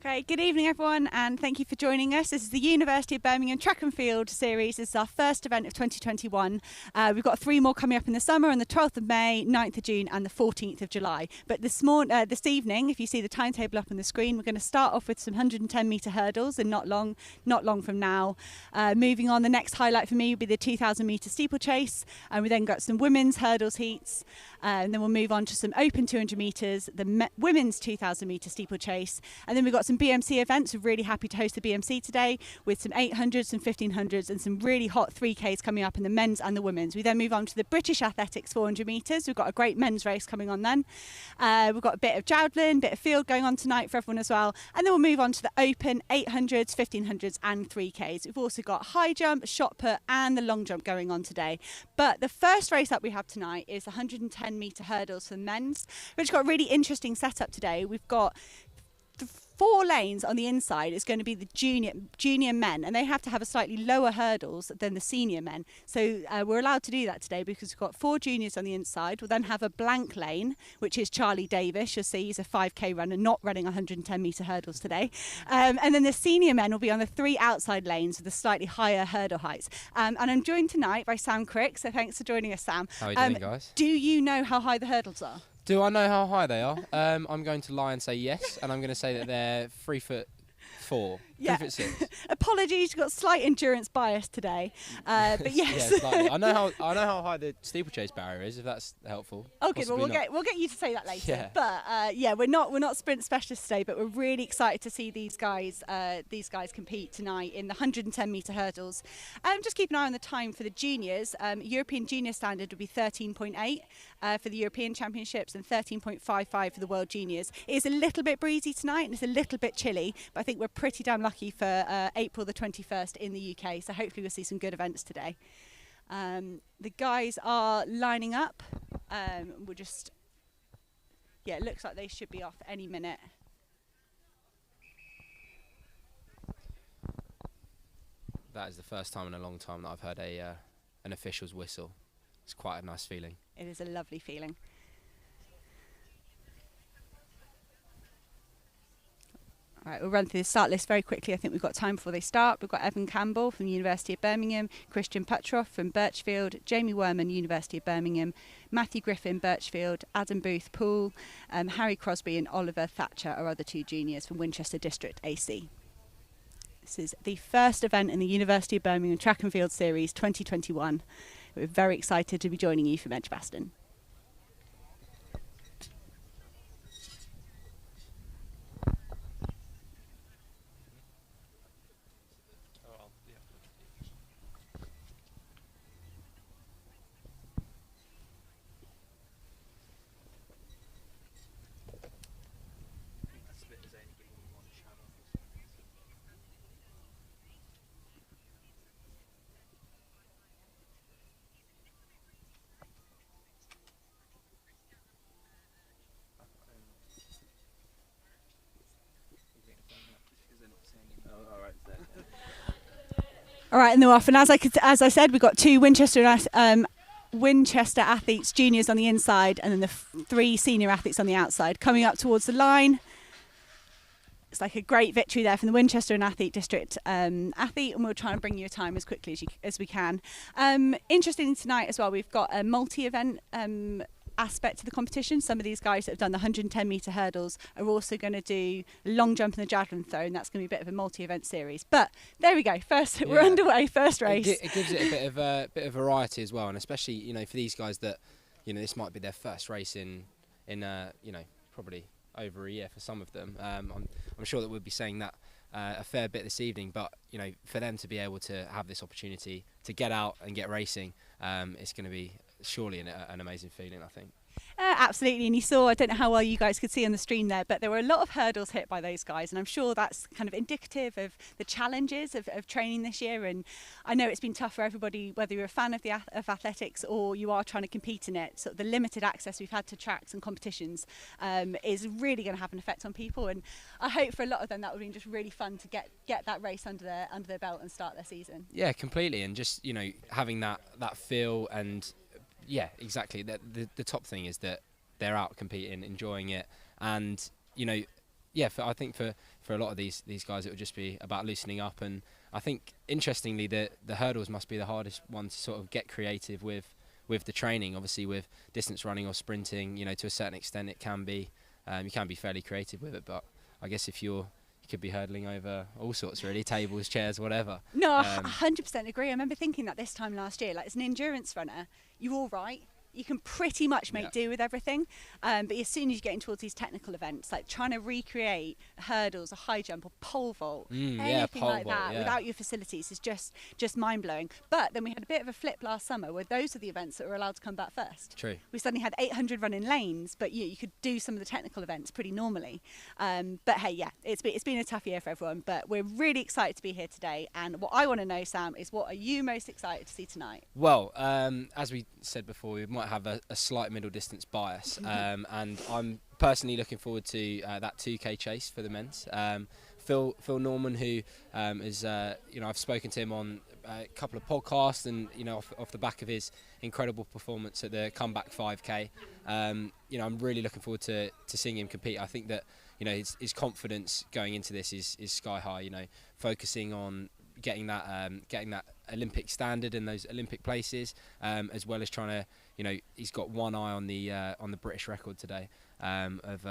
Great. Good evening, everyone, and thank you for joining us. This is the University of Birmingham Track and Field Series. This is our first event of 2021. We've got 3 more coming up in the summer on the 12th of May, 9th of June and the 14th of July. But this evening, if you see the timetable up on the screen, we're going to start off with some 110-metre hurdles and not long from now. Moving on, the next highlight for me will be the 2,000-metre steeplechase. And we then got some women's hurdles heats. And then we'll move on to some open 200 metres, the women's 2,000-metre steeplechase. And then we've got some BMC events. We're really happy to host the BMC today with some 800s, some 1500s and some really hot 3Ks coming up in the men's and the women's. We then move on to the British Athletics 400 metres. We've got a great men's race coming on then. We've got a bit of javelin, bit of field going on tonight for everyone as well. And then we'll move on to the open 800s, 1500s and 3Ks. We've also got high jump, shot put and the long jump going on today. But the first race up we have tonight is the 110-metre hurdles for the men's, which got a really interesting setup today. We've got 4 lanes on the inside is going to be the junior men, and they have to have a slightly lower hurdles than the senior men. So we're allowed to do that today because we've got 4 juniors on the inside. We'll then have a blank lane, which is Charlie Davis. You'll see he's a 5K runner, not running 110-metre hurdles today. And then the senior men will be on the 3 outside lanes with the slightly higher hurdle heights. And I'm joined tonight by Sam Crick, so thanks for joining us, Sam. How are you doing, guys? Do you know how high the hurdles are? Do I know how high they are? I'm going to lie and say yes, and I'm going to say that they're 3'4", 3'6". Apologies, you've got slight endurance bias today, but yes. Yeah, slightly. I know how high the steeplechase barrier is, if that's helpful. Oh, good. Well, we'll get you to say that later. Yeah. But yeah, we're not sprint specialists today, but we're really excited to see these guys compete tonight in the 110-metre hurdles. Just keep an eye on the time for the juniors. European junior standard would be 13.8 for the European Championships and 13.55 for the World Juniors. It is a little bit breezy tonight and it's a little bit chilly, but I think we're pretty damn lucky for April the 21st in the UK, so hopefully we'll see some good events today. The guys are lining up. We'll just, yeah, it looks like they should be off any minute. That is the first time in a long time that I've heard an official's whistle. It's quite a nice feeling. It is a lovely feeling. All right, we'll run through the start list very quickly. I think we've got time before they start. We've got Evan Campbell from the University of Birmingham, Christian Petrov from Birchfield, Jamie Werman, University of Birmingham, Matthew Griffin, Birchfield, Adam Booth, Poole, Harry Crosby and Oliver Thatcher are other 2 juniors from Winchester District AC. This is the first event in the University of Birmingham Track and Field Series 2021. We're very excited to be joining you from Edgbaston. All right, and they're off. And as I said, we've got 2 Winchester athletes, juniors on the inside, and then the 3 senior athletes on the outside. Coming up towards the line. It's like a great victory there from the Winchester and Athlete District athlete, and we'll try and bring you a time as quickly as we can. Interesting tonight as well, we've got a multi-event aspect to the competition. Some of these guys that have done the 110-metre hurdles are also going to do long jump and the javelin throw, and that's going to be a bit of a multi-event series. But there we go. First, we're underway. First race. It gives it a bit of variety as well, and especially for these guys that this might be their first race in probably over a year for some of them. I'm sure that we'll be saying that a fair bit this evening, but for them to be able to have this opportunity to get out and get racing, it's going to be surely an amazing feeling, I think. Absolutely, and you saw, I don't know how well you guys could see on the stream there, but there were a lot of hurdles hit by those guys, and I'm sure that's kind of indicative of the challenges of training this year. And I know it's been tough for everybody, whether you're a fan of athletics or you are trying to compete in it. So the limited access we've had to tracks and competitions is really going to have an effect on people, and I hope for a lot of them that would be just really fun to get that race under their belt and start their season. Yeah, completely, and just having that feel. And yeah, exactly. The top thing is that they're out competing, enjoying it, and yeah, I think for a lot of these guys, it would just be about loosening up. And I think interestingly, the hurdles must be the hardest one to sort of get creative with the training. Obviously, with distance running or sprinting, to a certain extent, it can be you can be fairly creative with it. But I guess if you could be hurdling over all sorts, really, tables, chairs, whatever. No, I 100% agree. I remember thinking that this time last year, like as an endurance runner, you're all right. You can pretty much make do with everything, but as soon as you get in towards these technical events, like trying to recreate hurdles, a high jump, or pole vault, anything pole like vault, that without your facilities is just mind blowing. But then we had a bit of a flip last summer where those are the events that were allowed to come back first. True. We suddenly had 800 running lanes, but you could do some of the technical events pretty normally. But hey, it's been a tough year for everyone, but we're really excited to be here today. And what I want to know, Sam, is what are you most excited to see tonight? Well, as we said before, we might have a slight middle distance bias, and I'm personally looking forward to that 2K chase for the men's. Phil Norman, who is I've spoken to him on a couple of podcasts, and off the back of his incredible performance at the comeback 5K, I'm really looking forward to seeing him compete. I think that his confidence going into this is sky high. Focusing on getting that Olympic standard in those Olympic places, as well as trying to, he's got one eye on the British record today of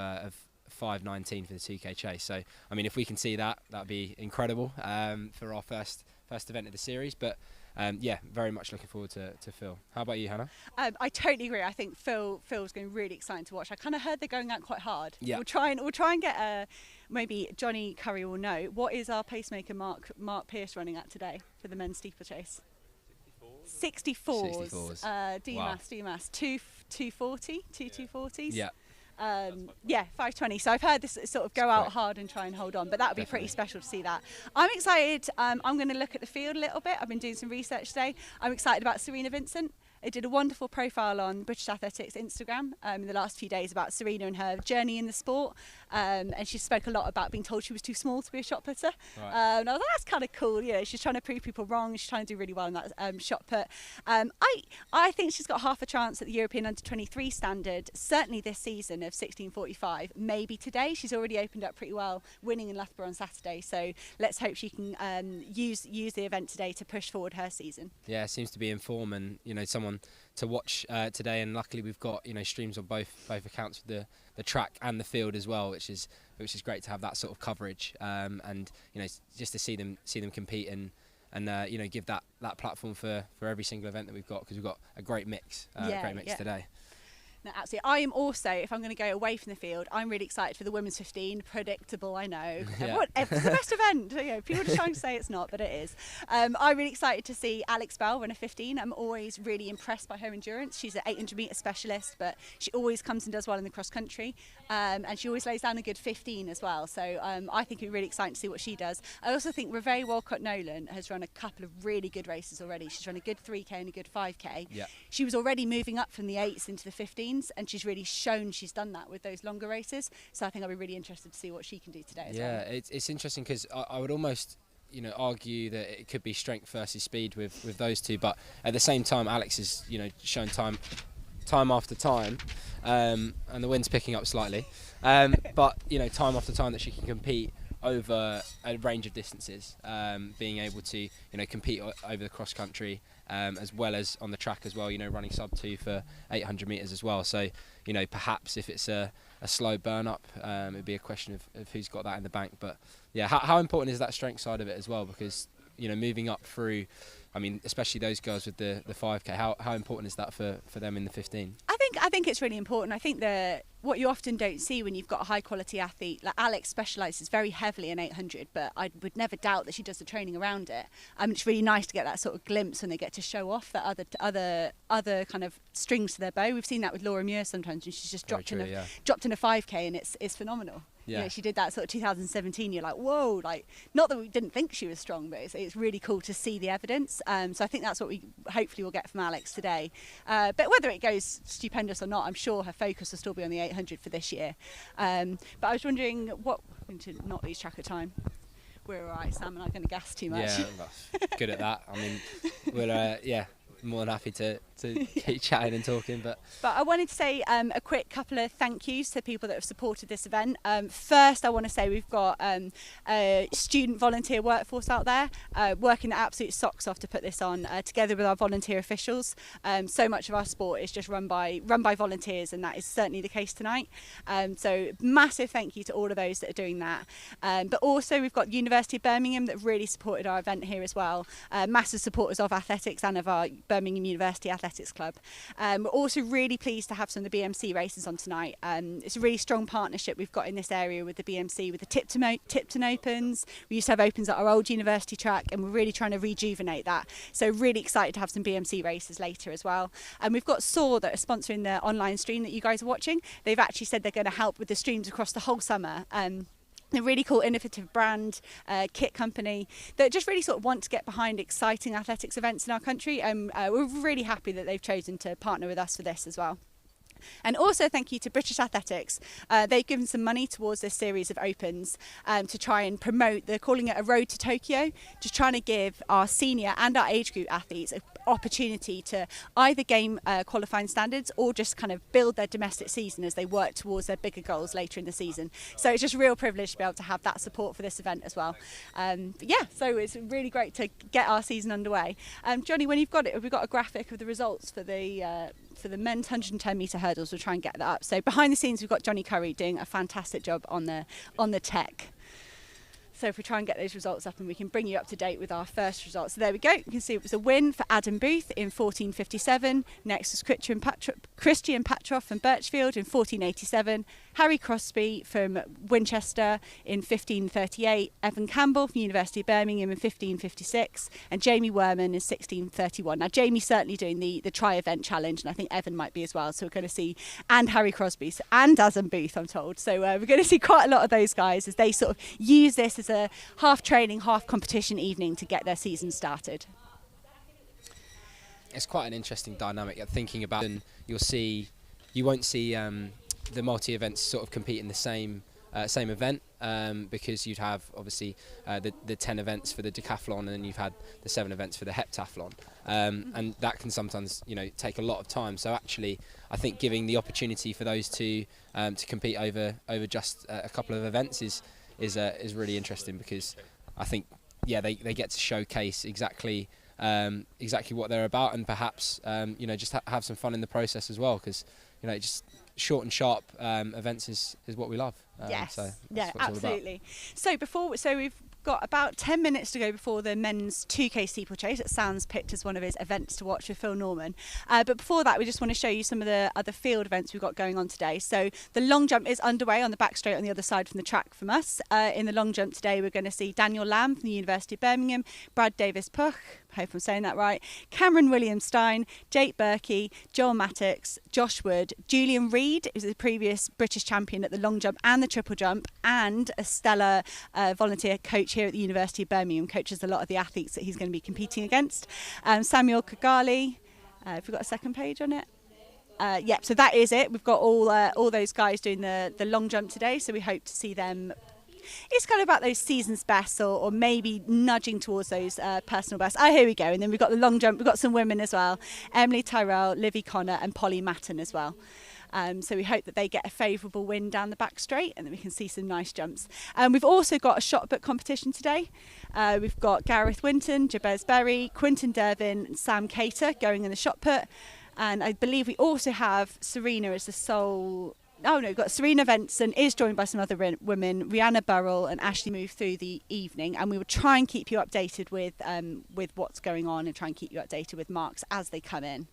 5:19 for the 2K chase. So I mean, if we can see that, that'd be incredible for our first event of the series. But very much looking forward to Phil. How about you, Hannah? I totally agree. I think Phil's going to be really exciting to watch. I kind of heard they're going out quite hard. Yeah. We'll try and get maybe Johnny Curry will know. What is our pacemaker Mark Pierce running at today for the men's steeplechase? 64s. DMAS 240, 240s. Yeah. 5:20. So I've heard this sort of go out hard and try and hold on, but that would be pretty special to see that. I'm excited. I'm going to look at the field a little bit. I've been doing some research today. I'm excited about Serena Vincent. I did a wonderful profile on British Athletics Instagram in the last few days about Serena and her journey in the sport, and she spoke a lot about being told she was too small to be a shot putter. Right. And I was like, that's kind of cool. She's trying to prove people wrong. She's trying to do really well in that shot put. I think she's got half a chance at the European Under-23 standard, certainly this season, of 16:45. Maybe today. She's already opened up pretty well, winning in Loughborough on Saturday. So let's hope she can use the event today to push forward her season. Yeah, it seems to be in form, and someone to watch today. And luckily we've got streams on both accounts with the track and the field as well, which is great to have that sort of coverage, and just to see them compete and give that platform for every single event that we've got, because we've got a great mix today. No, absolutely. I am also, if I'm going to go away from the field, I'm really excited for the women's 15. Predictable, I know. It's the best event. People are trying to say it's not, but it is. I'm really excited to see Alex Bell run a 15. I'm always really impressed by her endurance. She's an 800 metre specialist, but she always comes and does well in the cross country, and she always lays down a good 15 as well. So I think it'll be really exciting to see what she does. I also think Reve Walcott-Nolan has run a couple of really good races already. She's run a good 3K and a good 5K. Yeah. She was already moving up from the 8s into the 15s. And she's really shown she's done that with those longer races. So I think I'll be really interested to see what she can do today as well. Yeah, it's interesting, because I would almost argue that it could be strength versus speed with those two, but at the same time Alex has shown time after time, and the wind's picking up slightly, but time after time that she can compete over a range of distances, being able to compete over the cross country, as well as on the track as well, running sub 2 for 800 metres as well. So perhaps if it's a slow burn up, it'd be a question of who's got that in the bank. But yeah, how important is that strength side of it as well, because moving up through, I mean, especially those girls with the 5K, how important is that for them in the 15? I think it's really important. I think that what you often don't see when you've got a high quality athlete, like Alex specialises very heavily in 800, but I would never doubt that she does the training around it. It's really nice to get that sort of glimpse when they get to show off that other kind of strings to their bow. We've seen that with Laura Muir sometimes, and she's just dropped in a 5K, and it's phenomenal. Yeah. She did that sort of 2017. You're like, whoa, like, not that we didn't think she was strong, but it's really cool to see the evidence. So I think that's what we hopefully will get from Alex today. But whether it goes stupendous or not, I'm sure her focus will still be on the 800 for this year. But I was wondering I'm going to not lose track of time. We're all right, Sam and I are going to gas too much. Yeah, good at that. I mean, we're more than happy to to keep chatting and talking. But I wanted to say a quick couple of thank yous to people that have supported this event. First, I want to say we've got a student volunteer workforce out there working their absolute socks off to put this on, together with our volunteer officials. So much of our sport is just run by volunteers, and that is certainly the case tonight. So massive thank you to all of those that are doing that. But also we've got University of Birmingham that really supported our event here as well. Massive supporters of athletics and of our Birmingham University Athletics Club. We're also really pleased to have some of the BMC races on tonight. It's a really strong partnership we've got in this area with the BMC, with the Tipton Opens. We used to have Opens at our old university track, and we're really trying to rejuvenate that. So really excited to have some BMC races later as well. And we've got SAW that are sponsoring the online stream that you guys are watching. They've actually said they're going to help with the streams across the whole summer. A really cool innovative brand, kit company that just really sort of want to get behind exciting athletics events in our country, and we're really happy that they've chosen to partner with us for this as well. And also thank you to British Athletics. They've given some money towards this series of Opens to try and promote, they're calling it a Road to Tokyo, just trying to give our senior and our age group athletes an opportunity to either gain qualifying standards or just kind of build their domestic season as they work towards their bigger goals later in the season. So it's just a real privilege to be able to have that support for this event as well. So it's really great to get our season underway. Johnny, when you've got it, have we got a graphic of the results for the men's 110 metre hurdles? We'll try and get that up. So behind the scenes we've got Johnny Curry doing a fantastic job on the tech. So if we try and get those results up, and we can bring you up to date with our first results. So there we go. You can see it was a win for Adam Booth in 14:57. Next was Christian Patroff from Birchfield in 14:87. Harry Crosby from Winchester in 15:38. Evan Campbell from University of Birmingham in 15:56. And Jamie Werman in 16:31. Now Jamie's certainly doing the tri-event challenge, and I think Evan might be as well. So we're going to see, and Harry Crosby and Adam Booth, I'm told. So we're going to see quite a lot of those guys as they sort of use this as a half training, half competition evening to get their season started. It's quite an interesting dynamic thinking about, and you won't see the multi-events sort of compete in the same event, because you'd have obviously the 10 events for the decathlon, and then you've had the 7 events for the heptathlon, and that can sometimes take a lot of time. So actually I think giving the opportunity for those two to compete over just a couple of events is really interesting, because I think they get to showcase exactly what they're about, and perhaps just have some fun in the process as well, because just short and sharp events is what we love. Yes, so yeah, absolutely. So we've got about 10 minutes to go before the men's 2K Steeplechase that Sam's picked as one of his events to watch with Phil Norman. But before that, we just want to show you some of the other field events we've got going on today. So the long jump is underway on the back straight on the other side from the track from us. In the long jump today, we're going to see Daniel Lamb from the University of Birmingham, Brad Davis-Puch, hope I'm saying that right, Cameron Williams-Stein, Jake Berkey, Joel Mattox, Josh Wood, Julian Reid, who's the previous British champion at the long jump and the triple jump, and a stellar volunteer coach here at the University of Birmingham, coaches a lot of the athletes that he's going to be competing against. Samuel Kagali, have we got a second page on it? Yep, so that is it. We've got all those guys doing the long jump today, so we hope to see them. It's kind of about those season's best, or maybe nudging towards those personal bests. Here we go. And then we've got the long jump. We've got some women as well. Emily Tyrell, Livy Connor and Polly Matton as well. So we hope that they get a favourable win down the back straight, and then we can see some nice jumps. We've also got a shot put competition today. We've got Gareth Winton, Jabez Berry, Quinton Dervin and Sam Cater going in the shot put. And I believe we also have Serena as the sole... Oh no, we've got Serena Venson is joined by some other women, Rihanna Burrell and Ashley move through the evening, and we will try and keep you updated with what's going on, and try and keep you updated with marks as they come in.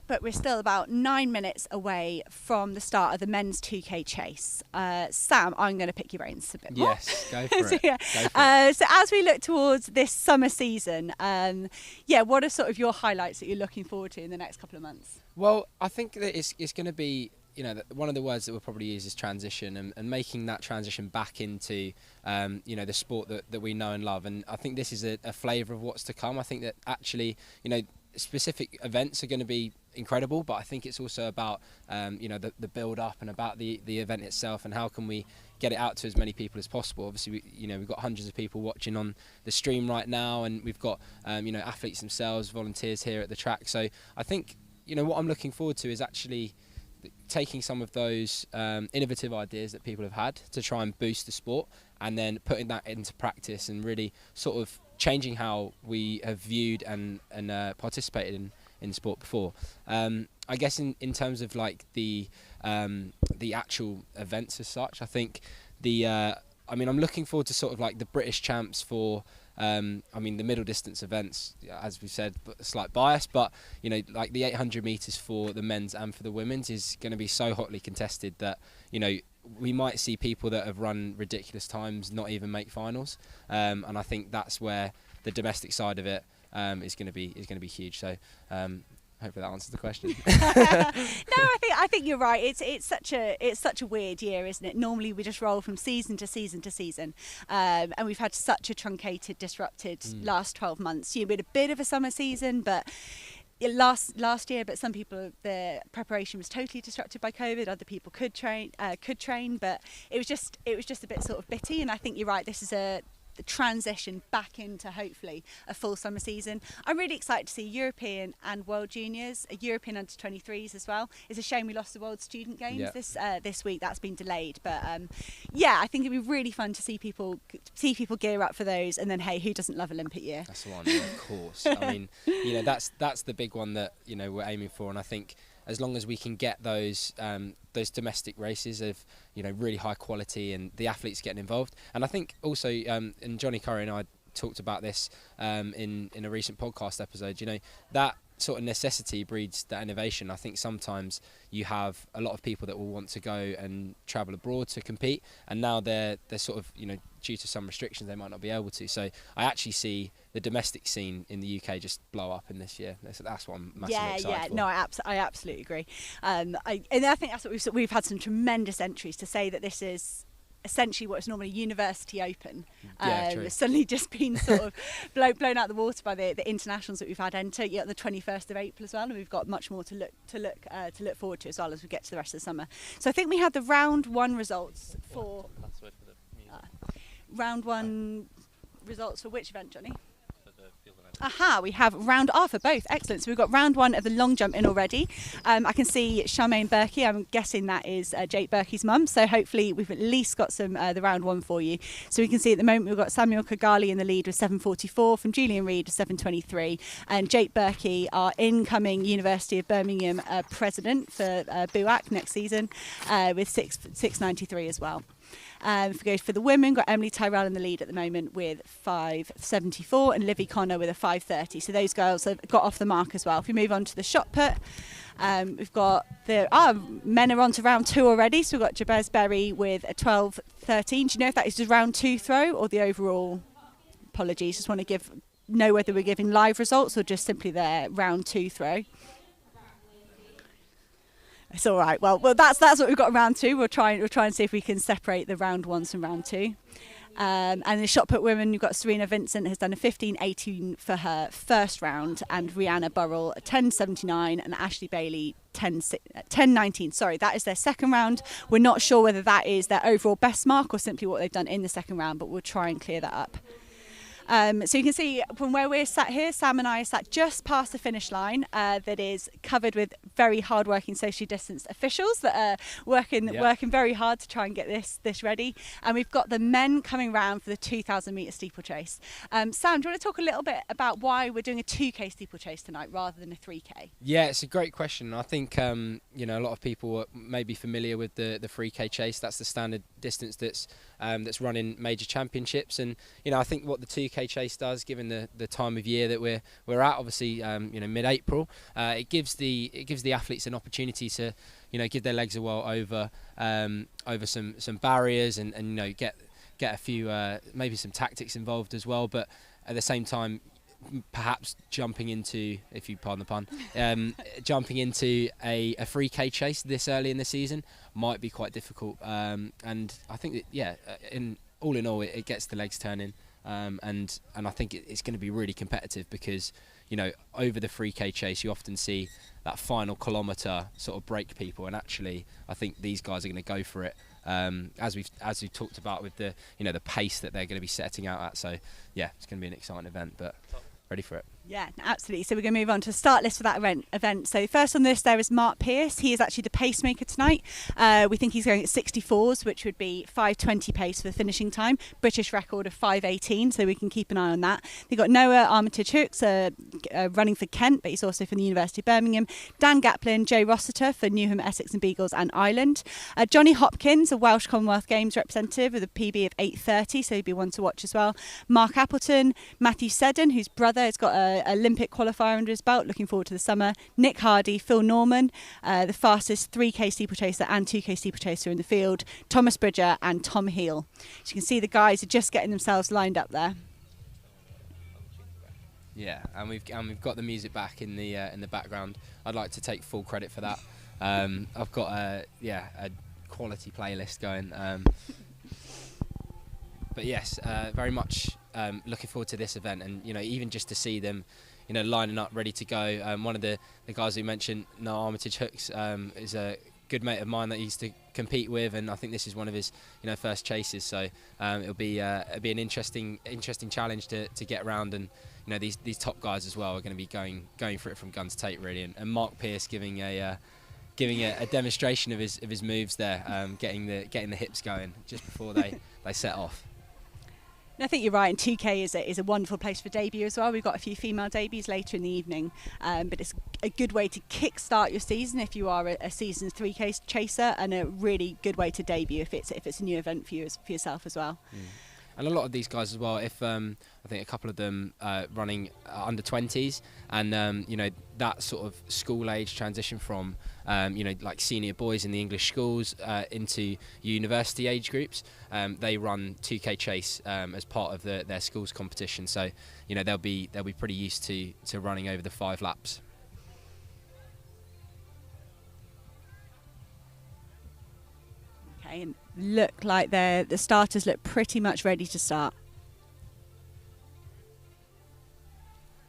But we're still about 9 minutes away from the start of the men's 2K chase. Sam, I'm going to pick your brains a bit more. Yes, go for it. Go for it. So as we look towards this summer season, what are sort of your highlights that you're looking forward to in the next couple of months? Well, I think that it's going to be, one of the words that we'll probably use is transition, and making that transition back into, the sport that we know and love. And I think this is a flavour of what's to come. I think that actually, specific events are going to be incredible, but I think it's also about the build up and about the event itself, and how can we get it out to as many people as possible. Obviously, we've got hundreds of people watching on the stream right now, and we've got athletes themselves, volunteers here at the track. So I think what I'm looking forward to is actually taking some of those innovative ideas that people have had to try and boost the sport, and then putting that into practice and really sort of changing how we have viewed and participated in sport before. I guess in terms of like the actual events as such, I think I'm looking forward to sort of like the British champs for the middle distance events, as we said, but a slight bias, but like the 800 meters for the men's and for the women's is going to be so hotly contested that we might see people that have run ridiculous times not even make finals, and I think that's where the domestic side of it is going to be huge. So hopefully that answers the question. No, I think you're right. It's such a weird year, isn't it? Normally we just roll from season to season to season, and we've had such a truncated, disrupted last 12 months. We had a bit of a summer season, but last year, but some people, the preparation was totally disrupted by COVID. Other people could train, but it was just a bit sort of bitty. And I think you're right. This is the transition back into hopefully a full summer season. I'm really excited to see European and World Juniors, European under 23s as well. It's a shame we lost the World Student Games this week. That's been delayed, but I think it'd be really fun to see people gear up for those. And then hey, who doesn't love Olympic year? That's the one, of course. I mean, that's the big one that we're aiming for, and I think as long as we can get those domestic races of really high quality and the athletes getting involved, and I think also and Johnny Curry and I talked about this in a recent podcast episode. That sort of necessity breeds that innovation. I think sometimes you have a lot of people that will want to go and travel abroad to compete, and now they're sort of due to some restrictions they might not be able to. So I actually see the domestic scene in the UK just blow up in this year. That's what I'm massively excited for. No, I absolutely agree. And I think that's what we've had some tremendous entries to say that this is essentially what is normally University Open. It's suddenly just been sort of blown out the water by the internationals that we've had enter on the 21st of April as well, and we've got much more to look forward to as well as we get to the rest of the summer. So I think we had the round one results for round one results for which event, Johnny? Aha, we have round R for both. Excellent. So we've got round one of the long jump in already. I can see Charmaine Berkey. I'm guessing that is Jake Berkey's mum. So hopefully we've at least got some the round one for you. So we can see at the moment we've got Samuel Kagali in the lead with 7:44 from Julian Reed with 7:23. And Jake Berkey, our incoming University of Birmingham president for BUAC next season with 6:93 as well. If we go for the women, we've got Emily Tyrell in the lead at the moment with 5:74 and Livy Connor with a 5:30. So those girls have got off the mark as well. If we move on to the shot put, we've got men are on to round two already. So we've got Jabez Berry with a 12:13. Do you know if that is the round two throw or the overall? Apologies, just want to know whether we're giving live results or just simply their round two throw. It's all right. Well, that's what we've got in round two. We'll try and see if we can separate the round ones from round two. And the shot put women, you've got Serena Vincent has done a 15:18 for her first round, and Rihanna Burrell a 10:79, and Ashley Bailey 10:19. Sorry, that is their second round. We're not sure whether that is their overall best mark or simply what they've done in the second round, but we'll try and clear that up. So you can see from where we're sat here, Sam and I are sat just past the finish line that is covered with very hard-working socially distanced officials that are working very hard to try and get this ready. And we've got the men coming round for the 2,000 metre steeplechase. Sam, do you want to talk a little bit about why we're doing a 2K steeplechase tonight rather than a 3K? Yeah, it's a great question. I think a lot of people may be familiar with the 3K chase. That's the standard distance that's run in major championships, and I think what the 2K chase does, given the time of year that we're at, obviously mid-April, it gives the athletes an opportunity to give their legs a whirl over some barriers and get a few maybe some tactics involved as well, but at the same time perhaps jumping into, if you pardon the pun, jumping into a 3K chase this early in the season might be quite difficult, and I think that in all it gets the legs turning, and I think it's going to be really competitive because over the 3K chase you often see that final kilometre sort of break people, and actually I think these guys are going to go for it as we've talked about with the the pace that they're going to be setting out at. So yeah, it's going to be an exciting event, but ready for it. Yeah, absolutely. So we're going to move on to the start list for that event. So first on this there is Mark Pearce. He is actually the pacemaker tonight. We think he's going at 64s, which would be 5:20 pace for the finishing time. British record of 5:18, so we can keep an eye on that. They've got Noah Armitage-Hooks running for Kent, but he's also from the University of Birmingham. Dan Gaplin, Joe Rossiter for Newham, Essex and Beagles and Ireland. Johnny Hopkins, a Welsh Commonwealth Games representative with a PB of 8:30, so he'd be one to watch as well. Mark Appleton, Matthew Seddon, whose brother has got a Olympic qualifier under his belt, looking forward to the summer. Nick Hardy, Phil Norman, the fastest 3K steeplechaser and 2K steeplechaser in the field, Thomas Bridger and Tom Heel. As you can see, the guys are just getting themselves lined up there. Yeah, and we've got the music back in the background. I'd like to take full credit for that. I've got a quality playlist going. But yes, very much looking forward to this event, and even just to see them lining up ready to go. One of the guys who mentioned, Noah Armitage-Hooks, is a good mate of mine that he used to compete with, and I think this is one of his first chases, so it'll be an interesting challenge to get around, and these top guys as well are going to be going for it from gun to tape really, and Mark Pearce giving a demonstration of his moves there, getting the hips going just before they set off. I think you're right, and 2K is a wonderful place for debut as well. We've got a few female debuts later in the evening, but it's a good way to kick-start your season if you are a seasoned 3K chaser, and a really good way to debut if it's a new event for yourself as well. And a lot of these guys as well, if I think a couple of them running under 20s, and that sort of school age transition from like senior boys in the English schools into university age groups, they run 2K chase as part of their schools competition. So they'll be pretty used to running over the 5 laps. And look like the starters look pretty much ready to start.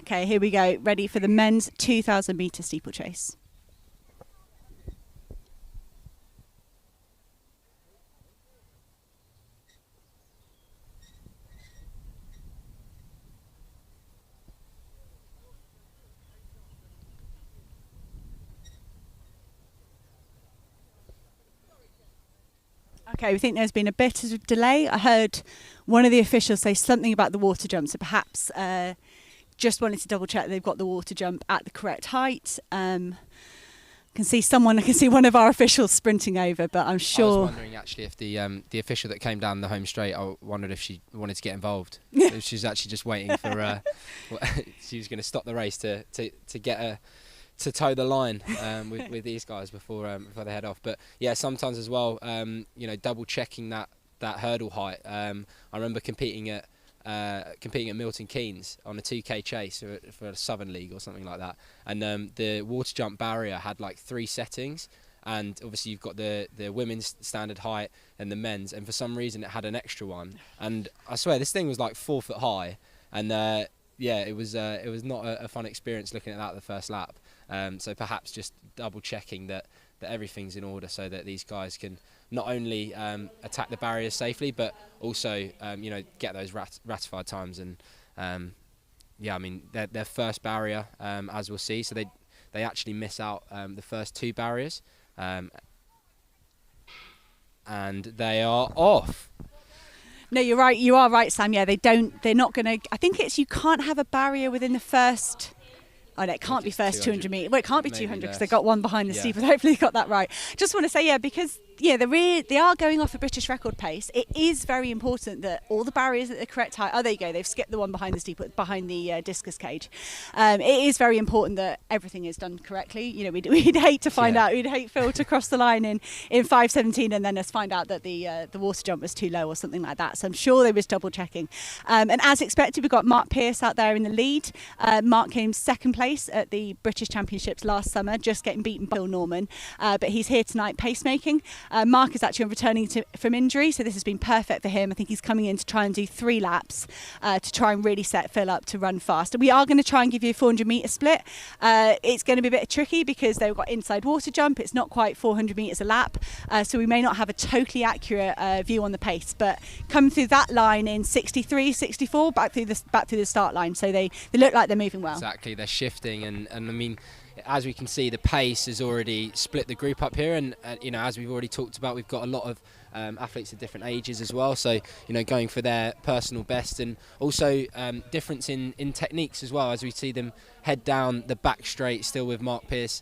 Okay, here we go, ready for the men's 2,000 metre steeplechase. Okay, we think there's been a bit of a delay. I heard one of the officials say something about the water jump, so perhaps just wanted to double check they've got the water jump at the correct height. I can see one of our officials sprinting over, but I'm sure. I was wondering actually if the official that came down the home straight, I wondered if she wanted to get involved. She's actually just waiting for. She was going to stop the race to get her to toe the line with these guys before they head off. But yeah, sometimes as well, double checking that hurdle height. I remember competing at Milton Keynes on a 2K chase for a Southern League or something like that, and the water jump barrier had like 3 settings, and obviously you've got the women's standard height and the men's, and for some reason it had an extra one, and I swear this thing was like 4 foot high, and it was not a fun experience looking at that the first lap. So perhaps just double checking that everything's in order, so that these guys can not only attack the barriers safely, but also get those ratified times. And I mean their first barrier, as we'll see, so they actually miss out the first 2 barriers, and they are off. No, you're right. You are right, Sam. Yeah, they're not going to. I think it's you can't have a barrier within the first. Oh, no, it can't be first 200 metres. Well, it can't be 200 because they got one behind the steeple. Hopefully they got that right. Just want to say, because they are going off a British record pace. It is very important that all the barriers at the correct height. Oh, there you go. They've skipped the one behind the steeple, behind the discus cage. It is very important that everything is done correctly. We'd hate to find out. We'd hate Phil to cross the line in 5:17 and then us find out that the water jump was too low or something like that. So I'm sure they was double checking. And as expected, we've got Mark Pearce out there in the lead. Mark came second place at the British Championships last summer, just getting beaten by Phil Norman. But he's here tonight pacemaking. Mark is actually returning from injury, so this has been perfect for him. I think he's coming in to try and do 3 laps to try and really set Phil up to run fast. We are going to try and give you a 400 metre split. It's going to be a bit tricky because they've got inside water jump. It's not quite 400 metres a lap, so we may not have a totally accurate view on the pace. But come through that line in 63, 64, back through the start line, so they look like they're moving well. Exactly, they're shifting, and I mean, as we can see, the pace has already split the group up here, and you know, as we've already talked about, we've got a lot of athletes of different ages as well, so you know, going for their personal best, and also difference in techniques as well, as we see them head down the back straight still with Mark Pierce,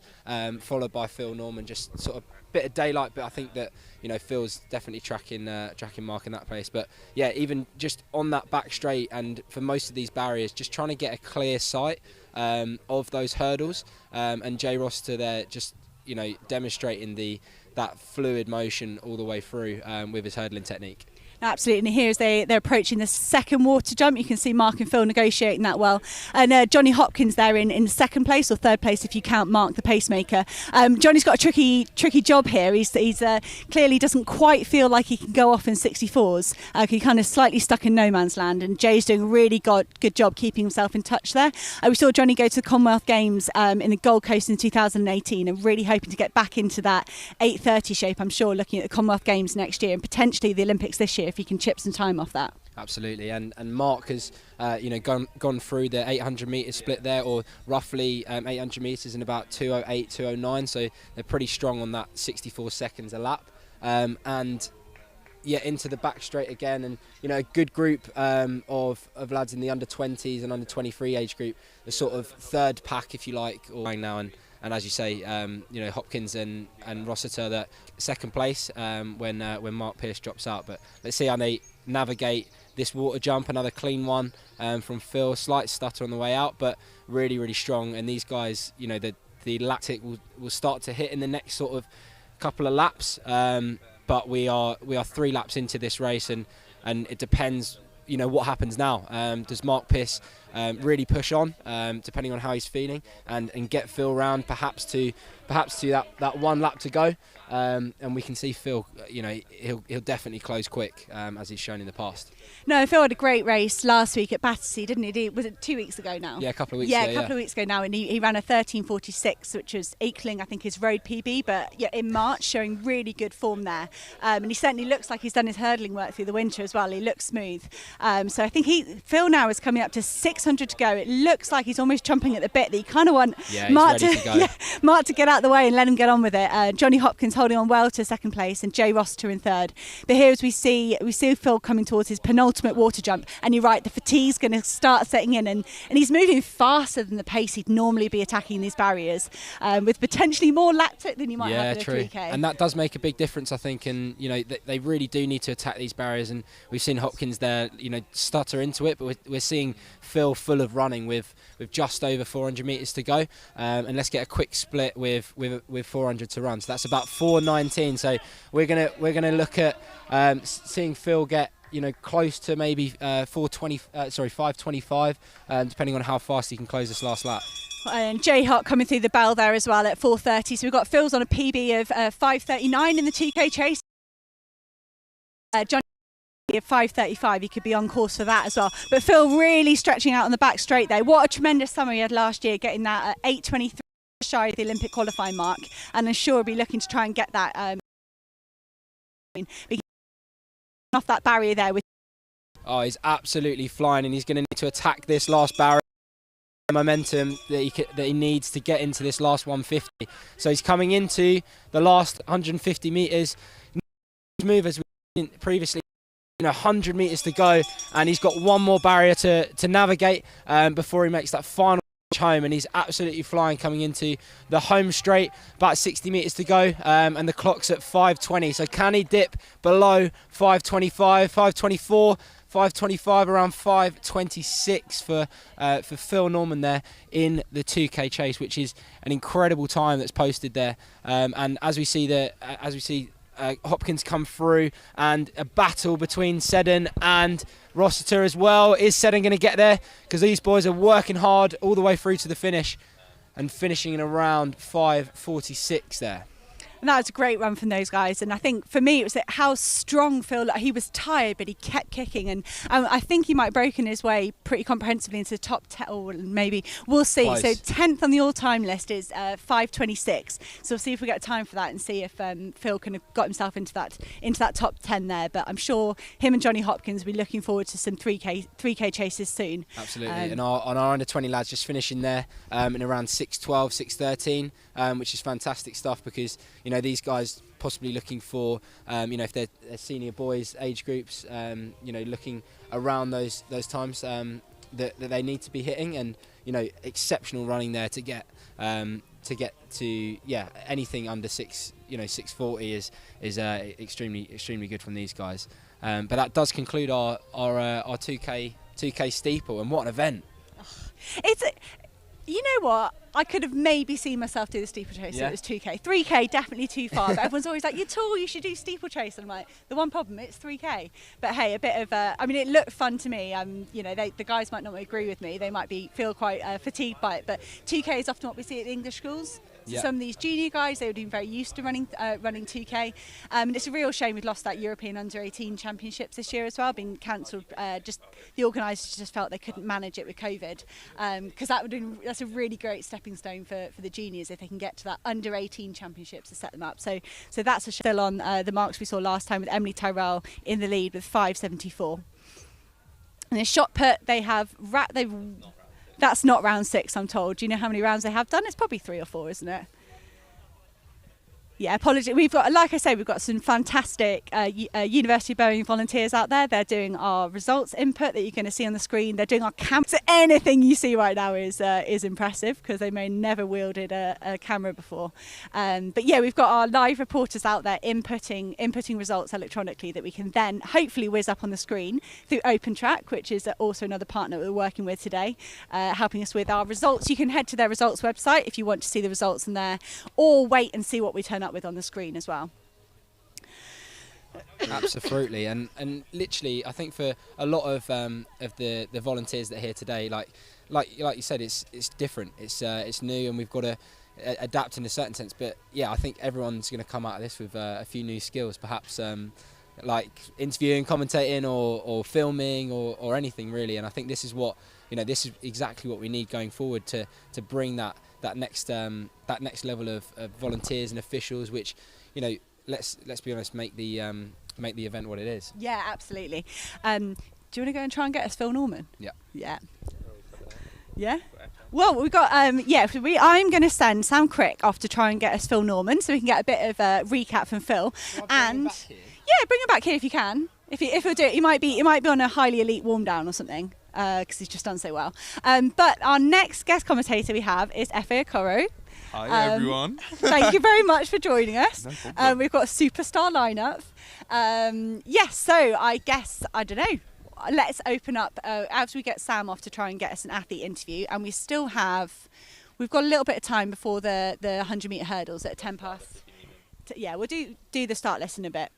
followed by Phil Norman. Just sort of bit of daylight, but I think that, you know, Phil's definitely tracking Mark in that place. But yeah, even just on that back straight, and for most of these barriers, just trying to get a clear sight of those hurdles, and Jay Rossiter there just, you know, demonstrating that fluid motion all the way through with his hurdling technique. Absolutely, and here as they're approaching the second water jump, you can see Mark and Phil negotiating that well. And Johnny Hopkins there in second place, or third place if you count Mark the pacemaker. Johnny's got a tricky job here. He's clearly doesn't quite feel like he can go off in 64s. He's kind of slightly stuck in no man's land, and Jay's doing a really good job keeping himself in touch there. We saw Johnny go to the Commonwealth Games in the Gold Coast in 2018, and really hoping to get back into that 8:30 shape, I'm sure, looking at the Commonwealth Games next year and potentially the Olympics this year, if he can chip some time off that. Absolutely, and Mark has you know, gone through the 800 metre split there, or roughly 800 metres in about 2:08, 2:09, so they're pretty strong on that 64 seconds a lap, and yeah, into the back straight again, and you know, a good group of lads in the under 20s and under 23 age group, the sort of third pack, if you like, all now, and as you say, you know, Hopkins and Rossiter that second place when Mark Pierce drops out. But let's see how they navigate this water jump. Another clean one from Phil. Slight stutter on the way out, but really strong. And these guys, you know, the lactic will start to hit in the next sort of couple of laps. But we are 3 laps into this race, and it depends, you know, what happens now. Does Mark Pierce really push on, depending on how he's feeling, and get Phil round perhaps to that 1 lap to go, and we can see Phil, you know, he'll definitely close quick, as he's shown in the past. No, Phil had a great race last week at Battersea, didn't he? Was it 2 weeks ago now? Yeah, a couple of weeks ago. Yeah, a couple of weeks ago now, and he ran a 13:46, which was equaling, I think, his road PB, but yeah, in March, showing really good form there. And he certainly looks like he's done his hurdling work through the winter as well. He looks smooth. So I think Phil now is coming up to 600 to go. It looks like he's almost jumping at the bit. That you kind of want Mark to get out of the way and let him get on with it. Johnny Hopkins holding on well to second place, and Jay Rossiter in third. But here, as we see Phil coming towards his penultimate water jump, and you're right, the fatigue's going to start setting in, and he's moving faster than the pace he'd normally be attacking these barriers, with potentially more lactic than you might have in a 3K. And that does make a big difference, I think, and you know, they really do need to attack these barriers, and we've seen Hopkins there, you know, stutter into it, but we're seeing Phil full of running with just over 400 metres to go, and let's get a quick split with 400 to run. So that's about 4:19. So we're gonna look at seeing Phil get, you know, close to maybe 5:25, depending on how fast he can close this last lap. And Jay Hart coming through the bell there as well at 4:30. So we've got Phil's on a PB of 5:39 in the 2K chase. Johnny at 5:35, he could be on course for that as well. But Phil really stretching out on the back straight there. What a tremendous summer he had last year, getting that at 8:23, shy of the Olympic qualifying mark, and I'm sure he'll be looking to try and get that off that barrier there. Oh, he's absolutely flying, and he's going to need to attack this last barrier. Momentum that he needs to get into this last 150. So he's coming into the last 150 metres. Move as we did previously, you know, 100 metres to go, and he's got one more barrier to navigate before he makes that final home, and he's absolutely flying coming into the home straight. About 60 metres to go, and the clock's at 5:20. So can he dip below 5:25, 5:24? 5:25, around 5:26 for Phil Norman there in the 2K chase, which is an incredible time that's posted there. And as we see Hopkins come through, and a battle between Seddon and Rossiter as well. Is Seddon going to get there? Because these boys are working hard all the way through to the finish, and finishing in around 5:46 there. And that was a great run from those guys. And I think for me, it was how strong Phil, he was tired, but he kept kicking. And I think he might have broken his way pretty comprehensively into the top 10, or maybe we'll see. Twice. So 10th on the all-time list is 5:26. So we'll see if we get time for that and see if Phil can have got himself into that top 10 there. But I'm sure him and Johnny Hopkins will be looking forward to some 3K chases soon. Absolutely. And our under 20 lads just finishing there in around 6:12, 6:13, which is fantastic stuff, because these guys possibly looking for if they're senior boys age groups, looking around those times that they need to be hitting, and exceptional running there to get to anything under 640 is extremely good from these guys. But that does conclude our 2K steeple, and what an event! You know what? I could have maybe seen myself do the steeplechase if it was 2K. 3K, definitely too far. But everyone's always like, you're tall, you should do steeplechase. And I'm like, the one problem, it's 3K. But hey, a bit of, it looked fun to me. The guys might not agree with me. They might feel quite fatigued by it. But 2K is often what we see at the English schools. So some of these junior guys, they would be very used to running 2K. And it's a real shame we've lost that European Under-18 Championships this year as well, being cancelled. Just the organisers just felt they couldn't manage it with COVID. Because that's a really great stepping stone for the juniors if they can get to that Under-18 Championships to set them up. So that's still on the marks we saw last time, with Emily Tyrrell in the lead with 5:74. And in shot put, that's not round 6, I'm told. Do you know how many rounds they have done? It's probably 3 or 4, isn't it? Yeah, apologies. We've got, like I say, we've got some fantastic University of Birmingham volunteers out there. They're doing our results input that you're going to see on the screen. They're doing our camera. So anything you see right now is impressive, because they may never wielded a camera before. But yeah, we've got our live reporters out there inputting results electronically that we can then hopefully whiz up on the screen through OpenTrack, which is also another partner we're working with today, helping us with our results. You can head to their results website if you want to see the results in there, or wait and see what we turn up with on the screen as well. Absolutely, and literally, I think for a lot of the volunteers that are here today, like you said, it's different, it's new, and we've got to adapt in a certain sense. But yeah, I think everyone's going to come out of this with a few new skills, perhaps like interviewing, commentating, or filming, or anything really. And I think this is what this is exactly what we need going forward to bring that next level of volunteers and officials, which let's be honest, make the event what it is. Yeah, absolutely. Do you want to go and try and get us Phil Norman? Yeah. Well, we've got I'm going to send Sam Crick off to try and get us Phil Norman, so we can get a bit of a recap from Phil. And bring him back here if you can. If we'll do it, he might be on a highly elite warm down or something, because he's just done so well. But our next guest commentator we have is Efe Okoro. Hi everyone. Thank you very much for joining us. No problem. We've got a superstar lineup. So I guess, I don't know, let's open up as we get Sam off to try and get us an athlete interview, and we've got a little bit of time before the 100-metre hurdles at 10 past. We'll do the start list in a bit.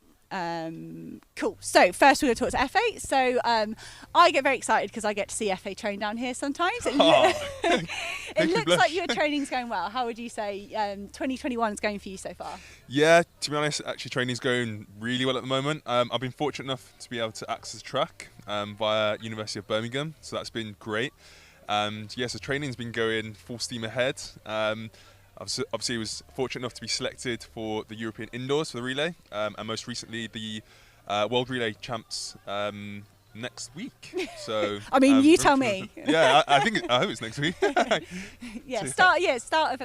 Cool. So first we're going to talk to Efe. So I get very excited because I get to see Efe train down here sometimes. It looks like your training's going well. How would you say 2021 is going for you so far? Yeah, to be honest, actually training's going really well at the moment. I've been fortunate enough to be able to access track via University of Birmingham, so that's been great. So training's been going full steam ahead. Obviously, I was fortunate enough to be selected for the European Indoors for the relay, and most recently the World Relay Champs next week. So you tell me. Yeah, I hope it's next week. Start of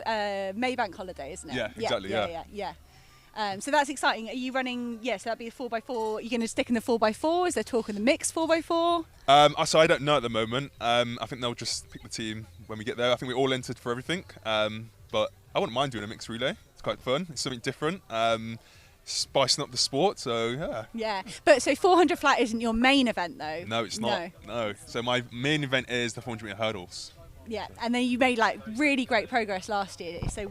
Maybank holiday, isn't it? Yeah, exactly. Yeah. So that's exciting. Are you running? So that'd be a 4x4. Are you going to stick in the 4x4? Is there talk of the mixed 4x4? So I don't know at the moment. I think they'll just pick the team when we get there. I think we're all entered for everything. But I wouldn't mind doing a mixed relay. It's quite fun. It's something different. Spicing up the sport, so yeah. Yeah, but so 400 flat isn't your main event though? No, it's not. No. So my main event is the 400 metre hurdles. Yeah, and then you made really great progress last year. So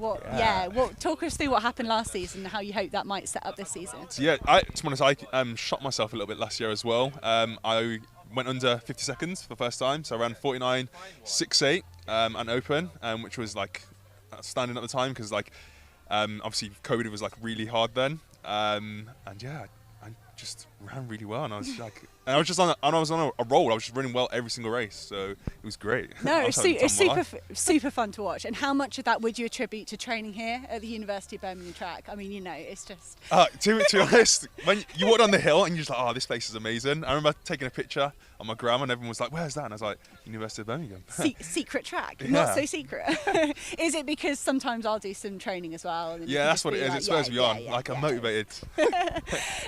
talk us through what happened last season and how you hope that might set up this season. So to be honest, I shot myself a little bit last year as well. I went under 50 seconds for the first time, so I ran 49.68 and open, which was outstanding at the time, because Obviously, COVID was like really hard then, and yeah, I just ran really well, and I was like, and I was just on a roll. I was just running well every single race, so it was great. No, it's super fun to watch. And how much of that would you attribute to training here at the University of Birmingham track? I mean, it's just. To be honest, when you walk down the hill and you're just like, oh, this place is amazing. I remember taking a picture on my gram and everyone was like, where's that? And I was like, University of Birmingham. Secret track, Yeah. not so secret. Is it because sometimes I'll do some training as well? And Yeah, that's what it is. It spurs me on. I'm motivated.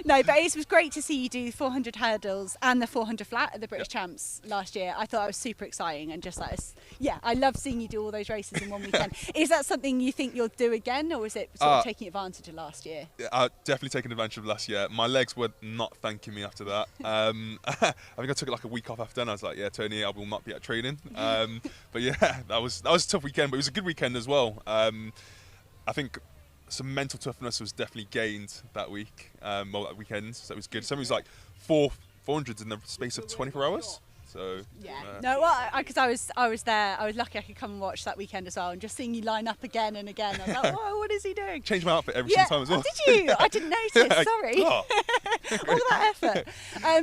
No, but it was great to see you do the 400 hurdles and the 400 flat at the British Champs last year. I thought it was super exciting, and just like, I love seeing you do all those races in one weekend. Is that something you think you'll do again, or is it sort of taking advantage of last year? Definitely taking advantage of last year. My legs were not thanking me after that. I think I took like a week off after, and I was like, yeah, Tony, I will not be at training. But yeah, that was a tough weekend, but it was a good weekend as well. I think some mental toughness was definitely gained that week, that weekend, so it was good. Something was like 400s in the space of 24 hours. So no, well, because I was there. I was lucky I could come and watch that weekend as well, and just seeing you line up again and again, I was like, whoa, what is he doing? Changed my outfit every single time as well. Did you? I didn't notice. Sorry. Oh. All that effort.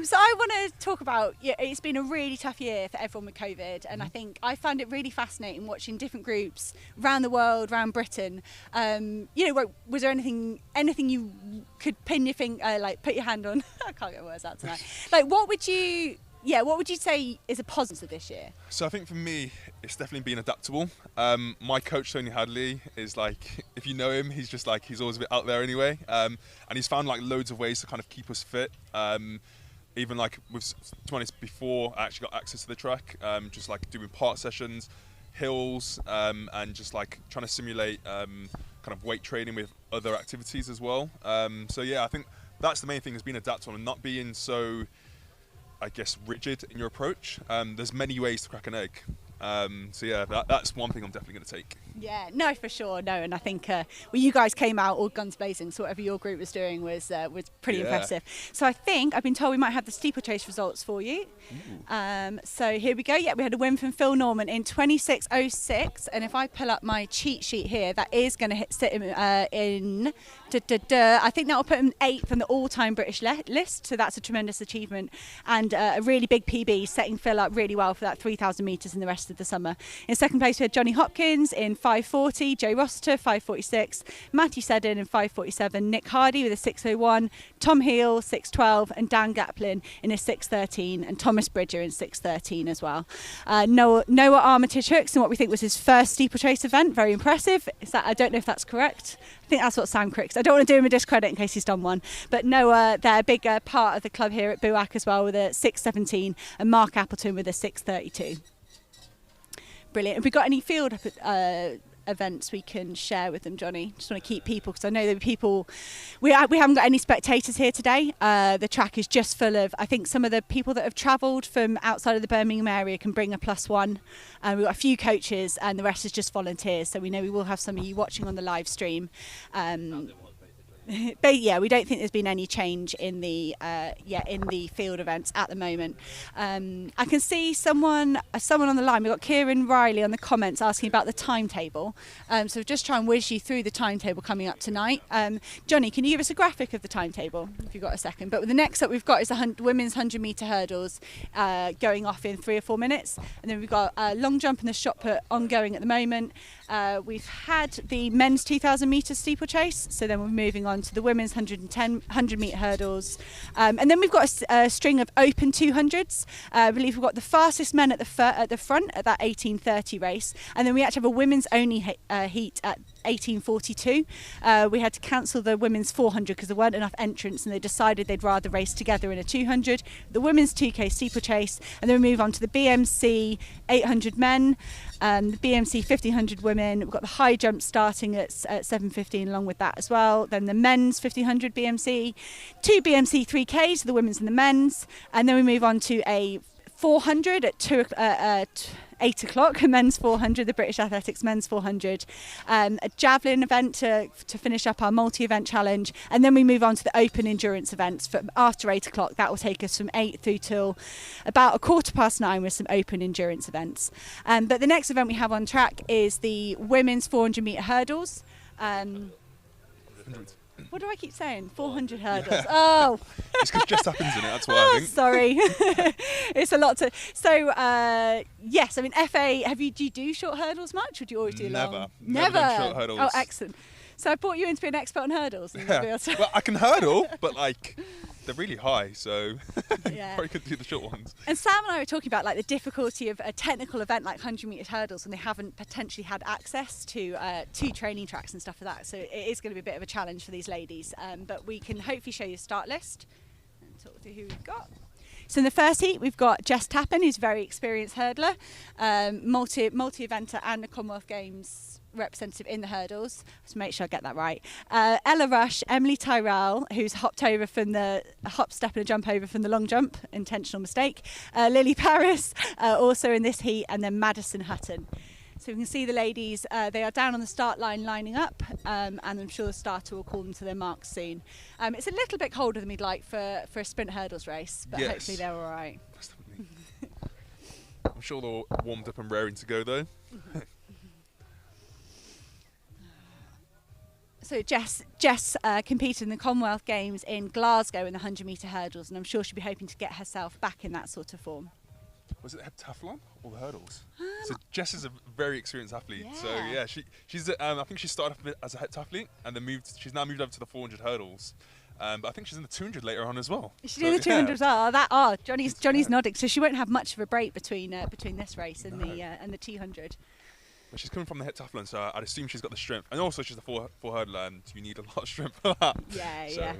So I want to talk about. It's been a really tough year for everyone with COVID, and I think I found it really fascinating watching different groups around the world, around Britain. Was there anything you could pin your finger, like put your hand on? I can't get words out tonight. Like, what would you say is a positive this year? So I think for me, it's definitely been adaptable. My coach, Tony Hadley, is like, if you know him, he's just like, he's always a bit out there anyway. And he's found like loads of ways to kind of keep us fit. Even like, to be honest, before I actually got access to the track, just like doing part sessions, hills, and just like trying to simulate kind of weight training with other activities as well. So yeah, I think that's the main thing, has been adaptable and not being so, I guess, rigid in your approach. There's many ways to crack an egg. So yeah, that's one thing I'm definitely going to take. Yeah, no, for sure, no, and I think you guys came out all guns blazing, so whatever your group was doing was pretty impressive. So I think I've been told we might have the steeplechase results for you. So here we go. Yeah, we had a win from Phil Norman in 26:06, and if I pull up my cheat sheet here, that is going to sit him in. I think that will put him 8th on the all-time British list, so that's a tremendous achievement and a really big PB, setting Phil up really well for that 3,000 metres in the rest of the summer. In second place we had Johnny Hopkins in 5:40, Joe Rossiter 5:46, Matthew Seddon in 5:47, Nick Hardy with a 6:01, Tom Heel 6:12, and Dan Gaplin in a 6:13, and Thomas Bridger in 6:13 as well. Noah Armitage Hooks in what we think was his first steeplechase event, very impressive. I don't know if that's correct. I think that's what Sam Cricks. I don't want to do him a discredit in case he's done one. But Noah, they're a big part of the club here at Buac as well with a 6:17, and Mark Appleton with a 6:32. Brilliant. Have we got any field events we can share with them, Johnny? Just want to keep people, because I know that people, we haven't got any spectators here today. The track is just full of, I think some of the people that have travelled from outside of the Birmingham area can bring a +1. We've got a few coaches and the rest is just volunteers, so we know we will have some of you watching on the live stream. But yeah, we don't think there's been any change in the field events at the moment. I can see someone on the line. We've got Kieran Riley on the comments asking about the timetable. So just try and whiz you through the timetable coming up tonight. Johnny, can you give us a graphic of the timetable if you've got a second? But the next up we've got is the women's 100 metre hurdles going off in 3 or 4 minutes, and then we've got long jump and the shot put ongoing at the moment. We've had the men's 2,000 metre steeplechase, so then we're moving on to the women's 100 metre hurdles, and then we've got a string of open 200s. I believe we've got the fastest men at the front at that 18:30 race, and then we actually have a women's only heat at 18:42. We had to cancel the women's 400 because there weren't enough entrants, and they decided they'd rather race together in a 200, the women's 2K steeplechase, and then we move on to the BMC 800 men, the BMC 1500 women. We've got the high jump starting at 7:15 along with that as well. Then the men's 1500 BMC, 2 BMC 3Ks, the women's and the men's, and then we move on to a 400 at 8 o'clock, a men's 400, the British Athletics men's 400, a javelin event to finish up our multi-event challenge, and then we move on to the open endurance events from after 8 o'clock. That will take us from 8 through till about 9:15 with some open endurance events. But the next event we have on track is the women's 400 metre hurdles. 100. What do I keep saying? 400 hurdles. Yeah. Oh. It's because Jess happens in it, that's why I think. Sorry. It's a lot to... So, yes, I mean, FA, do you do short hurdles much, or do you always do long? Never done short hurdles. Oh, excellent. So I brought you in to be an expert on hurdles. Yeah. Well, I can hurdle, but like they're really high, so yeah. Probably couldn't do the short ones. And Sam and I were talking about like the difficulty of a technical event like 100-metre hurdles when they haven't potentially had access to training tracks and stuff like that. So it is going to be a bit of a challenge for these ladies. But we can hopefully show you the start list and talk through who we've got. So in the first heat, we've got Jess Tappan, who's a very experienced hurdler, multi-eventer and the Commonwealth Games representative in the hurdles. Let's make sure I get that right. Ella Rush, Emily Tyrrell, who's hopped over from the hop, step and a jump over from the long jump, intentional mistake. Lily Paris, also in this heat, and then Madison Hutton. So we can see the ladies, they are down on the start line lining up, and I'm sure the starter will call them to their marks soon. It's a little bit colder than we'd like for a sprint hurdles race, but yes. Hopefully they're all right. I'm sure they're all warmed up and raring to go though. So Jess competed in the Commonwealth Games in Glasgow in the 100-metre hurdles, and I'm sure she'll be hoping to get herself back in that sort of form. Was it the heptathlon or the hurdles? So Jess is a very experienced athlete. Yeah. So yeah, she's I think she started off as a heptathlete and then she's now moved over to the 400 hurdles. But I think she's in the 200 later on as well. She's in the 200 as well. Johnny's nodding. So she won't have much of a break between this race and the 200. But she's coming from the heptathlon, so I'd assume she's got the strength. And also she's a four hurdler, and you need a lot of strength for that. Yeah, so. Yeah.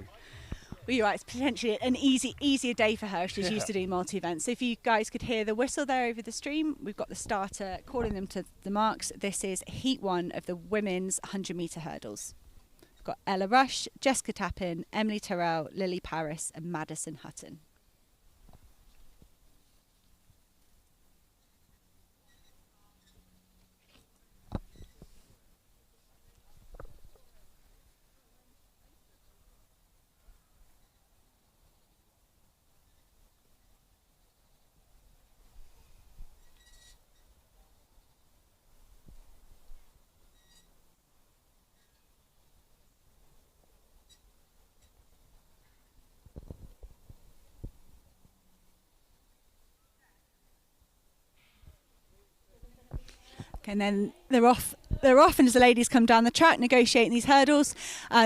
Well, you're right. It's potentially an easier day for her if she's used to doing multi-events. So if you guys could hear the whistle there over the stream, we've got the starter calling them to the marks. This is Heat 1 of the women's 100-metre hurdles. We've got Ella Rush, Jessica Tappan, Emily Tyrrell, Lily Paris and Madison Hutton. And then they're off, and as the ladies come down the track negotiating these hurdles,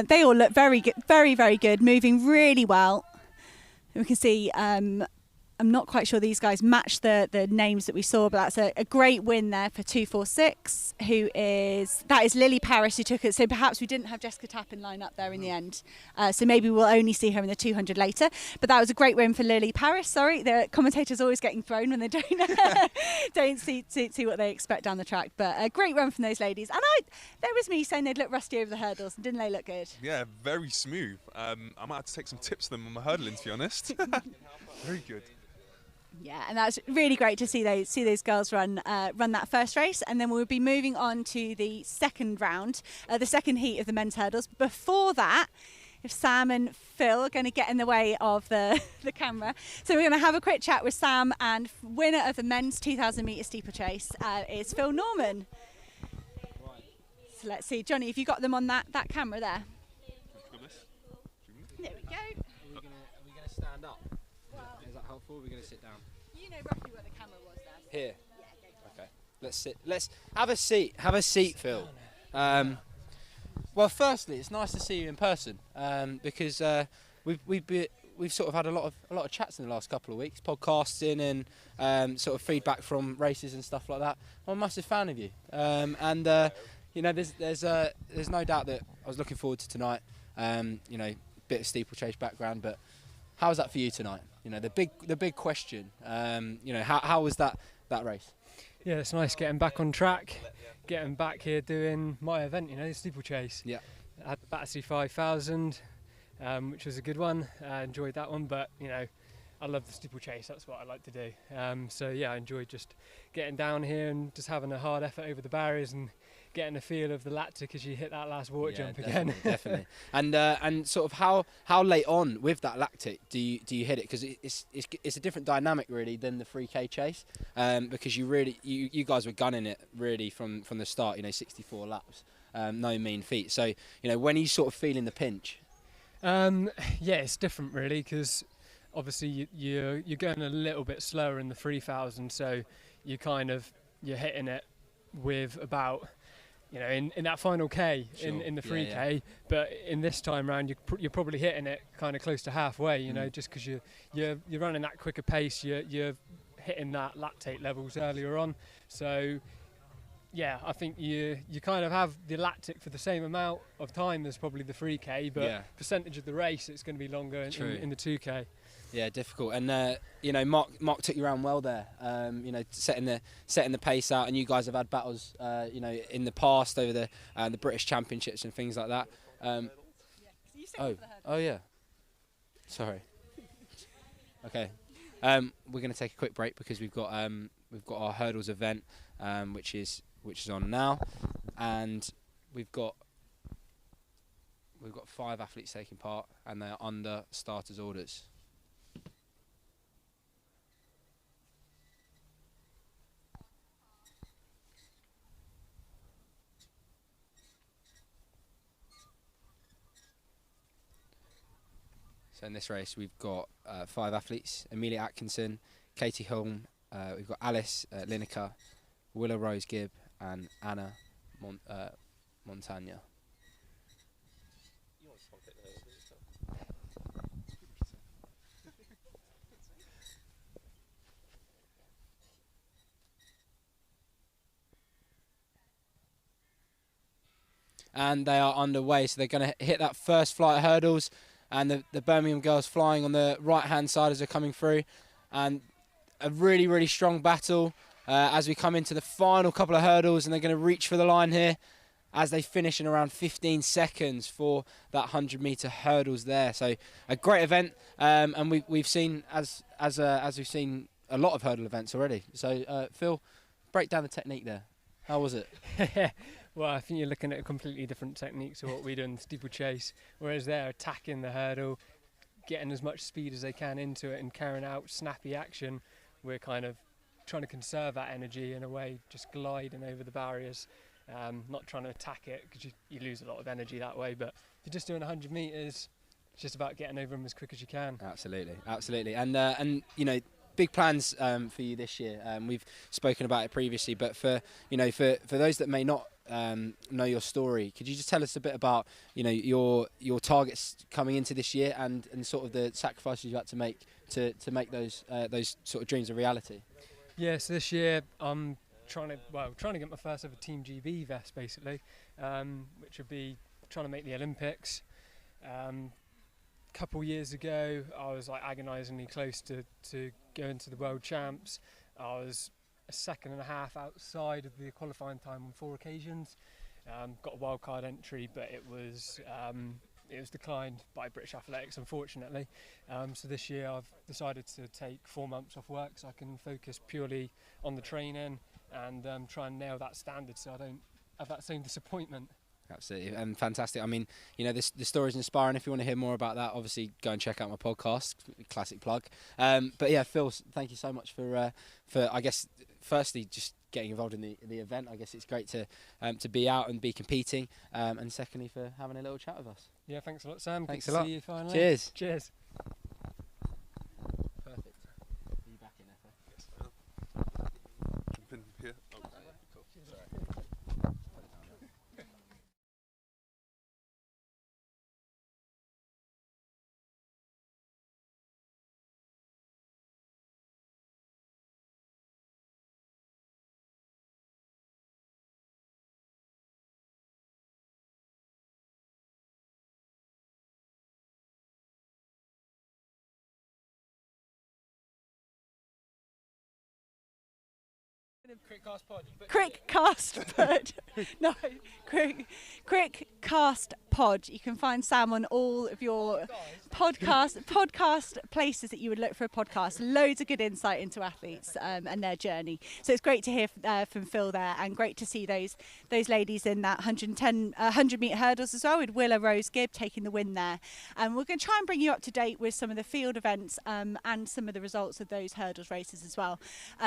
they all look very good, very good, moving really well. And we can see I'm not quite sure these guys match the names that we saw, but that's a great win there for 246. That is Lily Paris who took it. So perhaps we didn't have Jessica Tappan line up there in the end. So maybe we'll only see her in the 200 later. But that was a great win for Lily Paris. Sorry, the commentators always getting thrown when they don't see what they expect down the track. But a great run from those ladies. And there was me saying they'd look rusty over the hurdles, and didn't they look good? Yeah, very smooth. I might have to take some tips from them on my hurdling, to be honest. Very good. Yeah, and that's really great to see those girls run that first race, and then we'll be moving on to the second round, the second heat of the men's hurdles. Before that, if Sam and Phil are going to get in the way of the camera, so we're going to have a quick chat with Sam, and winner of the men's 2,000 metre steeplechase is Phil Norman. So let's see, Johnny, if you got them on that camera there. There we go. Are we going to stand up? Is that helpful? Or are we going to sit down? You know roughly where the camera was there. Here? Yeah, okay. Let's sit. Let's have a seat. Have a seat, Phil. Well, firstly, it's nice to see you in person because we've sort of had a lot of chats in the last couple of weeks, podcasting and sort of feedback from races and stuff like that. I'm a massive fan of you, and you know, there's no doubt that I was looking forward to tonight. You know, bit of steeplechase background, but how was that for you tonight? You know, the big question. You know, how was that race? Yeah, it's nice getting back on track, getting back here doing my event. You know, the steeplechase. Yeah. I had Battersea 5000, which was a good one. I enjoyed that one, but you know, I love the steeplechase. That's what I like to do. So yeah, I enjoyed just getting down here and just having a hard effort over the barriers and getting a feel of the lactic as you hit that last water jump again. Definitely. And sort of how late on with that lactic do you hit it? Because it's a different dynamic really than the 3K chase, because you guys were gunning it really from the start. You know, 64 laps. no mean feat. So, you know, when are you sort of feeling the pinch? Yeah, it's different really, because obviously you're going a little bit slower in the 3000, so you're hitting it with about, you know, in that final K, Sure. in the 3K, Yeah. but in this time round you're probably hitting it kind of close to halfway, you know, just because you're running that quicker pace, you're hitting that lactate levels earlier on. So yeah, I think you kind of have the lactic for the same amount of time as probably the 3K, but percentage of the race it's going to be longer in the 2K. Yeah, difficult. And you know, Mark took you around well there. You know, setting the pace out, and you guys have had battles, you know, in the past over the British Championships and things like that. Oh yeah. Sorry. Okay. We're going to take a quick break because we've got our hurdles event, which is on now, and we've got 5 athletes taking part, and they are under starters orders. So in this race, we've got 5 athletes: Amelia Atkinson, Katie Holm, we've got Alice Lineker, Willow Rose Gibb, and Anna Montagna. And they are underway, so they're going to hit that first flight of hurdles, and the Birmingham girls flying on the right-hand side as they're coming through, and a really, really strong battle as we come into the final couple of hurdles, and they're going to reach for the line here as they finish in around 15 seconds for that 100-metre hurdles there. So a great event, and we've seen as we've seen a lot of hurdle events already. So Phil, break down the technique there. How was it? Well, I think you're looking at a completely different technique to what we do in the steeplechase, whereas they're attacking the hurdle, getting as much speed as they can into it and carrying out snappy action. We're kind of trying to conserve that energy in a way, just gliding over the barriers, not trying to attack it, because you lose a lot of energy that way. But if you're just doing 100 metres, it's just about getting over them as quick as you can. Absolutely, absolutely. And you know, big plans for you this year. We've spoken about it previously, but for those that may not know your story, could you just tell us a bit about, you know, your targets coming into this year and sort of the sacrifices you had to make to make those sort of dreams a reality? Yeah, so this year I'm trying to get my first ever Team GB vest, basically, which would be trying to make the Olympics. Couple years ago I was like agonisingly close to going to the World Champs. I was a second and a half outside of the qualifying time on 4 occasions. Got a wildcard entry, but it was declined by British Athletics, unfortunately. So this year I've decided to take 4 months off work so I can focus purely on the training and try and nail that standard so I don't have that same disappointment. Absolutely, and fantastic. I mean, you know, the story's inspiring. If you want to hear more about that, obviously go and check out my podcast, classic plug. But yeah, Phil, thank you so much for I guess, firstly, just getting involved in the event. I guess it's great to be out and be competing, and secondly, for having a little chat with us. Yeah, thanks a lot, Sam. Thanks Good a lot. to see you finally. Cheers. Cheers. Perfect. Are you back in there? Jump in here. Oh. Quick cast pod. Quick cast pod. No, quick cast pod. You can find Sam on all of your podcast places that you would look for a podcast. Loads of good insight into athletes and their journey. So it's great to hear from Phil there, and great to see those ladies in that 100 metre hurdles as well, with Willow Rose Gibb taking the win there. And we're going to try and bring you up to date with some of the field events and some of the results of those hurdles races as well.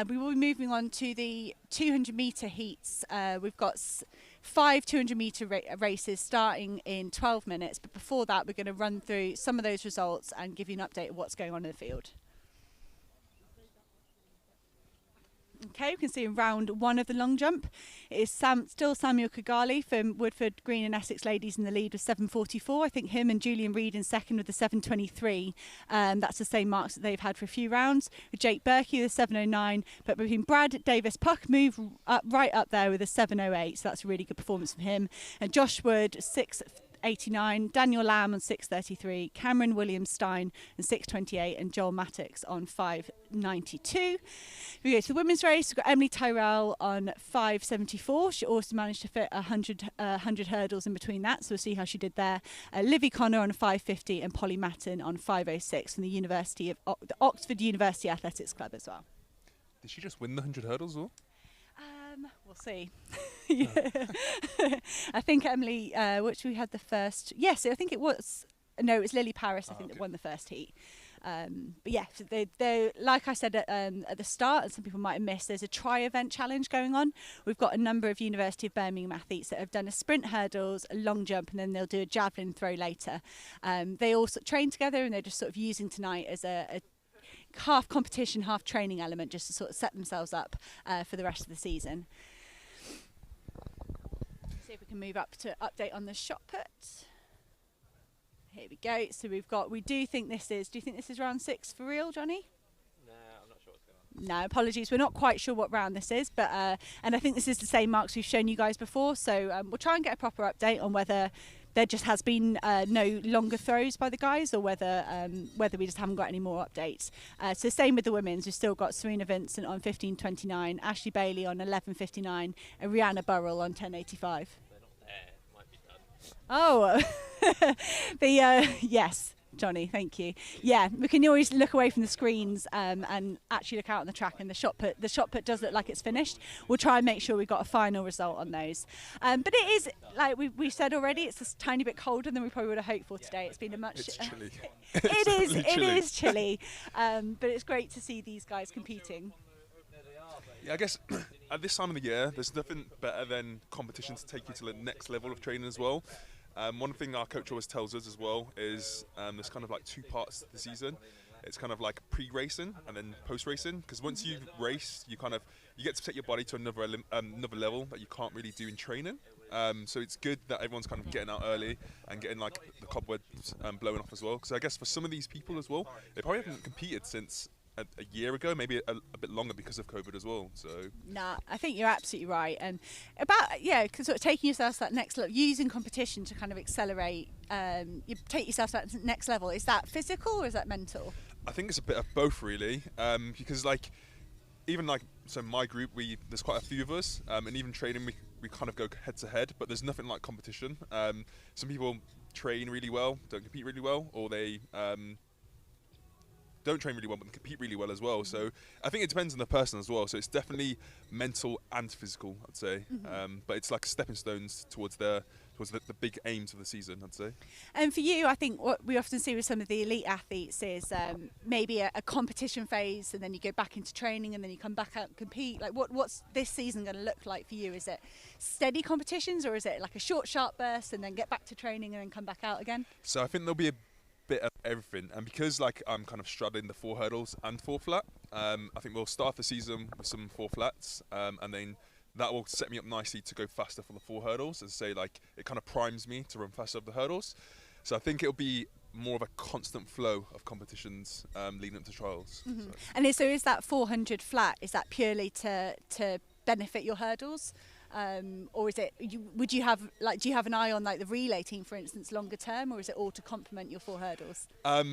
We will be moving on to the 200 metre heats. We've got 5 200-metre races starting in 12 minutes. But before that, we're going to run through some of those results and give you an update of what's going on in the field. Okay, we can see in round 1 of the long jump, it is still Samuel Kigali from Woodford Green and Essex Ladies in the lead with 7:44. I think him and Julian Reid in second with the 7:23. That's the same marks that they've had for a few rounds. With Jake Berkey with 7:09, but between Brad Davis Puck move right up there with a 7:08. So that's a really good performance from him. And Josh Wood 6:89, Daniel Lamb on 6:33, Cameron Williams Stein on 6:28, and Joel Mattox on 5:92. We go to the women's race. We've got Emily Tyrell on 5:74. She also managed to fit 100 hurdles in between that, so we'll see how she did there. Livy Connor on 5:50 and Polly Matton on 5:06 from the the Oxford University Athletics Club as well. Did she just win the 100 hurdles or? We'll see. I think Emily, which we had the first. Yes, I think it was. No, it was Lily Paris. I think that won the first heat. But yeah, so they like I said at the start, and some people might have missed, there's a tri-event challenge going on. We've got a number of University of Birmingham athletes that have done a sprint hurdles, a long jump, and then they'll do a javelin throw later. They all train together, and they're just sort of using tonight as a half competition, half training element, just to sort of set themselves up for the rest of the season. See if we can move up to update on the shot put. Here we go. So we do think this is round 6 for real, Johnny? No, I'm not sure what's going No, on. apologies. We're not quite sure what round this is, but and I think this is the same marks we've shown you guys before. So we'll try and get a proper update on whether there just has been no longer throws by the guys, or whether we just haven't got any more updates. So same with the women's. We've still got Serena Vincent on 15:29, Ashley Bailey on 11:59, and Rihanna Burrell on 10:85. They're not there. It might be done. Oh, yes, Johnny, thank you. Yeah, we can always look away from the screens and actually look out on the track, and the shot put does look like it's finished. We'll try and make sure we've got a final result on those. But it is, like we said already, it's a tiny bit colder than we probably would have hoped for today. It's been a much... It's chilly. It is chilly, but it's great to see these guys competing. Yeah, I guess at this time of the year, there's nothing better than competition to take you to the next level of training as well. One thing our coach always tells us as well is there's kind of like 2 parts to the season. It's kind of like pre-racing and then post-racing, because once you race, you get to take your body to another level that you can't really do in training. So it's good that everyone's kind of getting out early and getting like the cobwebs blowing off as well. Because I guess for some of these people as well, they probably haven't competed since a year ago, maybe a bit longer because of COVID as well. So nah, I think you're absolutely right, and because sort of taking yourself to that next level, using competition to kind of accelerate, you take yourself to that next level. Is that physical or is that mental? I think it's a bit of both really, because like even like so my group, there's quite a few of us, and even training we kind of go head to head, but there's nothing like competition. Some people train really well, don't compete really well, or they don't train really well but compete really well as well. So I think it depends on the person as well. So it's definitely mental and physical, I'd say. But it's like stepping stones towards the big aims of the season, I'd say. And for you, I think what we often see with some of the elite athletes is maybe a competition phase, and then you go back into training, and then you come back out and compete. Like what's this season going to look like for you? Is it steady competitions, or is it like a short, sharp burst and then get back to training and then come back out again? So I think there'll be a bit of everything, and because like I'm kind of straddling the 4 hurdles and 4 flat, I think we'll start the season with some 4 flats, and then that will set me up nicely to go faster for the 4 hurdles. As I say, like it kind of primes me to run faster over the hurdles. So I think it'll be more of a constant flow of competitions leading up to trials. So. And so is that 400 flat, is that purely to benefit your hurdles? Or is it? Do you have an eye on like the relay team, for instance, longer term, or is it all to complement your 4 hurdles?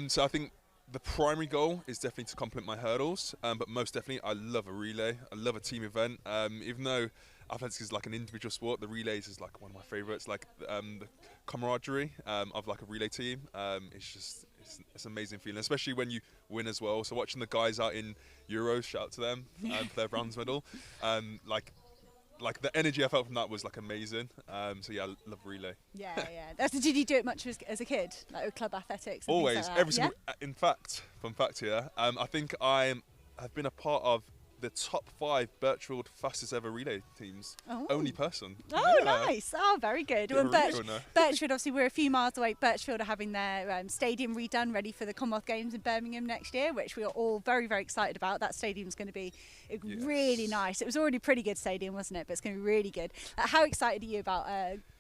So I think the primary goal is definitely to complement my hurdles, but most definitely I love a relay. I love a team event. Even though athletics is like an individual sport, the relays is like one of my favourites. Like the camaraderie of like a relay team, it's an amazing feeling, especially when you win as well. So watching the guys out in Euros, shout out to them for their bronze medal. Like the energy I felt from that was like amazing. So yeah, I love relay. Yeah. Did you do it much as a kid, like with club athletics? And always, like every single. In fact, fun fact here. I think I have been a part of the top 5 Birchfield fastest ever relay teams. Oh. Only person. Oh, Yeah. nice. Oh, very good. Bit of Well, a record now. Birchfield, obviously, we're a few miles away. Birchfield are having their stadium redone, ready for the Commonwealth Games in Birmingham next year, which we are all very, very excited about. That stadium's going to be really nice. It was already a pretty good stadium, wasn't it? But it's going to be really good. How excited are you about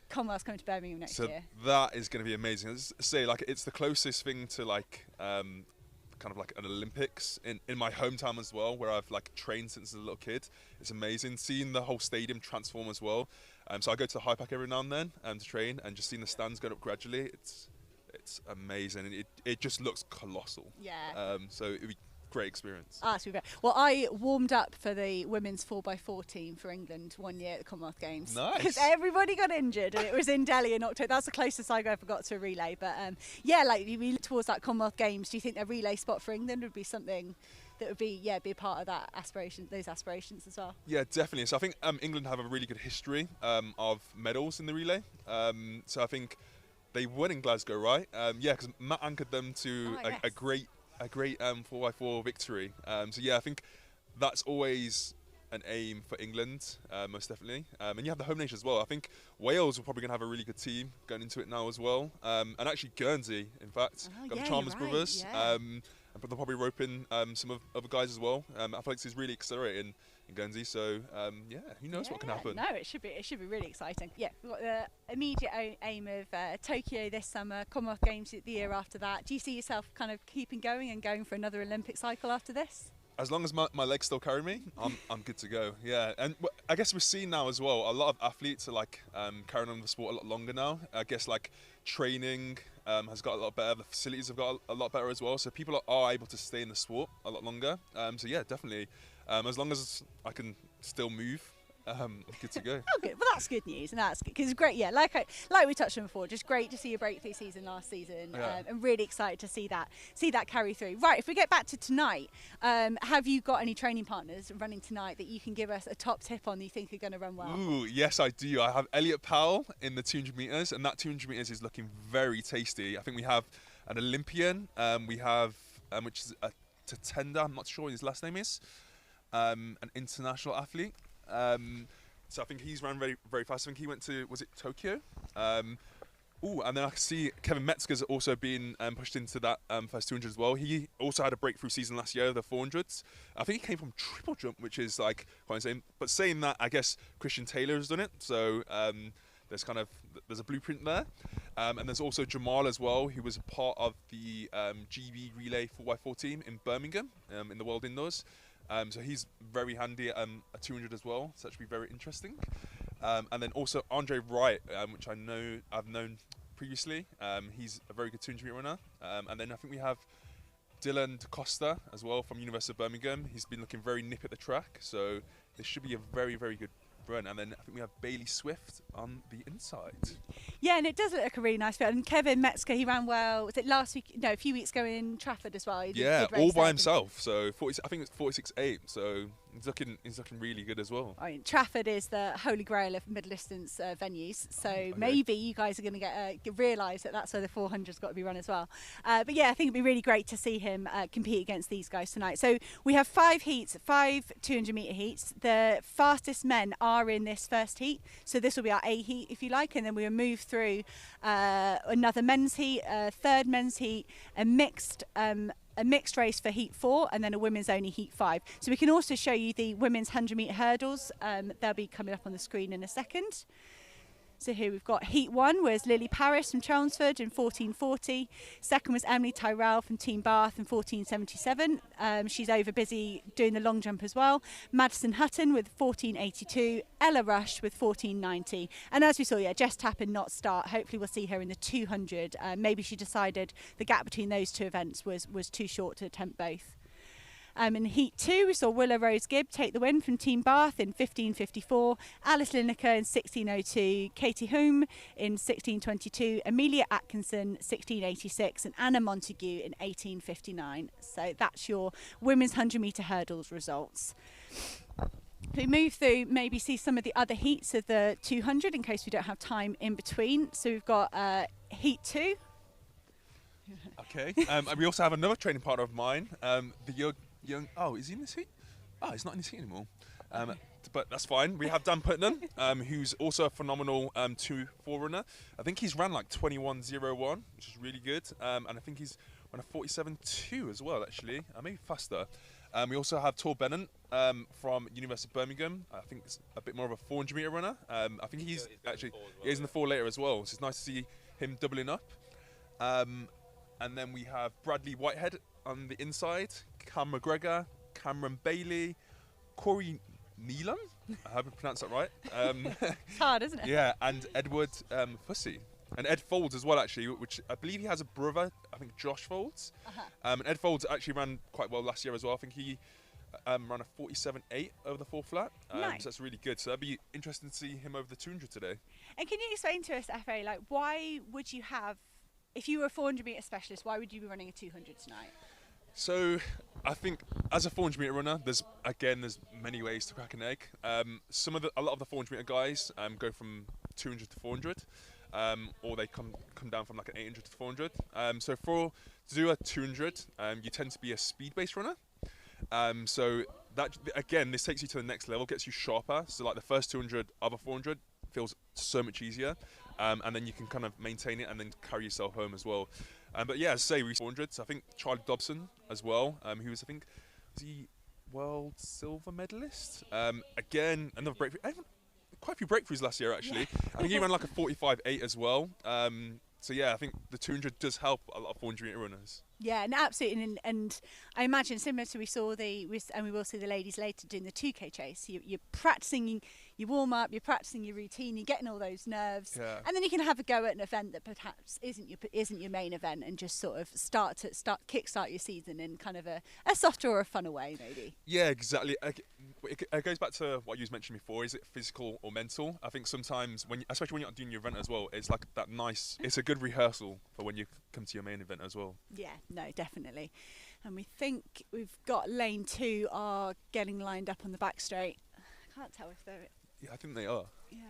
Commonwealth coming to Birmingham next year? That is going to be amazing. Let's say, like, it's the closest thing to, like, kind of like an Olympics in my hometown as well, where I've like trained since a little kid. It's amazing seeing the whole stadium transform as well. So I go to the High Park every now and then to train, and just seeing the stands go up gradually, it's amazing. It just looks colossal. Yeah. So it'd be great experience. Well, I warmed up for the women's 4x4 team for England one year at the Commonwealth Games. Nice. Because everybody got injured, and it was in Delhi in October. That's the closest I ever got to a relay. But yeah, like if you look towards that Commonwealth Games, do you think a relay spot for England would be something that would be a part of that those aspirations as well? Yeah, definitely. So I think England have a really good history of medals in the relay. So I think they won in Glasgow, right? Yeah, because Matt anchored them to a great 4x4 victory. So yeah, I think that's always an aim for England, most definitely. And you have the home nation as well. I think Wales are probably going to have a really good team going into it now as well. And actually Guernsey, in fact, got the Chalmers brothers. Yeah. But they'll probably rope in some of other guys as well. Athletics is really accelerating in Guernsey, so yeah, who knows what can happen. No, it should be really exciting. Yeah, we've got the immediate aim of Tokyo this summer, Commonwealth Games the year after that. Do you see yourself kind of keeping going and going for another Olympic cycle after this? As long as my legs still carry me, I'm good to go. Yeah, and I guess we're seeing now as well, a lot of athletes are like carrying on the sport a lot longer now. I guess like training has got a lot better, the facilities have got a lot better as well, so people are able to stay in the sport a lot longer. So yeah, definitely, as long as I can still move, I'm good to go. Oh, good. Well, that's good news, and that's good because it's great. Yeah, like we touched on before, just great to see a breakthrough season last season, and really excited to see that carry through. Right, if we get back to tonight, have you got any training partners running tonight that you can give us a top tip on that you think are going to run well? Ooh, yes, I do. I have Elliot Powell in the 200 meters, and that 200 meters is looking very tasty. I think we have an Olympian, we have which is a Tatenda, I'm not sure what his last name is, an international athlete. So I think he's ran very, very fast. I think he went to, was it Tokyo? And then I can see Kevin Metzger's also been pushed into that first 200 as well. He also had a breakthrough season last year, the 400s. I think he came from triple jump, which is like quite insane. But saying that, I guess Christian Taylor has done it. So there's a blueprint there. And there's also Jamal as well, who was a part of the GB Relay 4x4 team in Birmingham in the World Indoors. So he's very handy at a 200 as well, so that should be very interesting. And then also Andre Wright, which I've known previously. He's a very good 200 meter runner. And then I think we have Dylan DaCosta as well from University of Birmingham. He's been looking very nip at the track, so this should be a very, very good run. And then I think we have Bailey Swift on the inside. Yeah, and it does look like a really nice field. And Kevin Metzger, he ran well. Was it last week? No, a few weeks ago in Trafford as well. He did Yeah, good all race by there. himself. So I think it's 46.8. So he's looking really good as well. I mean, Trafford is the holy grail of middle distance venues. So maybe you guys are going to realise that that's where the 400's got to be run as well. But yeah, I think it'd be really great to see him compete against these guys tonight. So we have 5 heats, 5 200 metre heats. The fastest men are in this first heat. So this will be our A heat, if you like, and then we will move through another men's heat, a third men's heat, a mixed race for heat 4, and then a women's only heat 5. So we can also show you the women's 100 metre hurdles. They'll be coming up on the screen in a second. So here we've got heat 1 was Lily Paris from Chelmsford in 1440. Second was Emily Tyrrell from Team Bath in 1477. She's over busy doing the long jump as well. Madison Hutton with 1482. Ella Rush with 1490. And as we saw, Jess Tappan not start. Hopefully we'll see her in the 200. Maybe she decided the gap between those two events was too short to attempt both. In Heat 2, we saw Willow Rose Gibb take the win from Team Bath in 1554, Alice Lineker in 1602, Katie Hume in 1622, Amelia Atkinson 1686, and Anna Montague in 1859. So that's your women's 100 metre hurdles results. If we move through, maybe see some of the other heats of the 200 in case we don't have time in between. So we've got Heat 2. Okay. We also have another training partner of mine, the young. Oh, is he in this heat? Oh, he's not in his seat anymore. But that's fine. We have Dan Putnam, who's also a phenomenal 2-4 runner. I think he's ran like 21.01, which is really good. And I think he's run a 47.2 as well, actually. Maybe faster. We also have Tor Bennett from University of Birmingham. I think it's a bit more of a 400 metre runner. I think he's actually he's in the 4 later as well. So it's nice to see him doubling up. And then we have Bradley Whitehead on the inside, Cam McGregor, Cameron Bailey, Corey Neelan, I hope I pronounced that right. It's hard, isn't it? Yeah, and Edward Fussy. And Ed Folds as well, actually, which I believe he has a brother, I think Josh Folds. And Ed Folds actually ran quite well last year as well. I think he ran a 47.8 over the 4 flat. Nice. So that's really good. So that'd be interesting to see him over the 200 today. And can you explain to us, FA, like why would you have, if you were a 400 metre specialist, why would you be running a 200 tonight? So I think as a 400 metre runner, there's many ways to crack an egg. A lot of the 400 metre guys go from 200 to 400, or they come down from like an 800 to 400. So to do a 200, you tend to be a speed-based runner. So that again, this takes you to the next level, gets you sharper. So like the first 200 of a 400 feels so much easier, and then you can kind of maintain it and then carry yourself home as well. But yeah, as I say, we 400s. I think Charlie Dobson as well, who was, I think, was he world silver medalist? Again, another breakthrough. Quite a few breakthroughs last year, actually. Yeah. I think he ran like a 45.8 as well. So yeah, I think the 200 does help a lot of 400 metre runners. Yeah, and absolutely, and I imagine similar to and we will see the ladies later doing the 2K chase. You're practicing, you warm up, you're practicing your routine, you're getting all those nerves, and then you can have a go at an event that perhaps isn't your main event, and just sort of kickstart your season in kind of a softer or a funner way, maybe. Yeah, exactly. It goes back to what you mentioned before. Is it physical or mental? I think sometimes especially when you're doing your event as well, it's like that nice. It's a good rehearsal for when you come to your main event as well. Yeah. No, definitely. And we think we've got lane 2 are getting lined up on the back straight. I can't tell if they're... Yeah, I think they are. Yeah.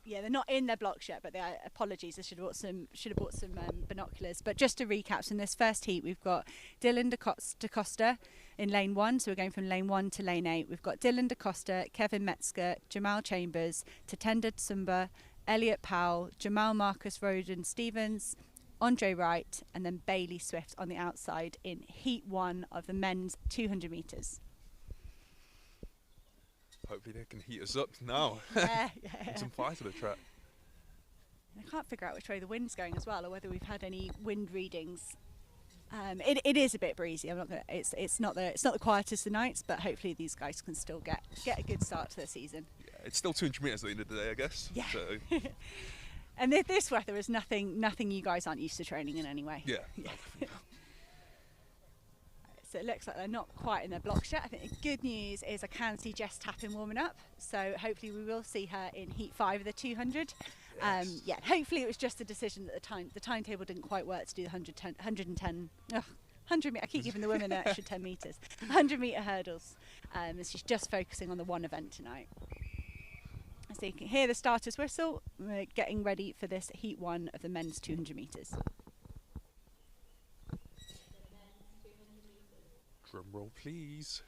Yeah, they're not in their blocks yet, but they are. Apologies, I should have bought some binoculars. But just to recap, so in this first heat, we've got Dylan Da Costa in lane 1, so we're going from lane 1 to lane 8. We've got Dylan Da Costa, Kevin Metzger, Jamal Chambers, Tatenda Tsumba, Elliot Powell, Jamal Marcus Roden Stevens, Andre Wright, and then Bailey Swift on the outside in Heat 1 of the men's 200 metres. Hopefully they can heat us up now. Yeah. Put some fire to the track. I can't figure out which way the wind's going as well, or whether we've had any wind readings. It is a bit breezy. I'm not gonna. It's not the quietest of nights, but hopefully these guys can still get a good start to the season. Yeah, it's still 200 metres at the end of the day, I guess. Yeah. So. And this weather is nothing you guys aren't used to training in anyway. Yeah. So it looks like they're not quite in their blocks yet. I think the good news is I can see Jess Tappin warming up. So hopefully we will see her in Heat 5 of the 200. Yes. Yeah, hopefully it was just a decision that the timetable didn't quite work to do the 100 metre, I keep giving the women an extra 10 metres. 100 metre hurdles. And she's just focusing on the one event tonight. So you can hear the starter's whistle. We're getting ready for this Heat 1 of the men's 200 metres. Drum roll, please.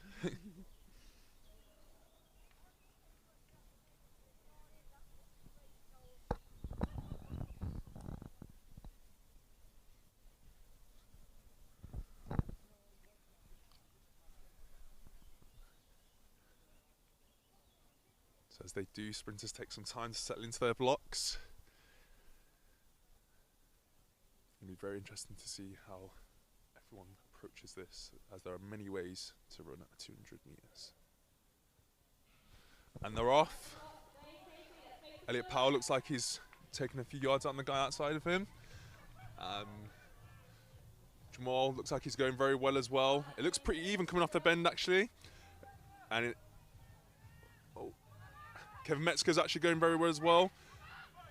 So as they do, sprinters take some time to settle into their blocks. It'll be very interesting to see how everyone approaches this, as there are many ways to run at 200 metres. And they're off. Elliot Powell looks like he's taking a few yards on the guy outside of him. Jamal looks like he's going very well as well. It looks pretty even coming off the bend, actually. And Kevin Metzger's actually going very well as well.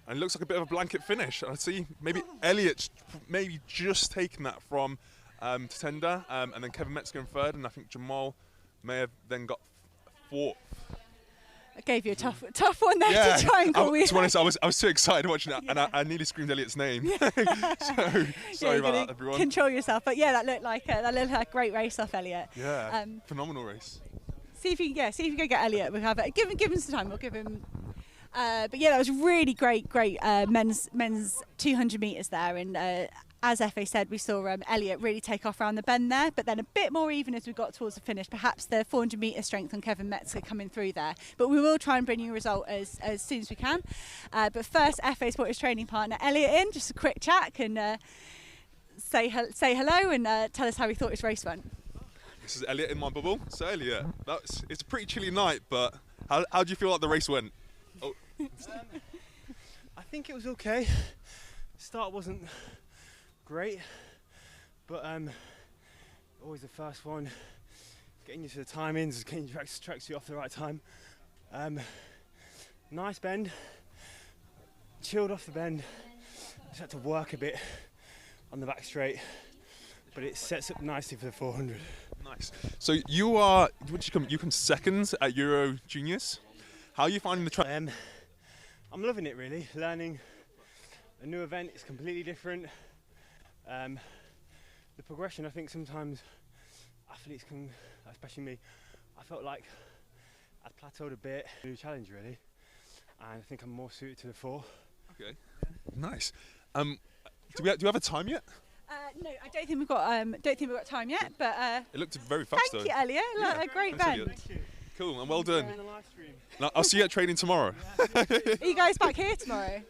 And it looks like a bit of a blanket finish. I see maybe Elliot's maybe just taken that from Tatenda, and then Kevin Metzger in third, and I think Jamal may have then got fourth. I gave you a tough one there to try and call me. To be honest, I was too excited watching that, and I nearly screamed Elliot's name. So sorry about that, everyone. Control yourself, but yeah, that looked like a great race off Elliot. Yeah, phenomenal race. See if you can go get Elliot. We'll have it. Give him some time. We'll give him. But yeah, that was really great men's 200 metres there, and as FA said, we saw Elliot really take off around the bend there, but then a bit more even as we got towards the finish. Perhaps the 400 metre strength on Kevin Metzger coming through there, but we will try and bring you a result as soon as we can. But first, FA Sports training partner Elliot in, just a quick chat and say hello and tell us how he thought his race went. This is Elliot in my bubble. So Elliot, it's a pretty chilly night, but how do you feel like the race went? Oh. I think it was okay. Start wasn't great, but always the first one, getting used to the timings, getting tracksuit off the right time. Nice bend, chilled off the bend, just had to work a bit on the back straight, but it sets up nicely for the 400. Nice. So you come second at Euro Juniors. How are you finding the track? I'm loving it really, learning a new event is completely different. The progression, I think sometimes athletes can, especially me, I felt like I'd plateaued a bit. New challenge really, and I think I'm more suited to the 4. Okay, nice. Do you have a time yet? No, I don't think we've got time yet, but it looked very fast though. Thank you, Elliot. Yeah. A great Thanks, bend. Elliot. Cool, and well done. I'll see you at training tomorrow. Are you guys back here tomorrow?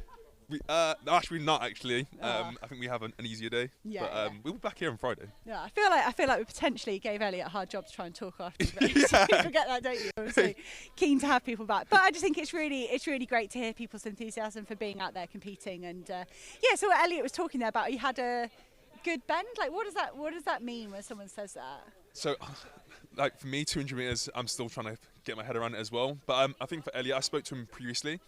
Actually not actually. I think we have an easier day. Yeah, but we'll be back here on Friday. Yeah, I feel like we potentially gave Elliot a hard job to try and talk after the race. You forget that, don't you? I'm so keen to have people back. But I just think it's really great to hear people's enthusiasm for being out there competing. And so what Elliot was talking there about, you had a good bend. Like, what does that mean when someone says that? So, like for me, 200 meters, I'm still trying to get my head around it as well. But I think for Elliot, I spoke to him previously.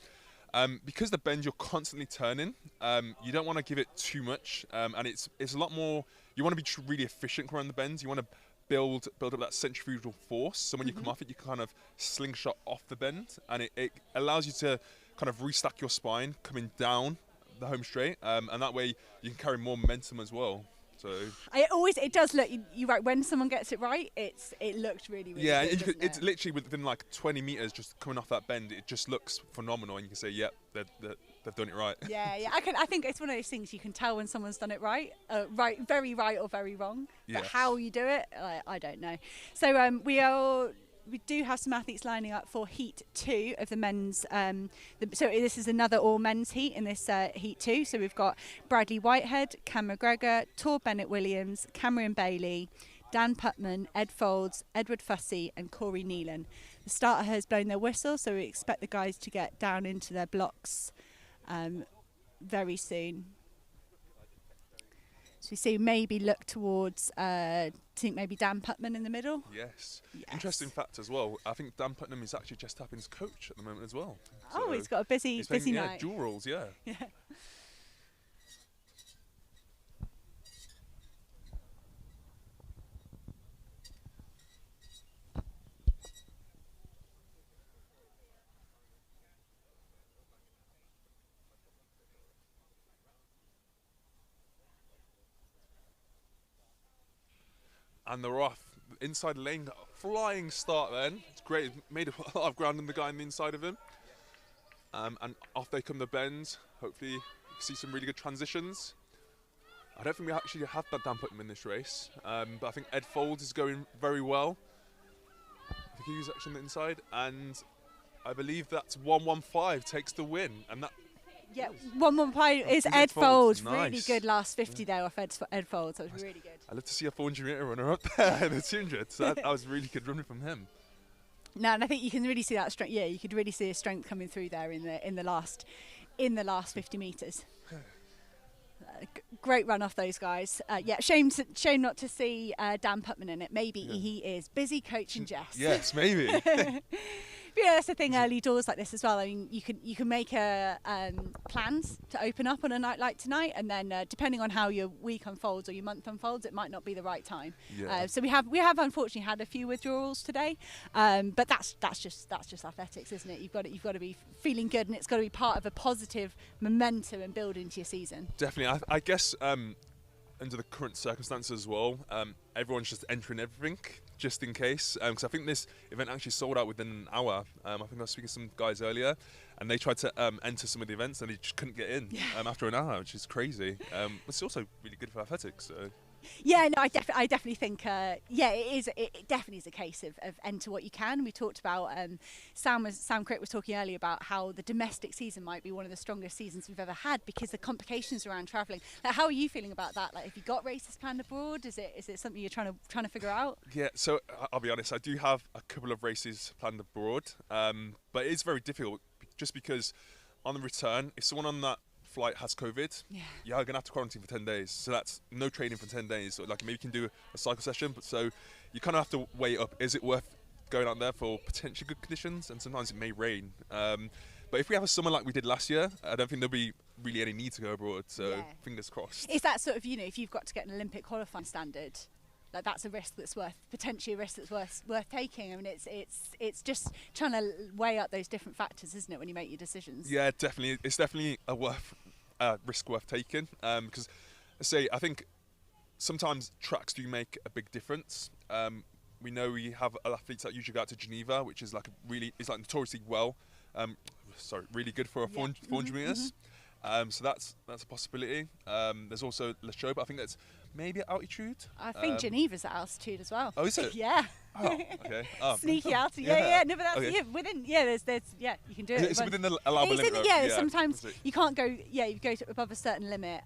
Because the bend you're constantly turning, you don't want to give it too much, and it's a lot more. You want to be really efficient around the bends. You want to build up that centrifugal force. So when you come off it, you kind of slingshot off the bend, and it allows you to kind of restack your spine coming down the home straight, and that way you can carry more momentum as well. So it does look. You're right. When someone gets it right, it looked really good. Yeah, and it's literally within like 20 meters, just coming off that bend, it just looks phenomenal, and you can say, "Yep, they've done it right." Yeah. I think it's one of those things you can tell when someone's done it right, very right or very wrong. Yeah. But how you do it, I don't know. So we do have some athletes lining up for Heat 2 of the men's. So this is another all men's heat in this Heat 2. So we've got Bradley Whitehead, Cam McGregor, Tor Bennett-Williams, Cameron Bailey, Dan Putman, Ed Folds, Edward Fussey and Corey Neelan. The starter has blown their whistle, so we expect the guys to get down into their blocks very soon. So we see maybe look towards, think maybe Dan Putman in the middle. Yes. Interesting fact as well. I think Dan Putnam is actually Jess Tappin's coach at the moment as well. So he's got a busy night. Yeah, dual roles, yeah. Yeah. And they're off. Inside lane, flying start then. It's great. Made a lot of ground on the guy on the inside of him. And off they come the bends. Hopefully you see some really good transitions. I don't think we actually have that Dan Putnam in this race. But I think Ed Folds is going very well. I think he's actually on the inside. And I believe that's 1:15 takes the win. And that. Yeah, 1:15 is Ed Folds. Really good last 50 there off Ed Folds. That was really good. I'd love to see a 400 metre runner up there in the 200. So that was a really good run from him. No, and I think you can really see that strength. Yeah, you could really see his strength coming through there in the last 50 metres. Great run off those guys. Shame not to see Dan Putman in it. Maybe he is busy coaching Jess. Yes, maybe. But yeah, that's the thing. Early doors like this as well. I mean, you can make plans to open up on a night like tonight, and then depending on how your week unfolds or your month unfolds, it might not be the right time. Yeah. So we have unfortunately had a few withdrawals today, but that's just athletics, isn't it? You've got to be feeling good, and it's got to be part of a positive momentum and build into your season. Definitely, I guess under the current circumstances as well, everyone's just entering everything. just in case, because I think this event actually sold out within an hour. I think I was speaking to some guys earlier, and they tried to enter some of the events and they just couldn't get in after an hour, which is crazy. It's also really good for athletics. So. Yeah, no, I definitely think, it definitely is a case of enter what you can. We talked about, Sam Crick was talking earlier about how the domestic season might be one of the strongest seasons we've ever had because the complications around travelling. Like, how are you feeling about that? Like, have you got races planned abroad? Is it something you're trying to figure out? Yeah, so I'll be honest, I do have a couple of races planned abroad, but it is very difficult just because on the return, if someone on that flight has COVID, you're going to have to quarantine for 10 days. So that's no training for 10 days. So like maybe you can do a cycle session, but so you kind of have to weigh up, is it worth going out there for potentially good conditions? And sometimes it may rain. But if we have a summer like we did last year, I don't think there'll be really any need to go abroad. So fingers crossed. Is that sort of, if you've got to get an Olympic qualifying standard, like that's a risk that's worth taking. I mean, it's just trying to weigh up those different factors, isn't it, when you make your decisions? Yeah, definitely. It's definitely a risk worth taking, because I think sometimes tracks do make a big difference. We know we have athletes that usually go out to Geneva, which is like notoriously really good for 400 meters. So that's a possibility. There's also Les Chaux, but I think that's maybe at altitude. I think Geneva's at altitude as well. Oh, is it? Yeah. Oh, okay. Sneaky altitude. Yeah. No, but that's within. Yeah, there's. Yeah, you can do it. It's within the allowable limit. Sometimes you can't go. Yeah, you go above a certain limit.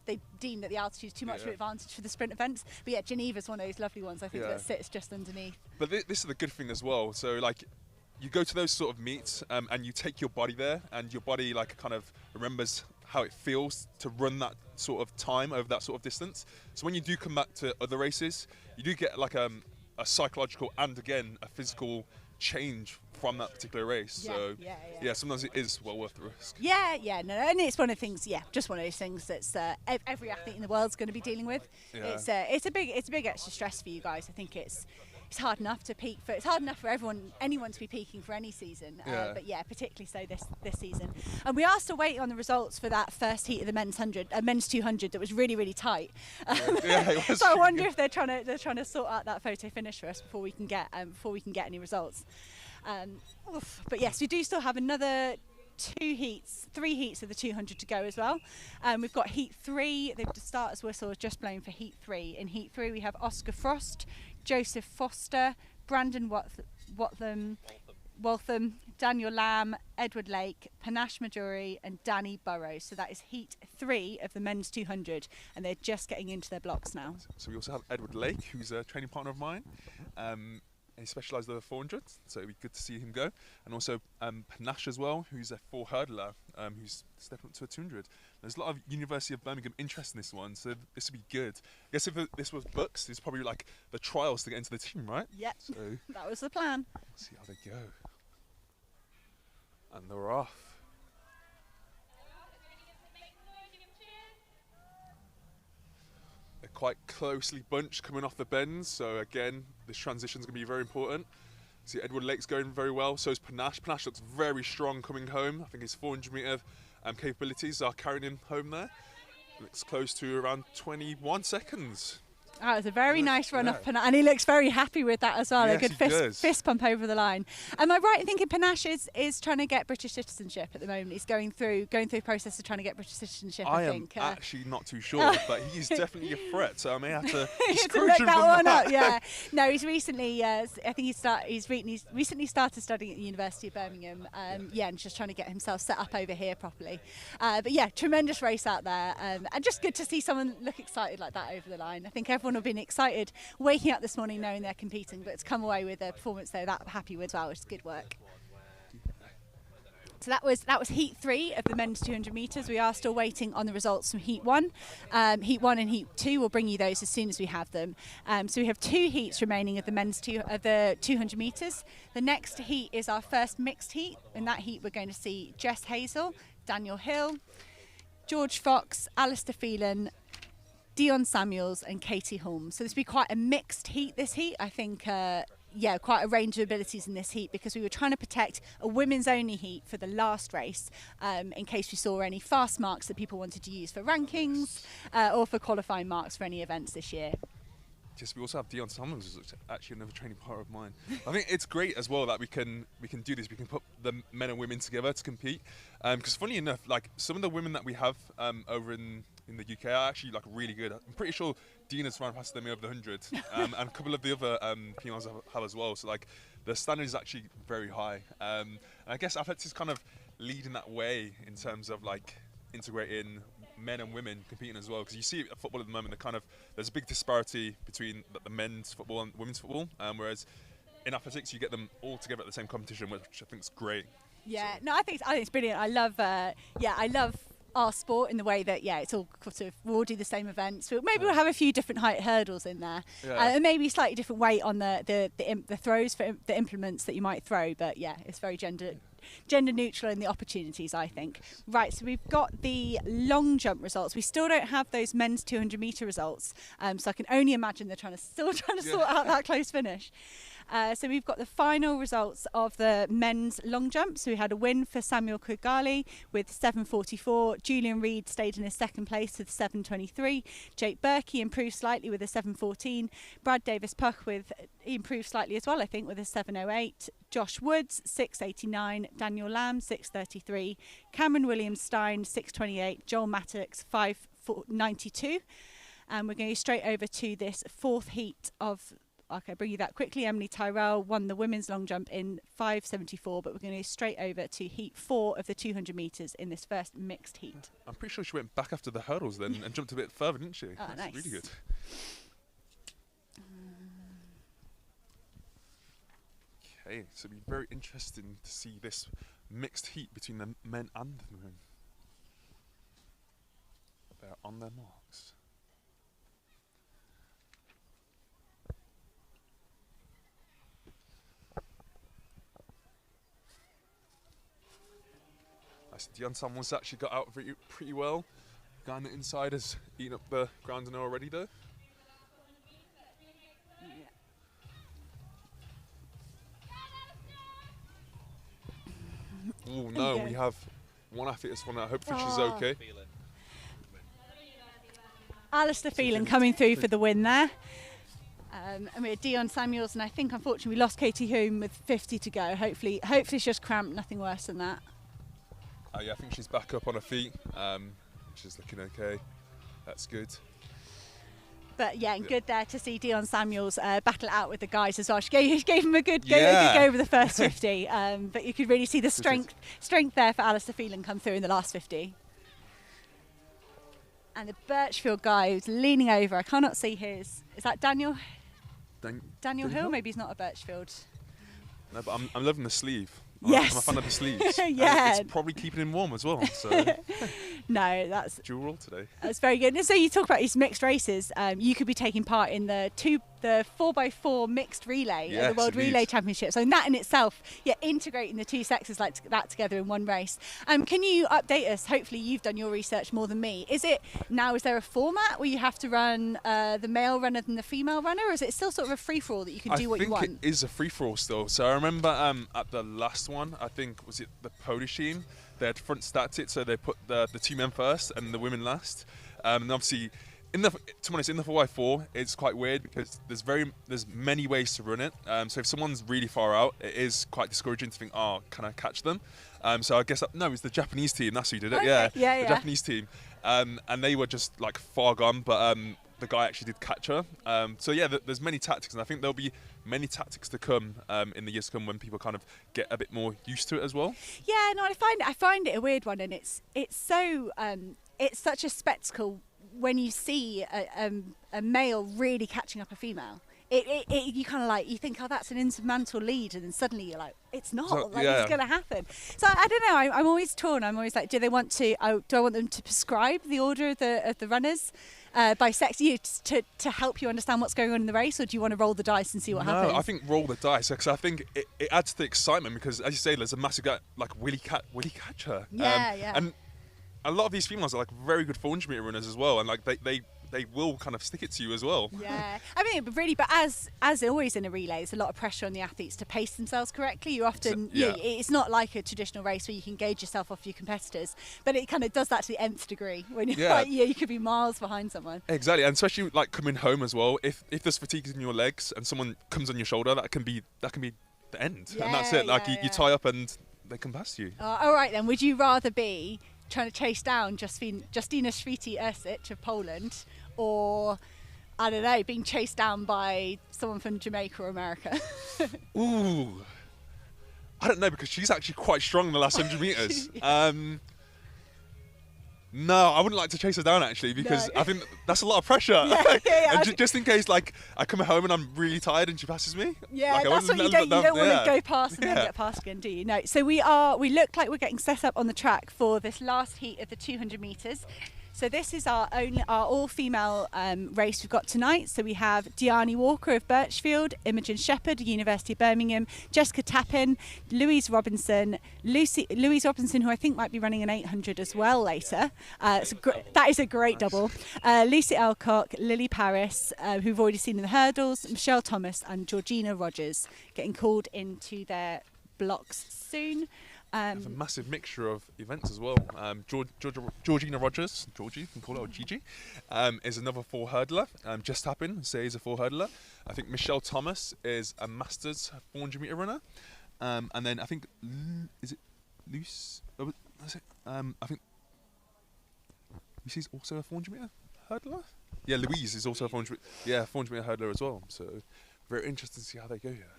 They deem that the altitude is too much of an advantage for the sprint events. But yeah, Geneva's one of those lovely ones. I think that sits just underneath. But this is the good thing as well. So like, you go to those sort of meets and you take your body there, and your body like kind of remembers how it feels to run that sort of time over that sort of distance. So when you do come back to other races, you do get like a psychological and again a physical change from that particular race. Sometimes it is well worth the risk. And it's one of the things, just one of those things that's every athlete in the world's going to be dealing with. It's a big extra stress for you guys. I think it's hard enough to peak for. It's hard enough for anyone to be peaking for any season. But particularly so this season. And we are still waiting on the results for that first heat of the men's 200 that was really, really tight. It was so I wonder if they're trying to sort out that photo finish for us before we can get any results. But yes, we do still have another 3 heats of the 200 to go as well. We've got heat 3. The starter's whistle is just blown for heat 3. In heat 3 we have Oscar Frost, Joseph Foster, Brandon Waltham, Daniel Lamb, Edward Lake, Panache Majuri and Danny Burrows. So that is heat 3 of the men's 200 and they're just getting into their blocks now. So we also have Edward Lake, who's a training partner of mine. He specialises in the 400, so it'd be good to see him go. And also Panache as well, who's a 4 hurdler, who's stepping up to a 200. There's a lot of University of Birmingham interest in this one, so this would be good. I guess if this was books, it's probably like the trials to get into the team, right? Yeah, so that was the plan. Let's see how they go. And they're off. They're quite closely bunched coming off the bends, so again, this transition is going to be very important. See, Edward Lake's going very well, so is Panache. Panache looks very strong coming home. I think his 400 metre capabilities are carrying him home there. Looks close to around 21 seconds. Oh, it was a very nice run off Panache, and he looks very happy with that as well. Yes, a good fist pump over the line. Am I right in thinking Panache is trying to get British citizenship at the moment? He's going through the process of trying to get British citizenship. I think. I'm actually not too sure, but he's definitely a threat. So I may have to look that one up. Yeah, no, he's recently. I think he's recently started studying at the University of Birmingham. And just trying to get himself set up over here properly. But yeah, tremendous race out there, and just good to see someone look excited like that over the line. I think everyone have been excited waking up this morning knowing they're competing, but to come away with a performance they're that happy with as well, which is good work. So that was heat 3 of the men's 200 metres. We are still waiting on the results from heat 1. Heat 1 and heat 2, we'll bring you those as soon as we have them. So we have 2 heats remaining of the 200 metres. The next heat is our first mixed heat. In that heat we're going to see Jess Hazel, Daniel Hill, George Fox, Alistair Phelan, Dion Samuels and Katie Holmes. So this will be quite a mixed heat, this heat. I think, quite a range of abilities in this heat because we were trying to protect a women's only heat for the last race in case we saw any fast marks that people wanted to use for rankings or for qualifying marks for any events this year. Yes, we also have Dion Summers, which is actually another training partner of mine. I think it's great as well that we can do this. We can put the men and women together to compete. Because funny enough, like some of the women that we have over in the UK are actually like really good. I'm pretty sure Dina's run faster than me over the 100, and a couple of the other females have as well. So like the standard is actually very high. And I guess athletics is kind of leading that way in terms of like integrating men and women competing as well, because you see at football at the moment there's a big disparity between the men's football and women's football, whereas in athletics you get them all together at the same competition, which I think is great. Yeah, no, I think it's brilliant. I love our sport in the way that it's all sort of, we'll all do the same events. Maybe we'll have a few different height hurdles in there, and maybe slightly different weight on the throws for the implements that you might throw. But yeah, it's very gender neutral in the opportunities, I think. Right, so we've got the long jump results. We still don't have those men's 200 metre results, so I can only imagine they're still trying to sort out that close finish. So we've got the final results of the men's long jump. So we had a win for Samuel Kugali with 7:44. Julian Reed stayed in his second place with 7:23. Jake Berkey improved slightly with a 7:14. Brad Davis-Puck he improved slightly as well, I think, with a 7:08. Josh Woods 6:89. Daniel Lamb 6:33. Cameron Williams-Stein 6:28. Joel Mattox 5:92. And we're going straight over to this fourth heat of. Okay, bring you that quickly. Emily Tyrell won the women's long jump in 5:74, but we're going to go straight over to heat 4 of the 200 metres in this first mixed heat. I'm pretty sure she went back after the hurdles then and jumped a bit further, didn't she? Oh, That's nice. Really good. Okay, so it'll be very interesting to see this mixed heat between the men and the women. They're on their marks. Dion Samuels actually got out pretty well. Guy on the inside has eaten up the ground already though. Oh no, we have one athlete that's won out. Hopefully she's okay. Alistair Phelan coming through for the win there. And we had Dion Samuels, and I think unfortunately we lost Katie Hume with 50 to go. Hopefully it's just cramped, nothing worse than that. Yeah, I think she's back up on her feet. She's looking okay. That's good. But yeah, and good there to see Dion Samuels battle it out with the guys as well. She gave him a good go over the first 50. But you could really see the strength there for Alistair Phelan come through in the last 50. And the Birchfield guy who's leaning over, I cannot see his. Is that Daniel? Daniel Hill? Maybe he's not a Birchfield. No, but I'm loving the sleeve. Yes. I'm a fan of the sleeves. Yeah. It's probably keeping him warm as well. So. No, that's dual role today. That's very good. And so you talk about these mixed races. You could be taking part in the 4x4 mixed relay at the World Relay Championship. So that in itself, integrating the two sexes like that together in one race. Can you update us? Hopefully you've done your research more than me. Is there a format where you have to run the male runner than the female runner, or is it still sort of a free-for-all that you can do what you want? I think it is a free-for-all still. So I remember at the last one, I think, was it the Polish team? They had front stacked it, so they put the two men first and the women last. And obviously, to be honest, in the 4x4, it's quite weird because there's many ways to run it. So if someone's really far out, it is quite discouraging to think, oh, can I catch them? So I guess it's the Japanese team. That's who did it. Okay. The Japanese team, and they were just like far gone, but the guy actually did catch her. So yeah, there's many tactics, and I think there'll be many tactics to come in the years to come when people kind of get a bit more used to it as well. Yeah, no, I find it a weird one, and it's such a spectacle when you see a male really catching up a female. You kind of like, you think, oh, that's an insurmountable lead, and then suddenly you're like, it's not, it's going to happen. So I don't know, I'm always torn. I'm always like, do I want them to prescribe the order of the runners by sex to help you understand what's going on in the race, or do you want to roll the dice and see what happens? No, I think roll the dice, because I think it adds to the excitement, because as you say, there's a massive guy, like, will he catch her? Yeah. And a lot of these females are like very good 400 meter runners as well, and like they they will kind of stick it to you as well. Yeah, I mean, but as always in a relay, there's a lot of pressure on the athletes to pace themselves correctly. You often, it's not like a traditional race where you can gauge yourself off your competitors, but it kind of does that to the nth degree when you're like, you could be miles behind someone. Exactly, and especially like coming home as well. If there's fatigue in your legs and someone comes on your shoulder, that can be the end, and that's it. Like you tie up and they can pass you. All right then. Would you rather be trying to chase down Justina Święty-Ersic of Poland, or I don't know, being chased down by someone from Jamaica or America? Ooh, I don't know, because she's actually quite strong in the last 100 meters. No, I wouldn't like to chase her down actually, because I think that's a lot of pressure. And just in case, like, I come home and I'm really tired and she passes me. Yeah, like, that's what you don't want to go past and then get past again, do you? No. So we look like we're getting set up on the track for this last heat of the 200 meters. So this is our all-female race we've got tonight. So we have Diani Walker of Birchfield, Imogen Shepherd, University of Birmingham, Jessica Tappin, Louise Robinson, who I think might be running an 800 as well later. That is a great double. Lucy Elcock, Lily Paris, who we've already seen in the hurdles, Michelle Thomas and Georgina Rogers getting called into their blocks soon. There's a massive mixture of events as well. Georgina Rogers, Georgie, you can call her, or Gigi, is another 4 hurdler. Just Tappin, is a 4 hurdler. I think Michelle Thomas is a Masters 400 meter runner. And then I think, is it Luce? I think Lucy's also a 400 meter hurdler? Yeah, Louise is also a 400 meter hurdler as well. So very interesting to see how they go here.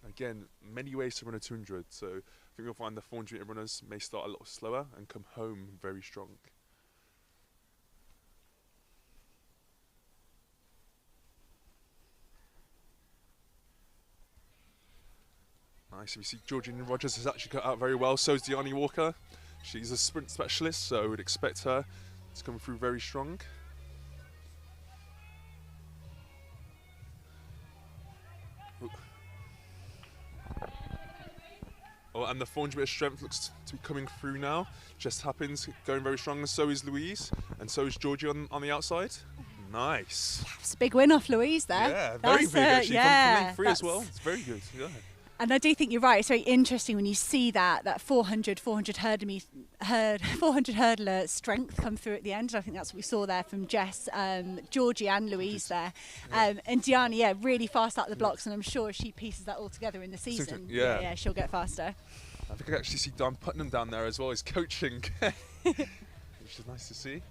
Again, many ways to run a 200, so I think you'll find the 400 meter runners may start a little slower and come home very strong. Nice, we see Georgina Rogers has actually cut out very well, so is Diani Walker. She's a sprint specialist, so I would expect her to come through very strong. Oh, and the 400 meter strength looks to be coming through now. Just happens, going very strong, and so is Louise, and so is Georgie on the outside. Nice. It's a big win off Louise there. Yeah, very big actually. From lane 3 as well. It's very good. Yeah. And I do think you're right. It's very interesting when you see that 400 hurdler strength come through at the end. And I think that's what we saw there from Jess, Georgie and Louise there. And Diani, really fast out the blocks, and I'm sure she pieces that all together in the season. Yeah, she'll get faster. I think I actually see Dan Putnam down there as well as coaching, which is nice to see.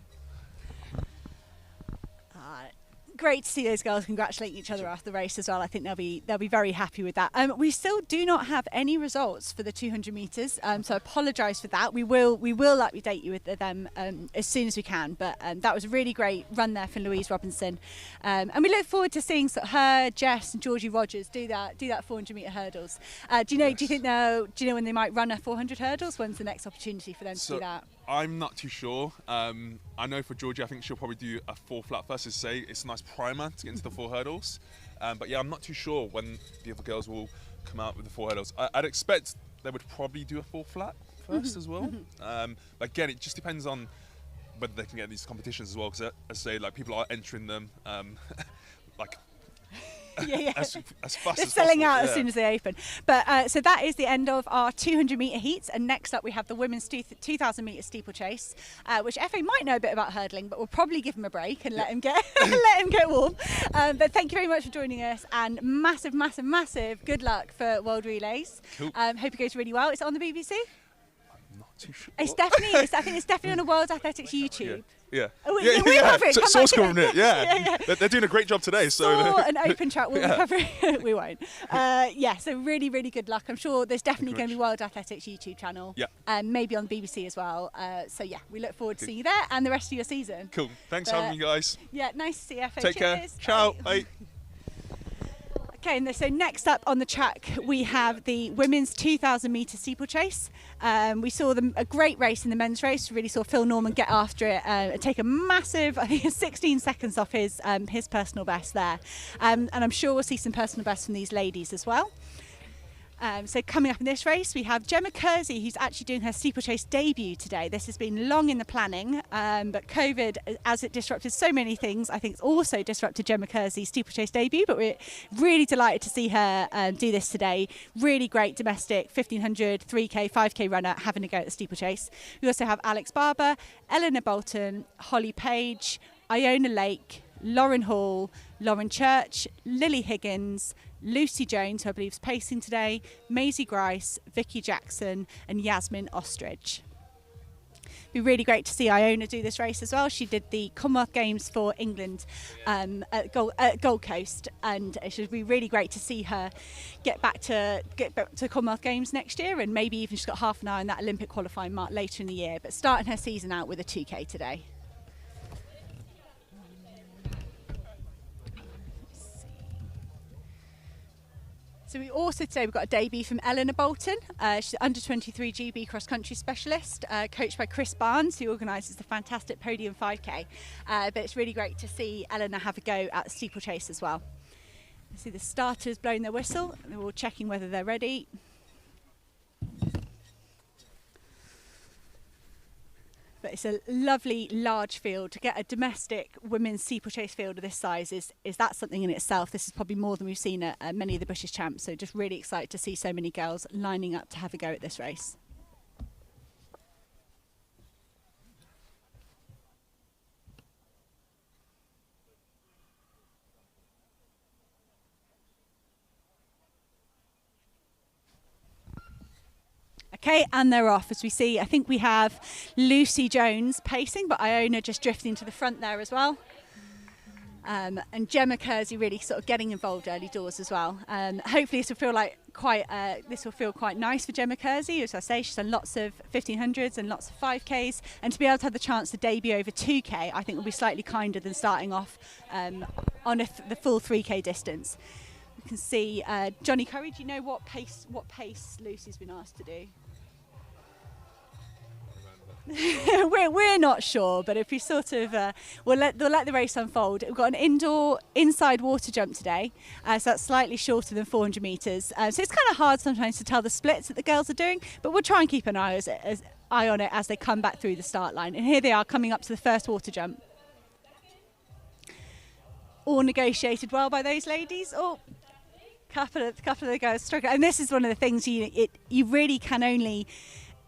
Great to see those girls congratulating each other after the race as well. I think they'll be very happy with that. We still do not have any results for the 200 metres, so I apologise for that. We will update you with them as soon as we can. But that was a really great run there for Louise Robinson, and we look forward to seeing her, Jess, and Georgie Rogers do that 400 metre hurdles. Do you know when they might run a 400 hurdles? When's the next opportunity for them to do that? I'm not too sure. I know for Georgie, I think she'll probably do a 4 flat first to say it's a nice primer to get into the 4 hurdles. But yeah, I'm not too sure when the other girls will come out with the 4 hurdles. I'd expect they would probably do a 4 flat first as well. Again, it just depends on whether they can get these competitions as well. Because as I say, like, people are entering them like. As fast They're as selling possible. out as soon as they open. But so that is the end of our 200 metre heats, and next up we have the women's 2,000 metre steeplechase, which FA might know a bit about hurdling, but we'll probably give him a break and let him get warm. But thank you very much for joining us, and massive good luck for World Relays. Cool. Hope it goes really well. It's on the BBC. I'm not too sure. I think it's definitely on the World Athletics YouTube. Yeah. We cover it. Source covering it. Yeah. They're doing a great job today. So an OpenTrack will cover it. We won't. So really good luck. I'm sure there's definitely going to be World Athletics YouTube channel. Yeah. And maybe on the BBC as well. We look forward to seeing you there and the rest of your season. Cool. Thanks for having me, guys. Yeah, nice to see you. Take care. Ciao. Bye. Okay, and so next up on the track we have the women's 2,000 metre steeplechase. We saw a great race in the men's race. We really saw Phil Norman get after it and take a massive, I think, 16 seconds off his personal best there. And I'm sure we'll see some personal bests from these ladies as well. So coming up in this race, we have Gemma Kersey, who's actually doing her steeplechase debut today. This has been long in the planning, but COVID, as it disrupted so many things, I think it's also disrupted Gemma Kersey's steeplechase debut, but we're really delighted to see her do this today. Really great domestic 1500, 3K, 5K runner having a go at the steeplechase. We also have Alex Barber, Eleanor Bolton, Holly Page, Iona Lake, Lauren Hall, Lauren Church, Lily Higgins, Lucy Jones, who I believe is pacing today, Maisie Grice, Vicky Jackson and Yasmin Ostrich. It'd be really great to see Iona do this race as well. She did the Commonwealth Games for England at Gold Coast, and it should be really great to see her get back to Commonwealth Games next year, and maybe even she's got half an eye on that Olympic qualifying mark later in the year, but starting her season out with a 2K today. So we also today we've got a debut from Eleanor Bolton. She's under 23 GB cross country specialist, coached by Chris Barnes, who organises the fantastic Podium 5K. But it's really great to see Eleanor have a go at the steeplechase as well. You see the starters blowing their whistle, and they're all checking whether they're ready. But it's a lovely large field. To get a domestic women's steeplechase field of this size is that something in itself. This is probably more than we've seen at many of the British champs, so just really excited to see so many girls lining up to have a go at this race. Okay, and they're off. As we see, I think we have Lucy Jones pacing, but Iona just drifting to the front there as well. And Gemma Kersey really sort of getting involved early doors as well. Hopefully this will feel quite nice for Gemma Kersey. As I say, she's done lots of 1500s and lots of 5Ks, and to be able to have the chance to debut over 2K, I think will be slightly kinder than starting off on the full 3K distance. You can see Johnny Curry. Do you know what pace Lucy's been asked to do? we're not sure, but if we sort of we'll let the race unfold. We've got an indoor inside water jump today, so that's slightly shorter than 400 metres. So it's kind of hard sometimes to tell the splits that the girls are doing, but we'll try and keep an eye on it as they come back through the start line. And here they are coming up to the first water jump. All negotiated well by those ladies. Oh, couple of the girls struggle, and this is one of the things you really can only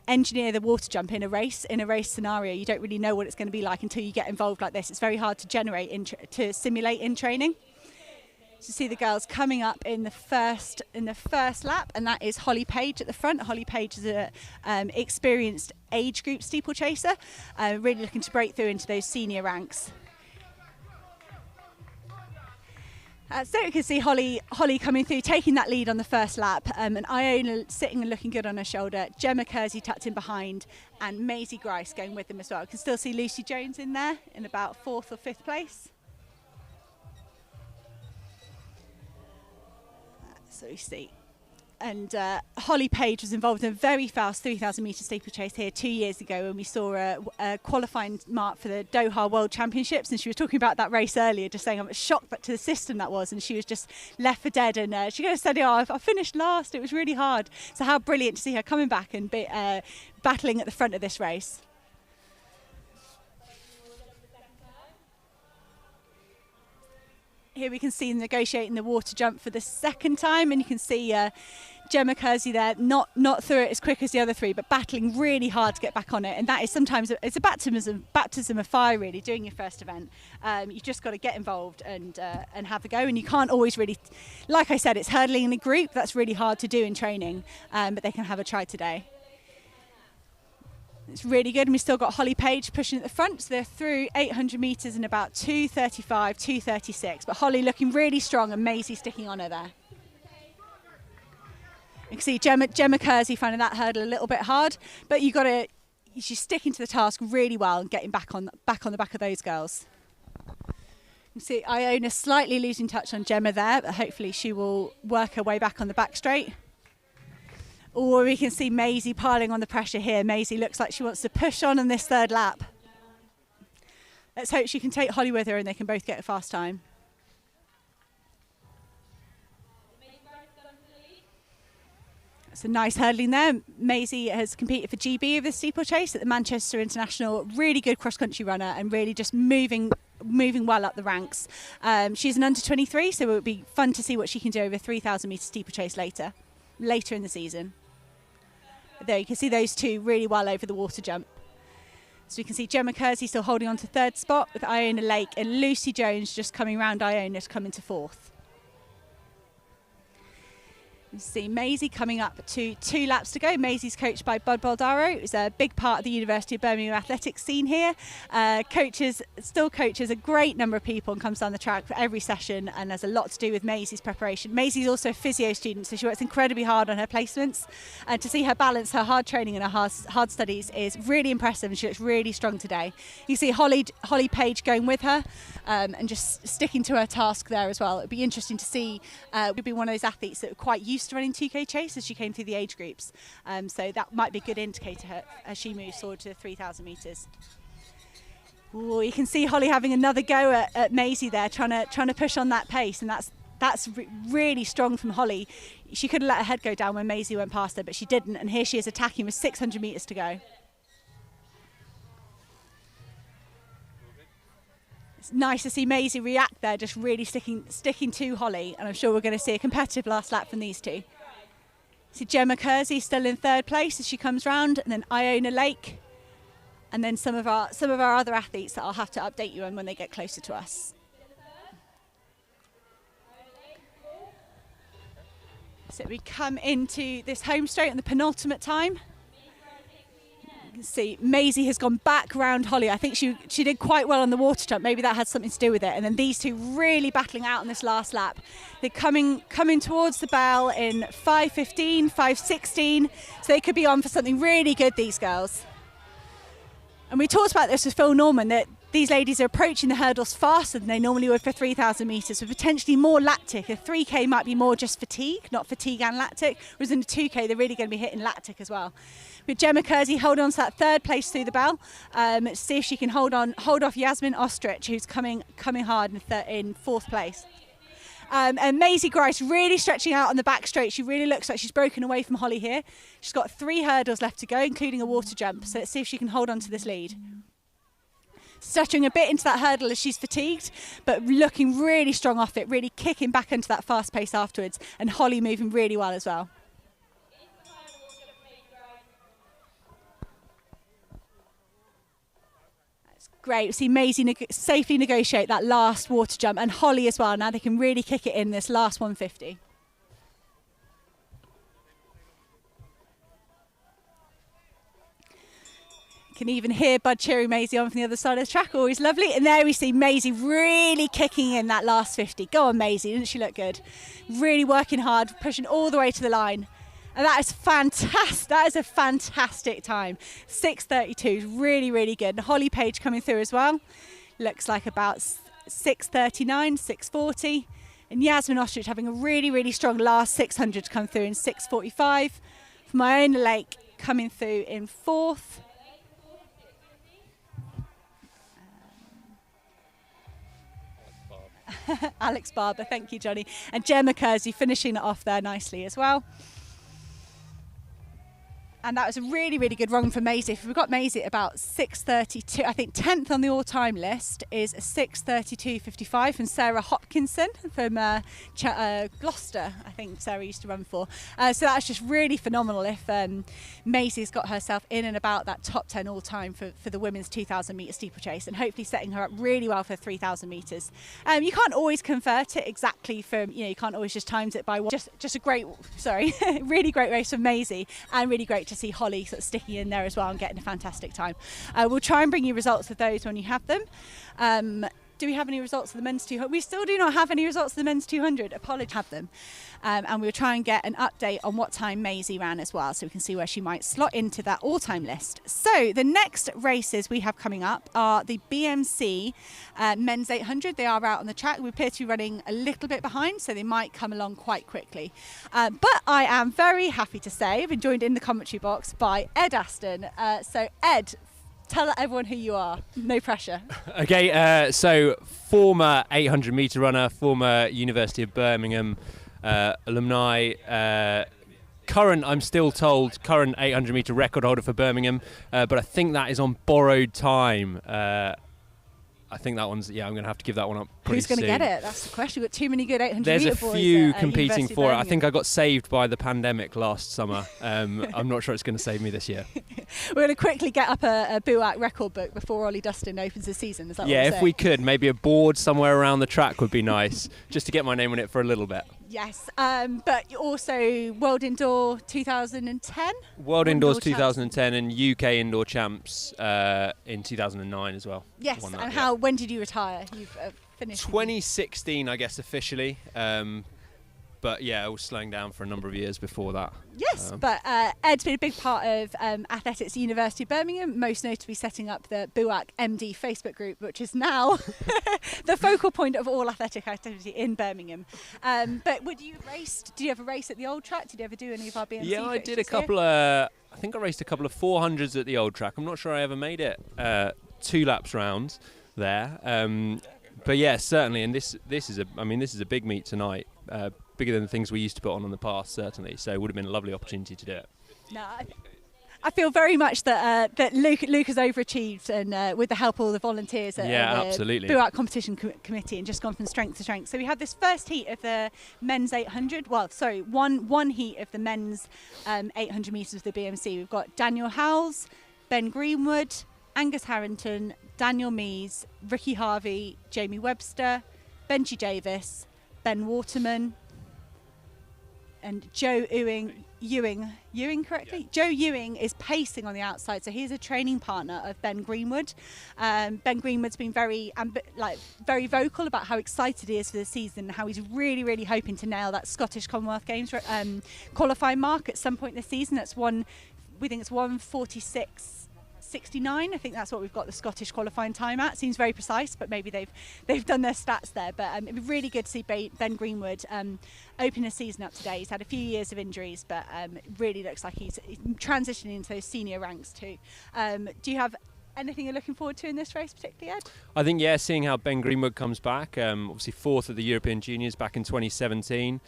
engineer the water jump in a race scenario. You don't really know what it's going to be like until you get involved like this. It's very hard to simulate in training. So see the girls coming up in the first lap, and that is Holly Page at the front. Holly Page is an experienced age group steeplechaser, really looking to break through into those senior ranks. So you can see Holly coming through, taking that lead on the first lap, and Iona sitting and looking good on her shoulder, Gemma Kersey tucked in behind, and Maisie Grice going with them as well. You can still see Lucy Jones in there in about 4th or 5th place. So you see. And Holly Page was involved in a very fast 3,000 metre steeplechase here 2 years ago, when we saw a qualifying mark for the Doha World Championships, and she was talking about that race earlier, just saying I'm shocked to the system that was, and she was just left for dead, and she kind of said, oh, I finished last, it was really hard. So how brilliant to see her coming back and battling at the front of this race. Here we can see them negotiating the water jump for the second time, and you can see Gemma Kersey there, not through it as quick as the other three, but battling really hard to get back on it. And that is sometimes it's a baptism of fire, really, doing your first event. You've just got to get involved and have a go. And you can't always really, like I said, it's hurdling in a group. That's really hard to do in training, but they can have a try today. It's really good, and we've still got Holly Page pushing at the front, so they're through 800 metres in about 2:35, 2:36. But Holly looking really strong, and Maisie sticking on her there. You can see Gemma Kersey finding that hurdle a little bit hard, but she's sticking to the task really well and getting back on the back of those girls. You can see Iona slightly losing touch on Gemma there, but hopefully she will work her way back on the back straight. Or we can see Maisie piling on the pressure here. Maisie looks like she wants to push on this third lap. Let's hope she can take Holly with her and they can both get a fast time. It's a nice hurdling there. Maisie has competed for GB of the steeplechase at the Manchester International. Really good cross-country runner and really just moving well up the ranks. She's an under 23, so it would be fun to see what she can do over 3,000 metre steeplechase later in the season. There you can see those two really well over the water jump. So we can see Gemma Kersey still holding on to third spot with Iona Lake and Lucy Jones just coming round Iona to come into fourth. You see Maisie coming up to 2 laps to go. Maisie's coached by Bud Baldaro, who's a big part of the University of Birmingham athletics scene here. Still coaches a great number of people and comes down the track for every session and has a lot to do with Maisie's preparation. Maisie's also a physio student, so she works incredibly hard on her placements. And to see her balance her hard training and her hard studies is really impressive, and she looks really strong today. You see Holly Page going with her and just sticking to her task there as well. It'd be interesting to see. Would be one of those athletes that are quite used to running 2K chase as she came through the age groups, so that might be a good indicator as she moves forward to 3,000 metres. Ooh, you can see Holly having another go at Maisie there, trying to push on that pace, and that's really strong from Holly. She could have let her head go down when Maisie went past her, but she didn't, and here she is attacking with 600 metres to go. It's nice to see Maisie react there, just really sticking to Holly, and I'm sure we're going to see a competitive last lap from these two. See Gemma Kersey still in third place as she comes round, and then Iona Lake, and then some of our other athletes that I'll have to update you on when they get closer to us. So we come into this home straight on the penultimate time. You can see Maisie has gone back round Holly. I think she did quite well on the water jump. Maybe that had something to do with it. And then these two really battling out on this last lap. They're coming towards the bell in 5:15, 5:16. So they could be on for something really good, these girls. And we talked about this with Phil Norman, that these ladies are approaching the hurdles faster than they normally would for 3,000 metres, with potentially more lactic. A 3K might be more just fatigue, not fatigue and lactic, whereas in a 2K they're really going to be hitting lactic as well. With Gemma Kersey holding on to that third place through the bell, see if she can hold off Yasmin Ostrich, who's coming hard in fourth place. And Maisie Grice really stretching out on the back straight. She really looks like she's broken away from Holly here. She's got 3 hurdles left to go, including a water jump. So let's see if she can hold on to this lead. Stuttering a bit into that hurdle as she's fatigued, but looking really strong off it, really kicking back into that fast pace afterwards. And Holly moving really well as well. Great, we see Maisie safely negotiate that last water jump, and Holly as well. Now they can really kick it in this last 150. Can even hear Bud cheering Maisie on from the other side of the track, always lovely. And there we see Maisie really kicking in that last 50. Go on Maisie, didn't she look good? Really working hard, pushing all the way to the line. And that is fantastic. That is a fantastic time. 6:32 is really, really good. And Holly Page coming through as well. Looks like about 6:39, 6:40. And Yasmin Ostrich having a really, really strong last 600 to come through in 6:45. From Iona Lake coming through in fourth. Alex Barber, thank you, Johnny. And Gemma Kersey finishing it off there nicely as well. And that was a really, really good run for Maisie. We've got Maisie at about 6:32. I think 10th on the all-time list is 6:32.55 from Sarah Hopkinson from Gloucester, I think Sarah used to run for. So that's just really phenomenal if Maisie's got herself in and about that top 10 all-time for the women's 2,000 metre steeplechase, and hopefully setting her up really well for 3,000 metres. You can't always convert it exactly from, you can't always just times it by one. Just a great, really great race from Maisie, and really great to see Holly sort of sticking in there as well and getting a fantastic time. We'll try and bring you results of those when you have them. Do we have any results of the men's 200? We still do not have any results of the men's 200. Apologies, have them. And we'll try and get an update on what time Maisie ran as well, so we can see where she might slot into that all-time list. So the next races we have coming up are the BMC men's 800. They are out on the track. We appear to be running a little bit behind, so they might come along quite quickly. But I am very happy to say I've been joined in the commentary box by Ed Aston. So Ed, tell everyone who you are. No pressure. Okay, so former 800 metre runner, former University of Birmingham alumni, I'm still told, current 800 metre record holder for Birmingham, but I think that is on borrowed time. I think that one's, I'm going to have to give that one up pretty Who's going to soon. get it? That's the question. We've got too many good 800 There's metre a boys few at competing University of for it. I Birmingham. think I got saved by the pandemic last summer. I'm not sure it's going to save me this year. We're going to quickly get up a BUAC record book before Ollie Dustin opens the season. Is that what Yeah, we're if saying? we could, maybe a board somewhere around the track would be nice, just to get my name on it for a little bit. Yes, but also World Indoor 2010? World Indoors Champs. 2010 and UK Indoor Champs in 2009 as well. Yes, Won that, and yeah. when did you retire? You've finished? 2016, I guess, officially. But yeah, I was slowing down for a number of years before that. Yes, but Ed's been a big part of athletics at University of Birmingham, most notably setting up the BUAC MD Facebook group, which is now the focal point of all athletic activity in Birmingham. But did you ever race at the old track? Did you ever do any of our BMC Yeah, I did a fixtures here? couple of, I think I raced a couple of 400s at the old track. I'm not sure I ever made it 2 laps round there. But yeah, certainly, and this is a big meet tonight. Bigger than the things we used to put on the past, certainly. So it would have been a lovely opportunity to do it. No, I feel very much that Luke has overachieved, and with the help of all the volunteers at the absolutely. BUAC competition committee, and just gone from strength to strength. So we had this first heat of the men's 800. Well, sorry, one heat of the men's 800 metres of the BMC. We've got Daniel Howells, Ben Greenwood, Angus Harrington, Daniel Mees, Ricky Harvey, Jamie Webster, Benji Davis, Ben Waterman, and Joe Ewing correctly? Yeah. Joe Ewing is pacing on the outside, so he's a training partner of Ben Greenwood. Ben Greenwood's been very vocal about how excited he is for the season, and how he's really, really hoping to nail that Scottish Commonwealth Games qualifying mark at some point this season. We think it's 1:46.69. I think that's what we've got the Scottish qualifying time at. Seems very precise, but maybe they've done their stats there. But it'd be really good to see Ben Greenwood open his season up today. He's had a few years of injuries, but it really looks like he's transitioning into those senior ranks too. Do you have anything you're looking forward to in this race particularly, Ed? I think, seeing how Ben Greenwood comes back, obviously 4th at the European Juniors back in 2017.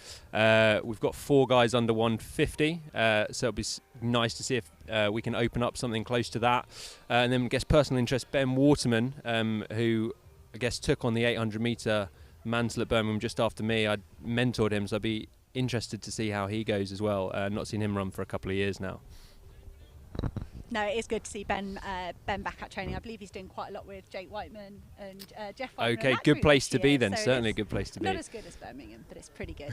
We've got 4 guys under 150, so it'll be nice to see if we can open up something close to that. And then I guess personal interest, Ben Waterman, who I guess took on the 800 metre mantle at Birmingham just after me. I mentored him, so I'd be interested to see how he goes as well. Not seen him run for a couple of years now. No, it is good to see Ben back at training. I believe he's doing quite a lot with Jake Whiteman and Jeff Whiteman. Okay, good place to be then. Certainly a good place to be. Not as good as Birmingham, but it's pretty good.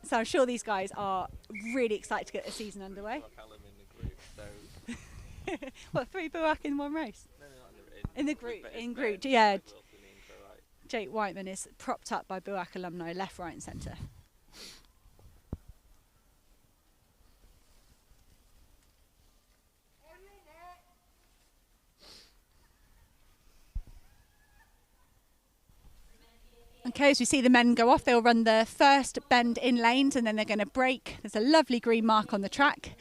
So I'm sure these guys are really excited to get the season underway. What, 3 BUAC in one race? No, in the group. In group, yeah. Jake Whiteman is propped up by BUAC alumni left, right and centre. Okay, as we see the men go off, they'll run the first bend in lanes and then they're going to brake. There's a lovely green mark on the track.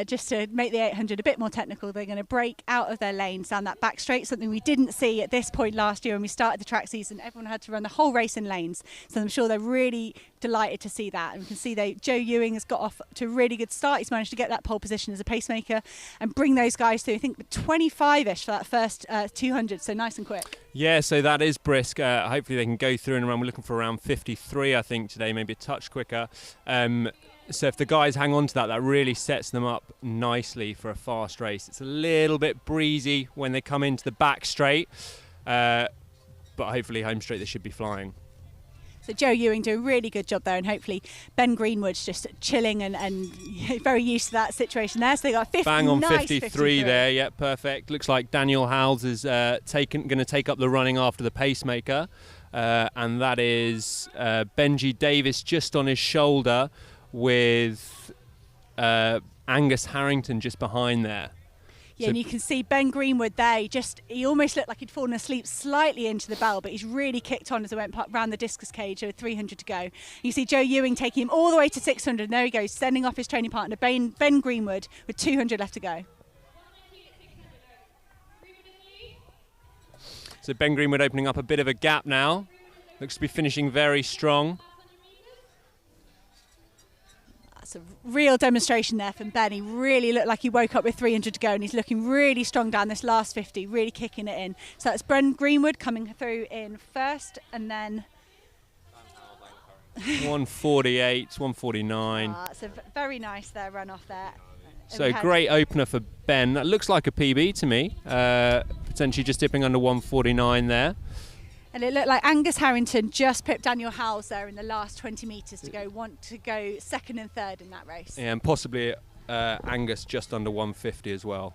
Just to make the 800 a bit more technical, they're going to brake out of their lanes down that back straight, something we didn't see at this point last year when we started the track season. Everyone had to run the whole race in lanes, so I'm sure they're really delighted to see that. And we can see Joe Ewing has got off to a really good start. He's managed to get that pole position as a pacemaker and bring those guys through, I think 25-ish for that first 200, so nice and quick. Yeah, so that is brisk. Hopefully they can go through and around. We're looking for around 53, I think, today, maybe a touch quicker. So if the guys hang on to that really sets them up nicely for a fast race. It's a little bit breezy when they come into the back straight, but hopefully home straight they should be flying. So Joe Ewing doing a really good job there, and hhopefully Ben Greenwood's just chilling and very used to that situation there. So they got 50, bang on nice 53 there, yeah, perfect. Looks like Daniel Howells is going to take up the running after the pacemaker, and that is Benji Davis just on his shoulder with Angus Harrington just behind there. Yeah, and you can see Ben Greenwood there. He almost looked like he'd fallen asleep slightly into the bell, but he's really kicked on as I went round the discus cage with 300 to go. You see Joe Ewing taking him all the way to 600, and there he goes, sending off his training partner, Ben Greenwood, with 200 left to go. So Ben Greenwood opening up a bit of a gap now. Looks to be finishing very strong. That's a real demonstration there from Ben. He really looked like he woke up with 300 to go, and he's looking really strong down this last 50, really kicking it in. So that's Bren Greenwood coming through in first, and then 148, 149. It's a very nice there run off there. So great opener for Ben. That looks like a PB to me. Potentially just dipping under 149 there. And it looked like Angus Harrington just pipped Daniel Howells there in the last 20 metres to go second and third in that race. Yeah, and possibly Angus just under 150 as well.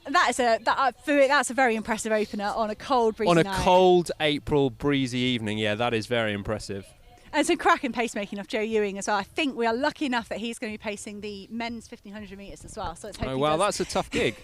That's a very impressive opener on a cold, breezy night. On a cold April breezy evening, yeah, that is very impressive. And some cracking pacemaking off Joe Ewing as well. I think we are lucky enough that he's going to be pacing the men's 1500 metres as well. So let's hope that's a tough gig.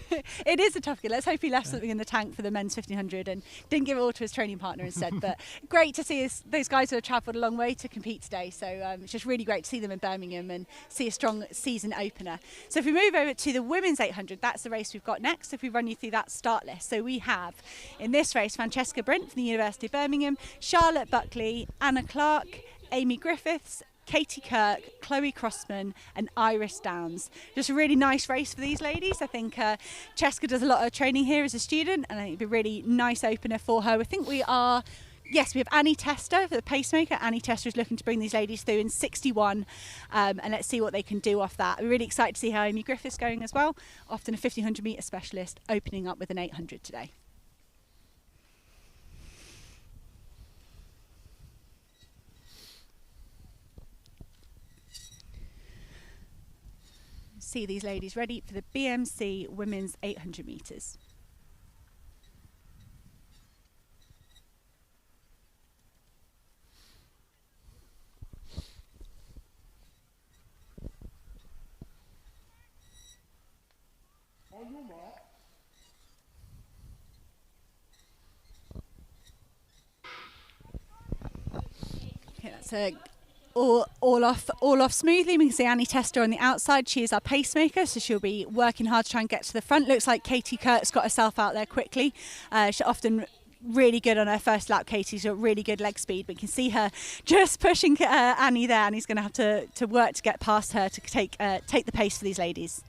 It is a tough gig. Let's hope he left something in the tank for the men's 1500 and didn't give it all to his training partner instead. But great to see those guys who have travelled a long way to compete today. So it's just really great to see them in Birmingham and see a strong season opener. So if we move over to the women's 800, that's the race we've got next. If we run you through that start list. So we have in this race Francesca Brent from the University of Birmingham, Charlotte Buckley, Anna Clark, Amy Griffiths, Katie Kirk, Chloe Crossman and Iris Downs. Just a really nice race for these ladies. I think Cheska does a lot of training here as a student, and I think it'd be a really nice opener for her. I think we have Annie Tester for the pacemaker. Annie Tester is looking to bring these ladies through in 61, and let's see what they can do off that. We're really excited to see how Amy Griffiths going as well, often a 1500 metre specialist, opening up with an 800 today. See these ladies ready for the BMC Women's 800 metres. On your mark. Okay, that's a all off smoothly. We can see Annie Tester on the outside. She is our pacemaker, so she'll be working hard to try and get to the front. Looks like Katie Kirk's got herself out there quickly. She's often really good on her first lap. Katie's got really good leg speed, but you can see her just pushing Annie there. Annie's going to have to work to get past her to take the pace for these ladies.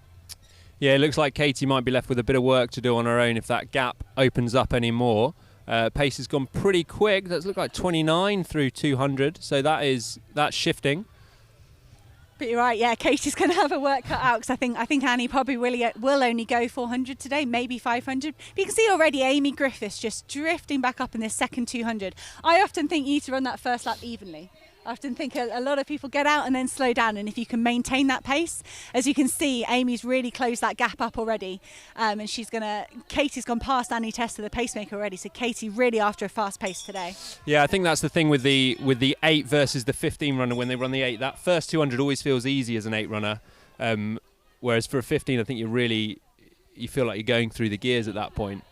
Yeah, it looks like Katie might be left with a bit of work to do on her own if that gap opens up any more. Pace has gone pretty quick. That's looked like 29 through 200, so that's shifting. But you're right, yeah, Katie's going to have her work cut out, because I think Annie probably will only go 400 today, maybe 500. But you can see already Amy Griffiths just drifting back up in this second 200. I often think you need to run that first lap evenly. I often think a lot of people get out and then slow down, and if you can maintain that pace, as you can see, Amy's really closed that gap up already, and Katie's gone past Annie Tester, the pacemaker, already, so Katie really after a fast pace today. Yeah, I think that's the thing with the 8 versus the 15 runner. When they run the 8, that first 200 always feels easy as an 8 runner, whereas for a 15 I think you feel like you're going through the gears at that point.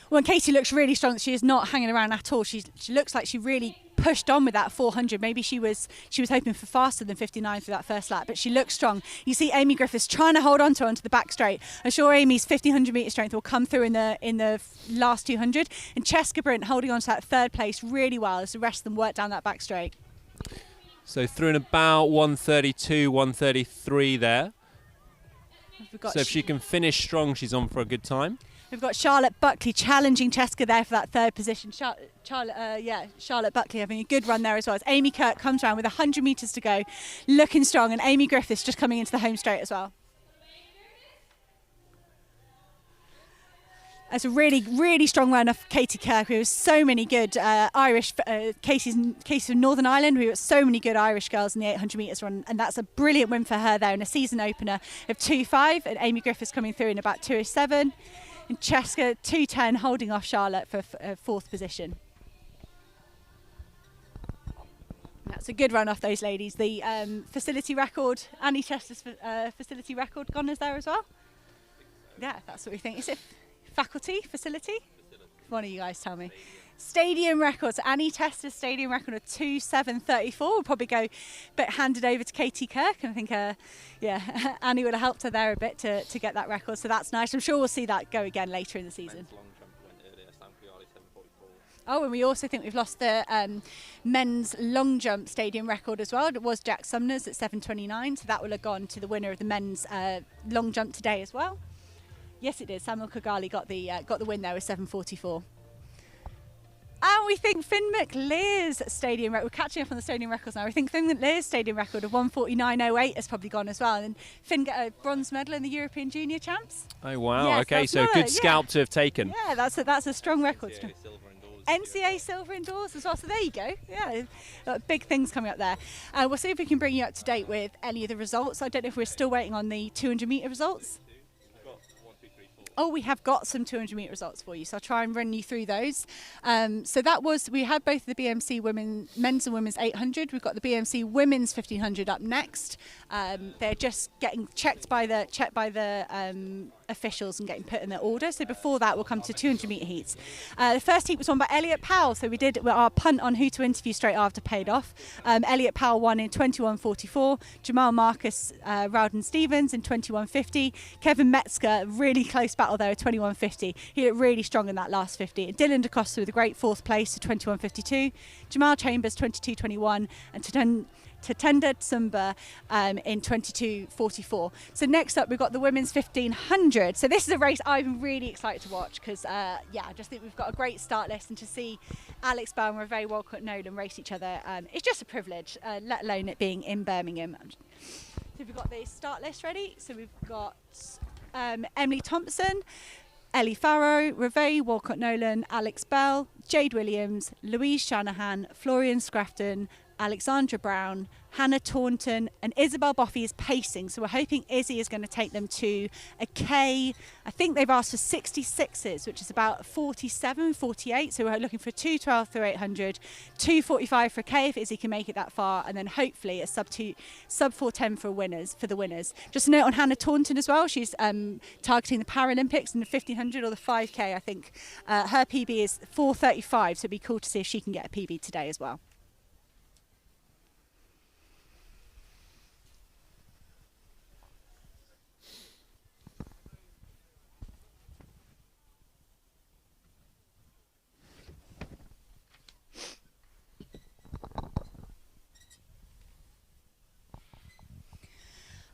Well, Katie looks really strong. She is not hanging around at all. She looks like she really pushed on with that 400. Maybe she was hoping for faster than 59 for that first lap, but she looks strong. You see Amy Griffiths trying to hold on to her onto the back straight. I'm sure Amy's 1500 metre strength will come through in the last 200. And Cheska Brent holding on to that third place really well as the rest of them work down that back straight. So through in about 132, 133 there. So if she can finish strong, she's on for a good time. We've got Charlotte Buckley challenging Cheska there for that third position. Charlotte Buckley having a good run there as well. As Amy Kirk comes around with 100 metres to go, looking strong, and Amy Griffiths just coming into the home straight as well. That's a really, really strong run of Katie Kirk. We have so many good Irish, Casey's from Northern Ireland. We have so many good Irish girls in the 800 metres run, and that's a brilliant win for her there in a season opener of 2.5, and Amy Griffiths coming through in about 2.07. And Cheska 2.10 holding off Charlotte for fourth position. That's a good run off those ladies. The facility record, Annie Chester's facility record gone is there as well? Yeah, that's what we think. Is it faculty, facility? One of you guys tell me. Stadium records. Annie Tester's stadium record of 2.734 will probably go, but handed over to Katie Kirk, and I think Annie would have helped her there a bit to get that record, so that's nice. I'm sure we'll see that go again later in the season. Oh, and we also think we've lost the men's long jump stadium record as well. It was Jack Sumner's at 7:29, so that will have gone to the winner of the men's long jump today as well. Yes, it did. Samuel Kigali got the win there with 7:44. And we think Finn McLear's stadium record, we're catching up on the stadium records now, we think Finn McLear's stadium record of 1:49.08 has probably gone as well. And Finn got a bronze medal in the European Junior Champs. Oh, wow. Yes, okay, so good scalp to have taken. Yeah, that's a strong record. NCAA silver indoors. NCAA silver indoors as well, so there you go. Yeah, big things coming up there. We'll see if we can bring you up to date with any of the results. I don't know if we're still waiting on the 200 metre results. Oh, we have got some 200 metre results for you, so I'll try and run you through those. So that was, we had both the BMC men's and women's 800. We've got the BMC women's 1500 up next. They're just getting checked by the officials and getting put in their order. So before that, we'll come to 200 metre heats. The first heat was won by Elliot Powell. So we did our punt on who to interview straight after paid off. Elliot Powell won in 21:44. Jamal Marcus, Rowden Stevens in 21:50. Kevin Metzger, really close battle there at 21:50. He looked really strong in that last 50. And Dylan DeCosta with a great fourth place to 21:52. Jamal Chambers 22:21 and Tatenda Tsumba in 22:44. So next up we've got the women's 1500. So this is a race I'm really excited to watch because I just think we've got a great start list, and to see Alex Bell and Revee Walcott-Nolan race each other, it's just a privilege, let alone it being in Birmingham. So we've got the start list ready. So we've got Emily Thompson, Ellie Farrow, Revee Walcott-Nolan, Alex Bell, Jade Williams, Louise Shanahan, Florian Scrafton, Alexandra Brown, Hannah Taunton, and Isabel Boffey is pacing. So we're hoping Izzy is going to take them to a K. I think they've asked for 66s, which is about 47, 48. So we're looking for 2:12 through 800, 2:45 for a K if Izzy can make it that far, and then hopefully a sub 4:10 for the winners. Just a note on Hannah Taunton as well. She's targeting the Paralympics in the 1500 or the 5K, I think. Her PB is 4:35, so it'd be cool to see if she can get a PB today as well.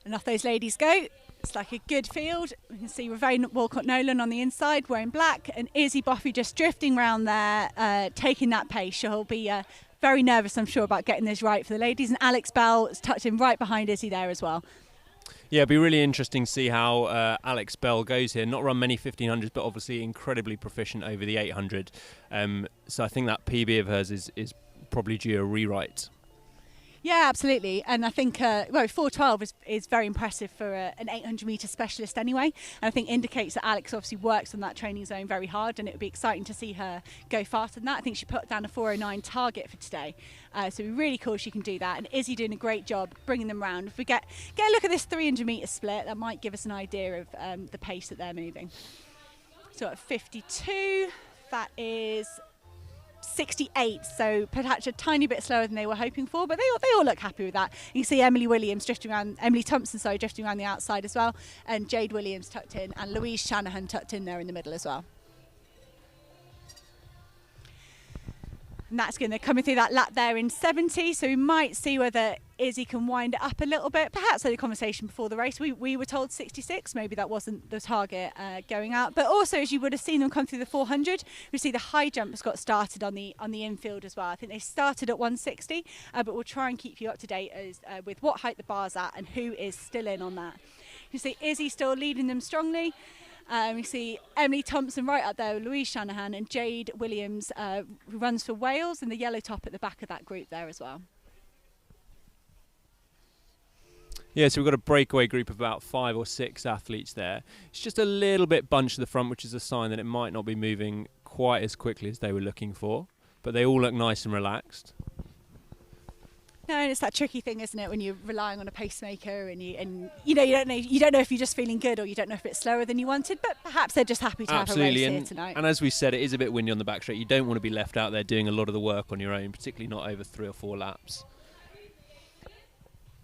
And off those ladies go. It's like a good field. We can see Revee Walcott-Nolan on the inside wearing black, and Izzy Boffey just drifting around there, taking that pace. She'll be very nervous, I'm sure, about getting this right for the ladies. And Alex Bell is tucked in right behind Izzy there as well. Yeah, it'll be really interesting to see how Alex Bell goes here. Not run many 1500s, but obviously incredibly proficient over the 800. So I think that PB of hers is probably due a rewrite. Yeah, absolutely. And I think 4:12 is very impressive for an 800 metre specialist anyway. And I think indicates that Alex obviously works on that training zone very hard, and it would be exciting to see her go faster than that. I think she put down a 4:09 target for today. So it'd be really cool if she can do that. And Izzy doing a great job bringing them round. If we get a look at this 300 metre split, that might give us an idea of the pace that they're moving. So at 52, that is 68, so perhaps a tiny bit slower than they were hoping for, but they all look happy with that. You can see Emily Thompson drifting around the outside as well, and Jade Williams tucked in, and Louise Shanahan tucked in there in the middle as well. And that's good. They're coming through that lap there in 70, so we might see whether Izzy can wind it up a little bit. Perhaps had a conversation before the race. We were told 66. Maybe that wasn't the target going out. But also, as you would have seen them come through the 400, we see the high jump has got started on the infield as well. I think they started at 160, but we'll try and keep you up to date with what height the bar's at and who is still in on that. You see Izzy still leading them strongly. We see Emily Thompson right up there, Louise Shanahan, and Jade Williams, who runs for Wales, in the yellow top at the back of that group there as well. Yeah, so we've got a breakaway group of about 5 or 6 athletes there. It's just a little bit bunched to the front, which is a sign that it might not be moving quite as quickly as they were looking for. But they all look nice and relaxed. No, and it's that tricky thing, isn't it, when you're relying on a pacemaker and you don't know if you're just feeling good or you don't know if it's slower than you wanted, but perhaps they're just happy to have a race here tonight. And as we said, it is a bit windy on the back straight. You don't want to be left out there doing a lot of the work on your own, particularly not over 3 or 4 laps.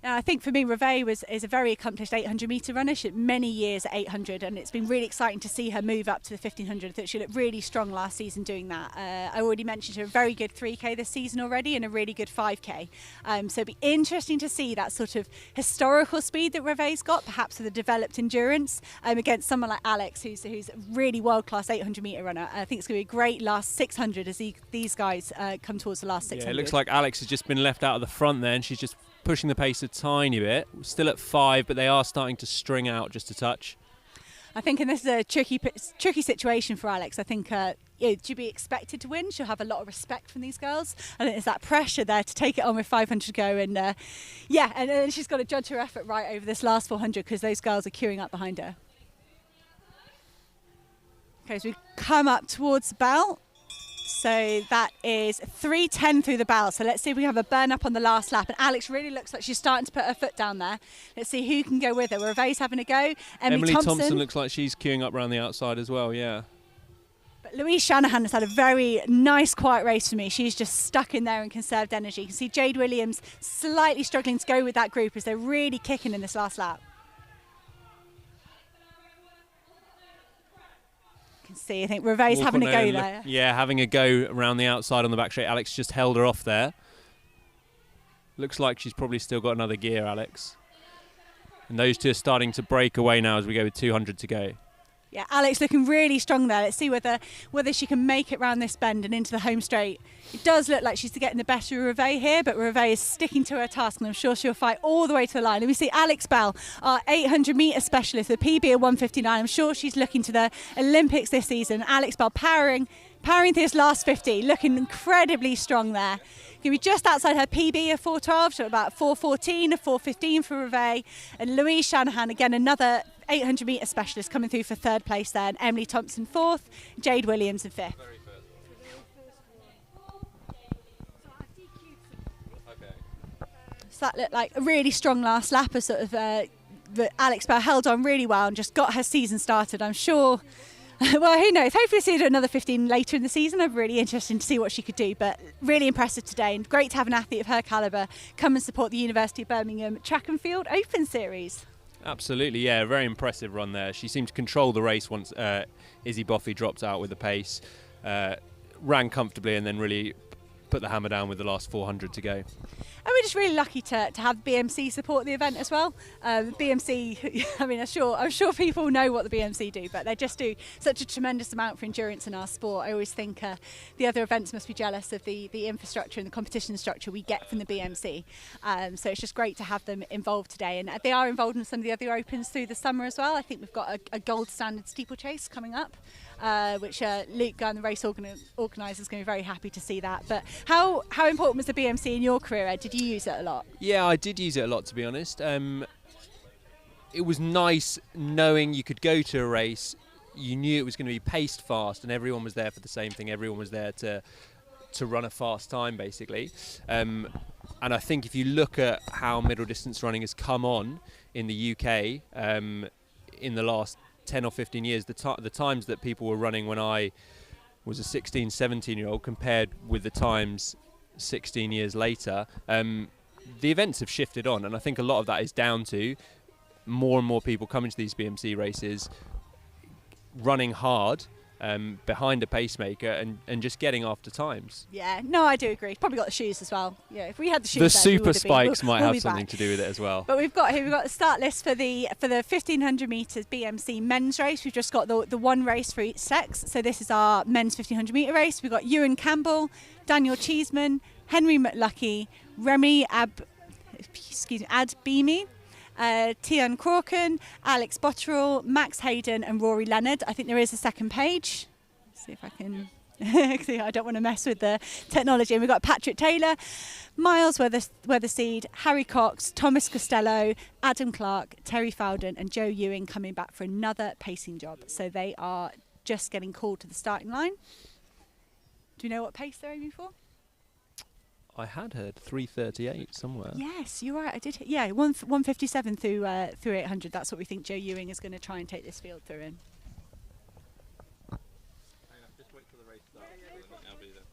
I think for me, Reveille is a very accomplished 800-metre runner. She had many years at 800, and it's been really exciting to see her move up to the 1500. I thought she looked really strong last season doing that. I already mentioned her very good 3K this season already, and a really good 5K. So it'd be interesting to see that sort of historical speed that Reveille's got, perhaps with a developed endurance, against someone like Alex, who's a really world-class 800-metre runner. I think it's going to be a great last 600 as these guys come towards the last 600. Yeah, it looks like Alex has just been left out of the front there, and she's just pushing the pace a tiny bit. We're still at 5, but they are starting to string out just a touch. I think, and this is a tricky situation for Alex. I think to be expected to win, she'll have a lot of respect from these girls. I think there's that pressure there to take it on with 500 to go, and and she's got to judge her effort right over this last 400 because those girls are queuing up behind her. Okay, so we come up towards the bell. So that is 3:10 through the bell. So let's see if we have a burn up on the last lap. And Alex really looks like she's starting to put her foot down there. Let's see who can go with her. Reveille's having a go. Emily Thompson looks like she's queuing up around the outside as well, yeah. But Louise Shanahan has had a very nice, quiet race for me. She's just stuck in there and conserved energy. You can see Jade Williams slightly struggling to go with that group as they're really kicking in this last lap. See, I think Reveille's having a go there. Yeah, having a go around the outside on the back straight. Alex just held her off there. Looks like she's probably still got another gear, Alex. And those two are starting to break away now as we go with 200 to go. Yeah, Alex looking really strong there. Let's see whether she can make it round this bend and into the home straight. It does look like she's getting the better of Reveille here, but Reveille is sticking to her task, and I'm sure she'll fight all the way to the line. And we see Alex Bell, our 800-metre specialist, the PB at 1:59. I'm sure she's looking to the Olympics this season. Alex Bell powering through this last 50, looking incredibly strong there. Going to be just outside her PB of 4:12, so about 4:14, a 4:15 for Reveille. And Louise Shanahan, again, another 800-metre specialist coming through for 3rd place there. And Emily Thompson 4th, Jade Williams in 5th. So that looked like a really strong last lap, as sort of that Alex Bell held on really well and just got her season started. I'm sure, well, who knows, hopefully see her another 15 later in the season. I'm really interested to see what she could do, but really impressive today, and great to have an athlete of her calibre come and support the University of Birmingham Track and Field Open Series. Absolutely, yeah, very impressive run there. She seemed to control the race once Izzy Boffey dropped out with the pace, ran comfortably, and then really put the hammer down with the last 400 to go. And we're just really lucky to have BMC support the event as well. BMC, I mean, I'm sure people know what the BMC do, but they just do such a tremendous amount for endurance in our sport. I always think the other events must be jealous of the infrastructure and the competition structure we get from the BMC. So it's just great to have them involved today, and they are involved in some of the other opens through the summer as well. I think we've got a gold standard steeplechase coming up, which Luke Gunn, the race organiser, is going to be very happy to see that. But how important was the BMC in your career, Ed? Did you use it a lot? Yeah, I did use it a lot, to be honest. It was nice knowing you could go to a race, you knew it was going to be paced fast, and everyone was there for the same thing. Everyone was there to run a fast time, basically. And I think if you look at how middle distance running has come on in the UK in the last 10 or 15 years, the times that people were running when I was a 16, 17-year-old compared with the times 16 years later, the events have shifted on, and I think a lot of that is down to more and more people coming to these BMC races, running hard behind a pacemaker and just getting after times. Yeah, no, I do agree. Probably got the shoes as well. Yeah, if we had the shoes, the super spikes might have something to do with it as well. But we've got the start list for the 1500 metres BMC men's race. We've just got the one race for each sex. So this is our men's 1500 metre race. We've got Ewan Campbell, Daniel Cheeseman, Henry McLucky, Remy Adbimi, Tian Corkin, Alex Botterill, Max Hayden and Rory Leonard. I think there is a second page. Let's see if I can... I don't want to mess with the technology. And we've got Patrick Taylor, Miles Weatherseed, Harry Cox, Thomas Costello, Adam Clark, Terry Fowden and Joe Ewing coming back for another pacing job. So they are just getting called to the starting line. Do you know what pace they're aiming for? I had heard 3:38 somewhere. Yes, you're right. I did. Yeah, 1:57 through 800. That's what we think Joe Ewing is going to try and take this field through in. Just wait till the race starts. I'll be there.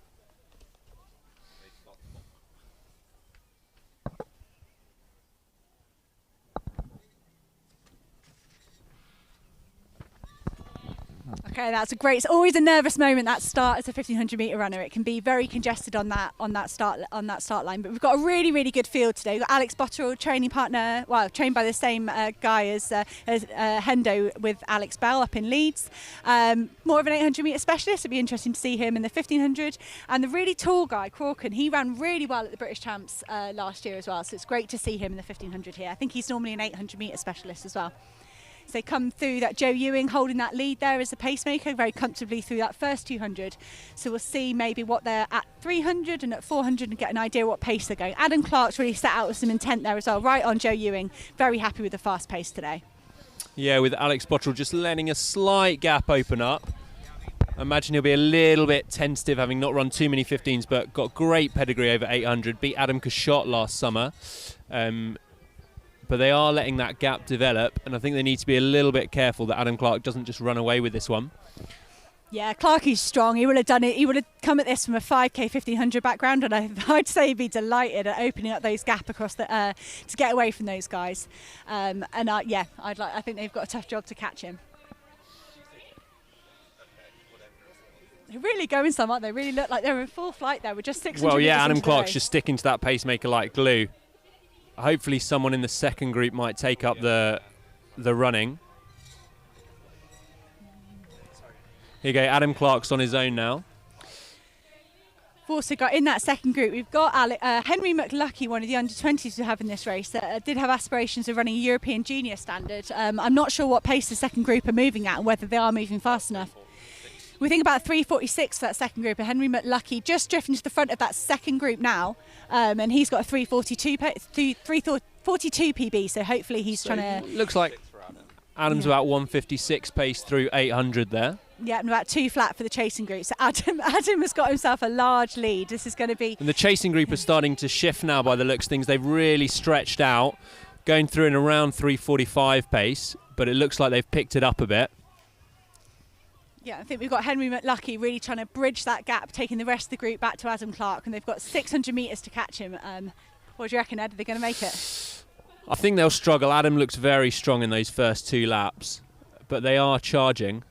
Okay, that's a great. It's always a nervous moment, that start as a 1500 metre runner. It can be very congested on that start line. But we've got a really good field today. We've got Alex Botterill, training partner, well, trained by the same guy as Hendo with Alex Bell up in Leeds. More of an 800 metre specialist. It'd be interesting to see him in the 1500. And the really tall guy, Corkin, he ran really well at the British Champs last year as well. So it's great to see him in the 1500 here. I think he's normally an 800 metre specialist as well. So they come through that. Joe Ewing holding that lead there as a pacemaker very comfortably through that first 200. So we'll see maybe what they're at 300 and at 400 and get an idea what pace they're going. Adam Clark's really set out with some intent there as well, right on Joe Ewing. Very happy with the fast pace today. Yeah, with Alex Botterill just letting a slight gap open up. I imagine he'll be a little bit tentative, having not run too many 15s, but got great pedigree over 800. Beat Adam Cashot last summer. But they are letting that gap develop, and I think they need to be a little bit careful that Adam Clark doesn't just run away with this one. Yeah, Clark is strong. He would have done it. He would have come at this from a 5k 1500 background, and I'd say he'd be delighted at opening up those gap across the to get away from those guys. I think they've got a tough job to catch him. They're really going some, aren't they? Really look like they're in full flight there. We're just 600 Well, yeah, meters Adam into Clark's the just sticking to that pacemaker like glue. Hopefully someone in the second group might take up the running. Here you go, Adam Clark's on his own now. We've also got in that second group, we've got Henry McLucky, one of the under-20s we have in this race, that did have aspirations of running a European junior standard. I'm not sure what pace the second group are moving at and whether they are moving fast enough. We think about 3:46 for that second group, and Henry McLucky just drifting to the front of that second group now, and he's got a 3:42 PB, so hopefully he's trying to... Looks like Adam's about 1:56 pace through 800 there. Yeah, and about 2 flat for the chasing group. So Adam has got himself a large lead. This is going to be... And the chasing group are starting to shift now by the looks of things. They've really stretched out, going through in around 3:45 pace, but it looks like they've picked it up a bit. Yeah, I think we've got Henry McLucky really trying to bridge that gap, taking the rest of the group back to Adam Clark, and they've got 600 metres to catch him. What do you reckon, Ed? Are they going to make it? I think they'll struggle. Adam looks very strong in those first 2 laps, but they are charging.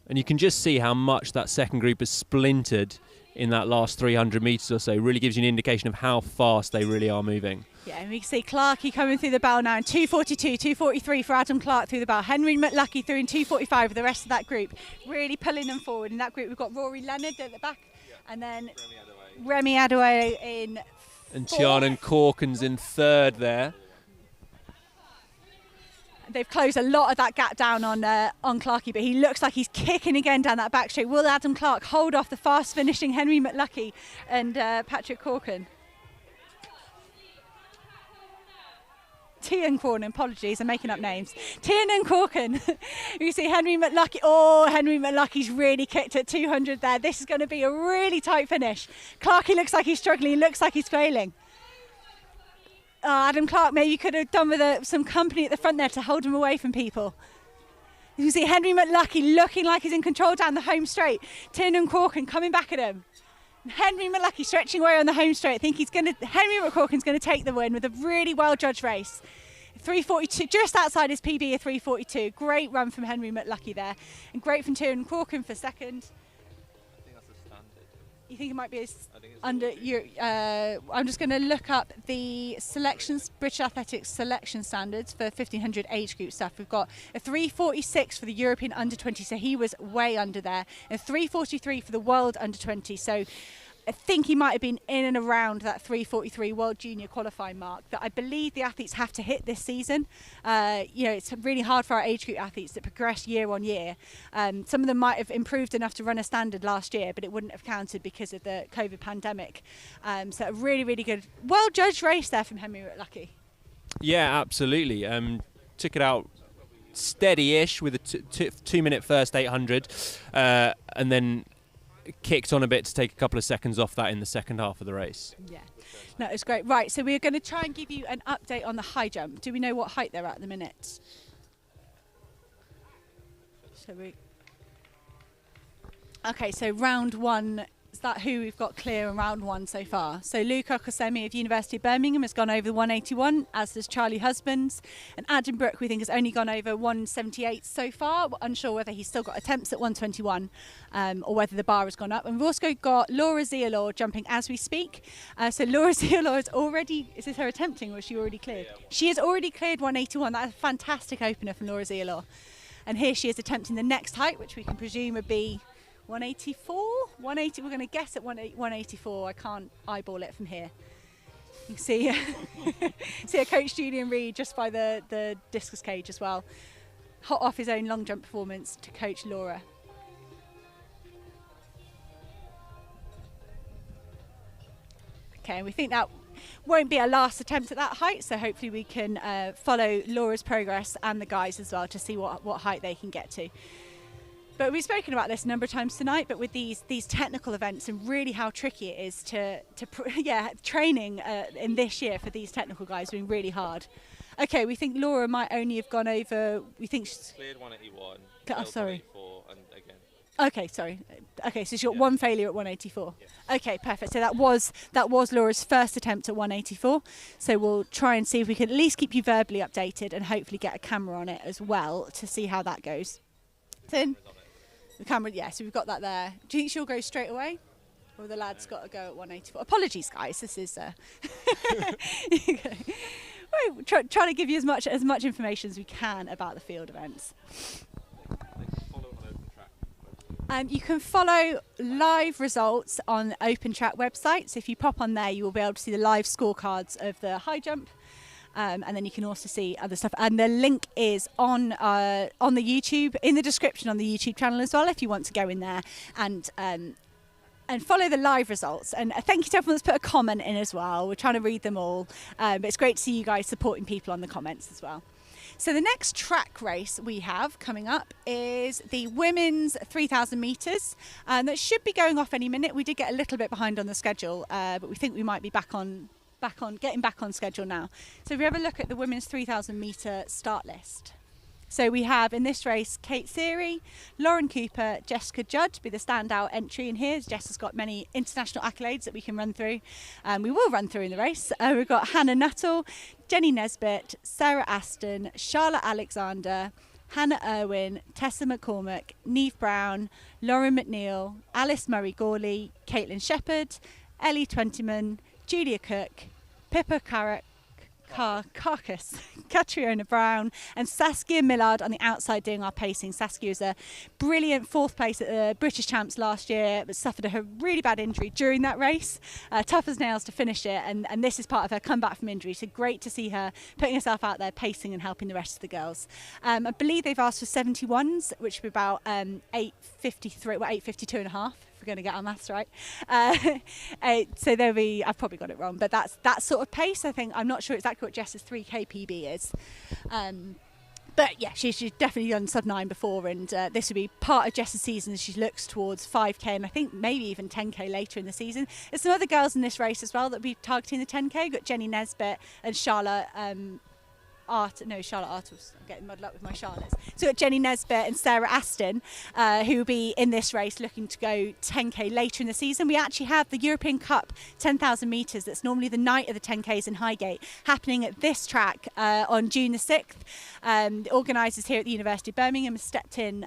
And you can just see how much that second group has splintered in that last 300 metres or so. Really gives you an indication of how fast they really are moving. Yeah, and we can see Clarkey coming through the bell now in 2:42, 2:43 for Adam Clark through the bell. Henry McLucky through in 2:45 with the rest of that group, really pulling them forward. In that group, we've got Rory Leonard at the back, and then Remy Adaway in 4th. And Tiernan Corkins in 3rd there. They've closed a lot of that gap down on Clarkey, but he looks like he's kicking again down that back straight. Will Adam Clark hold off the fast finishing Henry McLucky and Patrick Corkin? Tiernan Corkin, apologies, I'm making up names. Tiernan Corkin. You see Henry McLucky. Oh, Henry McLucky's really kicked at 200 there. This is going to be a really tight finish. Clarkey looks like he's struggling. He looks like he's failing. Adam Clark maybe could have done with some company at the front there to hold him away from people. You can see Henry McLucky looking like he's in control down the home straight. Tiernan Corkin coming back at him. Henry McLucky stretching away on the home straight. I think Henry McCorkin's going to take the win with a really well judged race. 3:42, just outside his PB of 3:42. Great run from Henry McLucky there, and great from Tiernan Corkin for second. I think that's a standard. You think it might be under your? I'm just going to look up the selections, British Athletics selection standards for 1500 age group stuff. We've got a 3:46 for the European under 20, so he was way under there, and 3:43 for the World under 20. So I think he might have been in and around that 3:43 World Junior qualifying mark that I believe the athletes have to hit this season. It's really hard for our age group athletes that progress year on year. Some of them might have improved enough to run a standard last year, but it wouldn't have counted because of the COVID pandemic. So a really, really good, well-judged race there from Henry McLucky. Yeah, absolutely. Took it out steady-ish with a 2-minute first 800, and then kicked on a bit to take a couple of seconds off that in the second half of the race. Yeah, no, it was great. Right, so we're going to try and give you an update on the high jump. Do we know what height they're at the minute? Okay, so round 1 that who we've got clear in round one so far. So Luca Cosemi of University of Birmingham has gone over the 181, as does Charlie Husbands. And Adam Brooke, we think, has only gone over 178 so far. We're unsure whether he's still got attempts at 121 or whether the bar has gone up. And we've also got Laura Zialor jumping as we speak. So Laura Zialor is already, is this her attempting or is she already cleared? Yeah. She has already cleared 181. That's a fantastic opener from Laura Zialor. And here she is attempting the next height, which we can presume would be 184, 180. We're going to guess at 184. I can't eyeball it from here. You can see, see a coach Julian Reed just by the discus cage as well. Hot off his own long jump performance to coach Laura. Okay, and we think that won't be our last attempt at that height, so hopefully we can follow Laura's progress and the guys as well to see what height they can get to. But we've spoken about this a number of times tonight, but with these technical events and really how tricky it is training in this year for these technical guys has been really hard. Okay, we think Laura might only have gone over, we think she's cleared 181, oh, sorry. 184, and again. Okay, sorry. Okay, so she's got one failure at 184. Yeah. Okay, perfect. So that was Laura's first attempt at 184. So we'll try and see if we can at least keep you verbally updated and hopefully get a camera on it as well to see how that goes. Then the camera, yeah, so we've got that there. Do you think she'll go straight away? Or the lad's got to go at 184? Apologies, guys. This is we're trying to give you as much information as we can about the field events. You can follow live results on OpenTrack website. So if you pop on there, you will be able to see the live scorecards of the high jump. And then you can also see other stuff. And the link is on the YouTube, in the description on the YouTube channel as well, if you want to go in there and follow the live results. And thank you to everyone that's put a comment in as well. We're trying to read them all. But it's great to see you guys supporting people on the comments as well. So the next track race we have coming up is the women's 3,000 metres. That should be going off any minute. We did get a little bit behind on the schedule, but we think we might be getting back on schedule now. So if we have a look at the women's 3,000 metre start list. So we have in this race Kate Seary, Lauren Cooper, Jessica Judd be the standout entry in here. Jess has got many international accolades that we can run through. We will run through in the race. We've got Hannah Nuttall, Jenny Nesbitt, Sarah Aston, Charlotte Alexander, Hannah Irwin, Tessa McCormick, Neve Brown, Lauren McNeil, Alice Murray-Gawley, Caitlin Shepherd, Ellie Twentyman, Julia Cook, Pippa Carcass, Catriona Brown and Saskia Millard on the outside doing our pacing. Saskia was a brilliant fourth place at the British Champs last year, but suffered a really bad injury during that race. Tough as nails to finish it, and this is part of her comeback from injury. So great to see her putting herself out there, pacing and helping the rest of the girls. I believe they've asked for 71s, which would be about 8:53, well 8:52 and a half. We're going to get our maths right. So there'll be, I've probably got it wrong, but that's that sort of pace. I think, I'm not sure exactly what Jess's 3K PB is. But yeah, she's definitely done sub 9 before, and this will be part of Jess's season as she looks towards 5K and I think maybe even 10K later in the season. There's some other girls in this race as well that will be targeting the 10K. We've got Jenny Nesbitt and Charlotte Charlotte Artles. I'm getting muddled up with my Charlottes. So we've got Jenny Nesbitt and Sarah Aston, who will be in this race looking to go 10K later in the season. We actually have the European Cup 10,000 metres, that's normally the night of the 10Ks in Highgate, happening at this track on June the 6th. The organisers here at the University of Birmingham have stepped in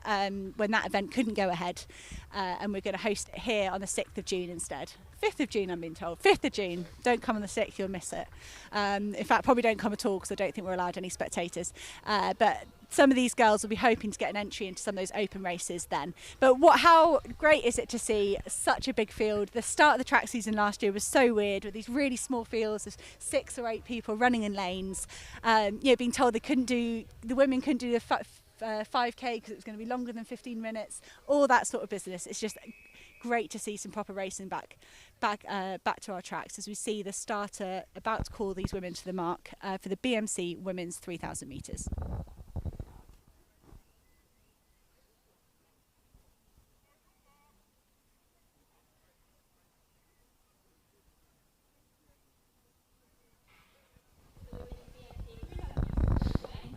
when that event couldn't go ahead, and we're going to host it here on the 6th of June instead. 5th of June, I'm being told. 5th of June. Don't come on the 6th, you'll miss it. In fact, probably don't come at all because I don't think we're allowed any spectators. But some of these girls will be hoping to get an entry into some of those open races then. But how great is it to see such a big field? The start of the track season last year was so weird with these really small fields of 6 or 8 people running in lanes. Being told the women couldn't do the 5K because it was going to be longer than 15 minutes. All that sort of business. It's just great to see some proper racing back to our tracks as we see the starter about to call these women to the mark for the BMC Women's 3,000 metres.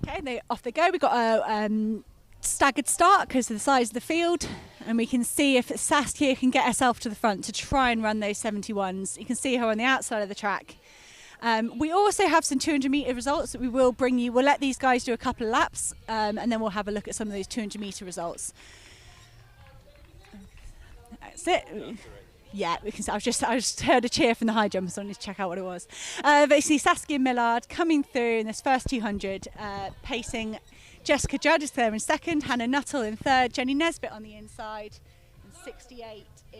Okay, off they go. We've got a staggered start because of the size of the field. And we can see if Saskia can get herself to the front to try and run those 71s. You can see her on the outside of the track. We also have some 200-metre results that we will bring you. We'll let these guys do a couple of laps, and then we'll have a look at some of those 200-metre results. That's it. Yeah, we can. I just heard a cheer from the high jumpers, so I need to check out what it was. Basically, Saskia Millard coming through in this first 200, pacing Jessica Judd is there in second, Hannah Nuttall in third, Jenny Nesbitt on the inside, and 68 is...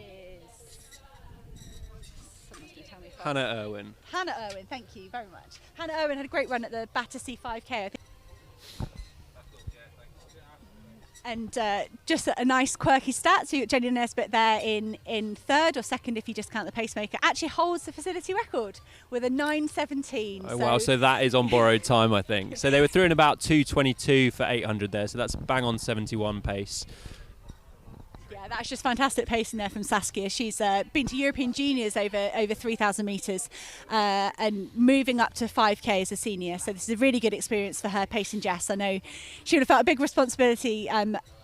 Someone's going to tell me. Hannah Irwin. Hannah Irwin, thank you very much. Hannah Irwin had a great run at the Battersea 5K, I think. And just a nice quirky stat, so you've got Jenny Nesbitt there in third or second if you just count the pacemaker, actually holds the facility record with a 9:17. Oh, wow, so that is on borrowed time, I think. So they were through in about 2:22 for 800 there, so that's bang on 71 pace. Yeah, that's just fantastic pacing there from Saskia. She's been to European Juniors over 3,000 metres and moving up to 5K as a senior. So this is a really good experience for her pacing Jess. I know she would have felt a big responsibility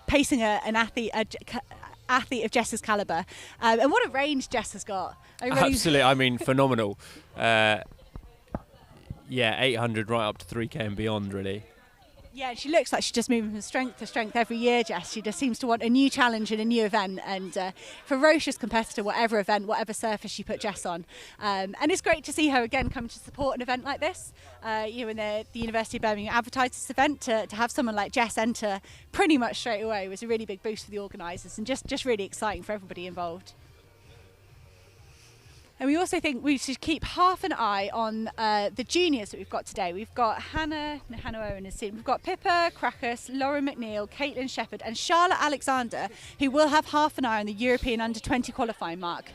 pacing an athlete of Jess's calibre. And what a range Jess has got. Absolutely, I mean, phenomenal. Yeah, 800 right up to 3K and beyond, really. Yeah, she looks like she's just moving from strength to strength every year, Jess. She just seems to want a new challenge and a new event, and ferocious competitor, whatever event, whatever surface she put Jess on. And it's great to see her again come to support an event like this. You know, when the University of Birmingham advertised this event, to have someone like Jess enter pretty much straight away was a really big boost for the organisers, and just really exciting for everybody involved. And we also think we should keep half an eye on the juniors that we've got today. We've got Hannah Owen is seen. We've got Pippa Krakus, Lauren McNeil, Caitlin Shepherd and Charlotte Alexander, who will have half an eye on the European Under-20 qualifying mark.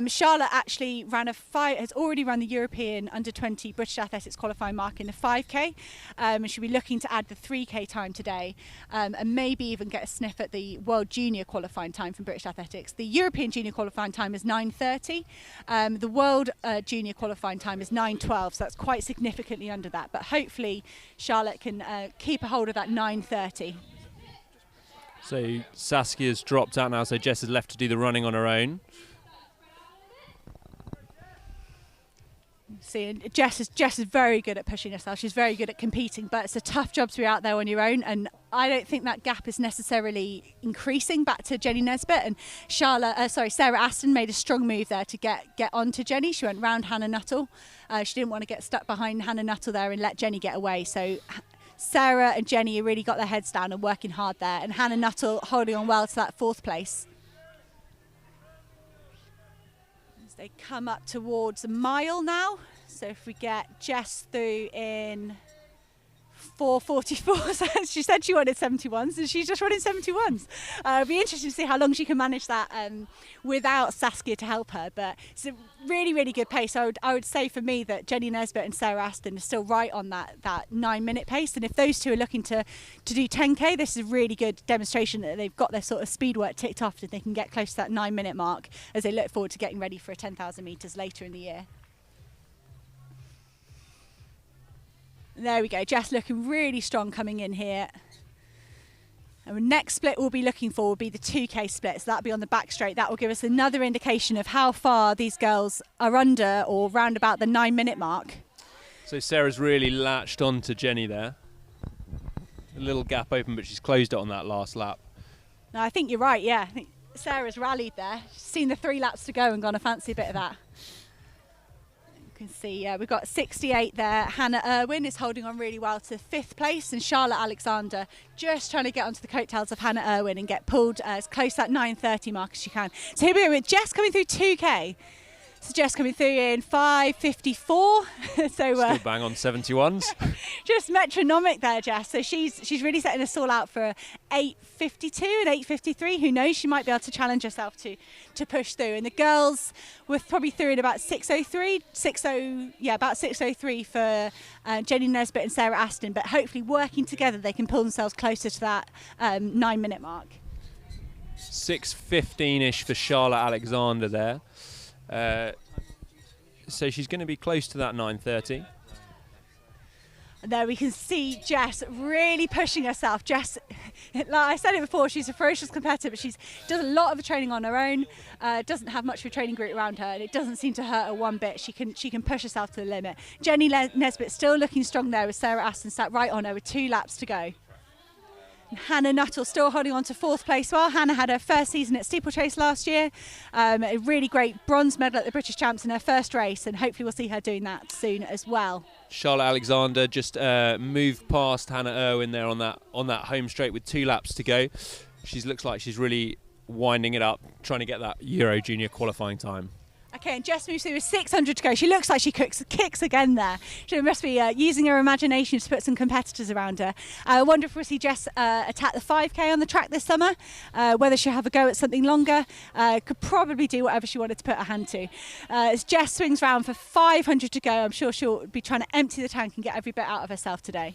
Charlotte actually has already run the European Under-20 British Athletics qualifying mark in the 5K. And she'll be looking to add the 3K time today, and maybe even get a sniff at the World Junior qualifying time from British Athletics. The European Junior qualifying time is 9:30. The World Junior qualifying time is 9:12, so that's quite significantly under that. But hopefully Charlotte can keep a hold of that 9:30. So Saskia's dropped out now, so Jess is left to do the running on her own. See, Jess is very good at pushing herself. She's very good at competing, but it's a tough job to be out there on your own. And I don't think that gap is necessarily increasing back to Jenny Nesbitt. And Sarah Aston made a strong move there to get onto Jenny. She went round Hannah Nuttall. She didn't want to get stuck behind Hannah Nuttall there and let Jenny get away. So Sarah and Jenny really got their heads down and working hard there. And Hannah Nuttall holding on well to that fourth place. They come up towards a mile now. So if we get Jess through in 4:44, she said she wanted 71s and she's just running 71s. It'll be interesting to see how long she can manage that without Saskia to help her. But it's a really, really good pace. I would say for me that Jenny Nesbitt and Sarah Aston are still right on that 9-minute pace. And if those two are looking to do 10K, this is a really good demonstration that they've got their sort of speed work ticked off, and they can get close to that 9-minute mark as they look forward to getting ready for a 10,000 metres later in the year. There we go, Jess looking really strong coming in here. And the next split we'll be looking for will be the 2K split, so that'll be on the back straight. That will give us another indication of how far these girls are under or round about the 9-minute mark. So Sarah's really latched on to Jenny there. A little gap open, but she's closed it on that last lap. No, I think you're right, yeah. I think Sarah's rallied there. She's seen the 3 laps to go and gone a fancy bit of that. You can see we've got 68 there. Hannah Irwin is holding on really well to 5th place, and Charlotte Alexander just trying to get onto the coattails of Hannah Irwin and get pulled as close to that 9:30 mark as she can. So here we go with Jess coming through 2K. So Jess coming through in 5:54. So still bang on 71s. Just metronomic there, Jess. So she's really setting us all out for 8:52 and 8:53. Who knows? She might be able to challenge herself to push through. And the girls were probably through in about 6:03. About 6:03 for Jenny Nesbitt and Sarah Aston. But hopefully working together, they can pull themselves closer to that 9-minute mark. 6:15-ish for Charlotte Alexander there. So she's going to be close to that 9:30. And there we can see Jess really pushing herself. Jess, like I said it before, she's a ferocious competitor, but she does a lot of the training on her own, doesn't have much of a training group around her, and it doesn't seem to hurt her one bit. She can push herself to the limit. Jenny Nesbitt still looking strong there with Sarah Aston sat right on her with 2 laps to go. And Hannah Nuttall still holding on to 4th place. Well, Hannah had her first season at Steeplechase last year, a really great bronze medal at the British Champs in her first race, and hopefully we'll see her doing that soon as well. Charlotte Alexander just moved past Hannah Irwin there on that home straight with 2 laps to go. She looks like she's really winding it up, trying to get that Euro Junior qualifying time. Okay, and Jess moves through with 600 to go. She looks like she kicks again there. She must be using her imagination to put some competitors around her. I wonder if we'll see Jess attack the 5K on the track this summer, whether she'll have a go at something longer. Could probably do whatever she wanted to put her hand to. As Jess swings round for 500 to go, I'm sure she'll be trying to empty the tank and get every bit out of herself today.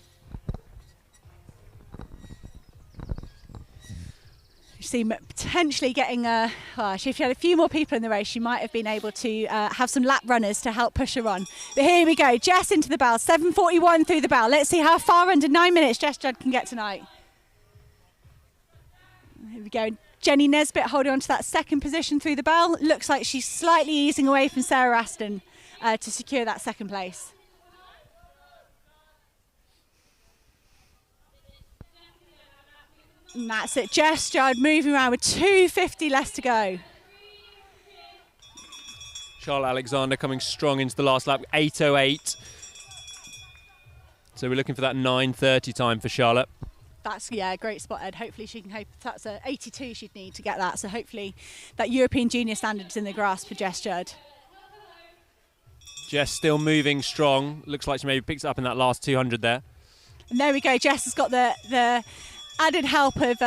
See, potentially getting if she had a few more people in the race, she might have been able to have some lap runners to help push her on. But here we go, Jess into the bell, 7:41 through the bell. Let's see how far under 9 minutes Jess Judd can get tonight. Here we go, Jenny Nesbitt holding on to that 2nd position through the bell. Looks like she's slightly easing away from Sarah Aston to secure that 2nd place. And that's it, Jess Judd moving around with 2:50 less to go. Charlotte Alexander coming strong into the last lap, 8:08. So we're looking for that 9:30 time for Charlotte. That's, yeah, great spot, Ed. Hopefully she can hope that's a 82 she'd need to get that. So hopefully that European Junior standard's in the grasp for Jess Judd. Jess still moving strong. Looks like she maybe picks it up in that last 200 there. And there we go, Jess has got the added help of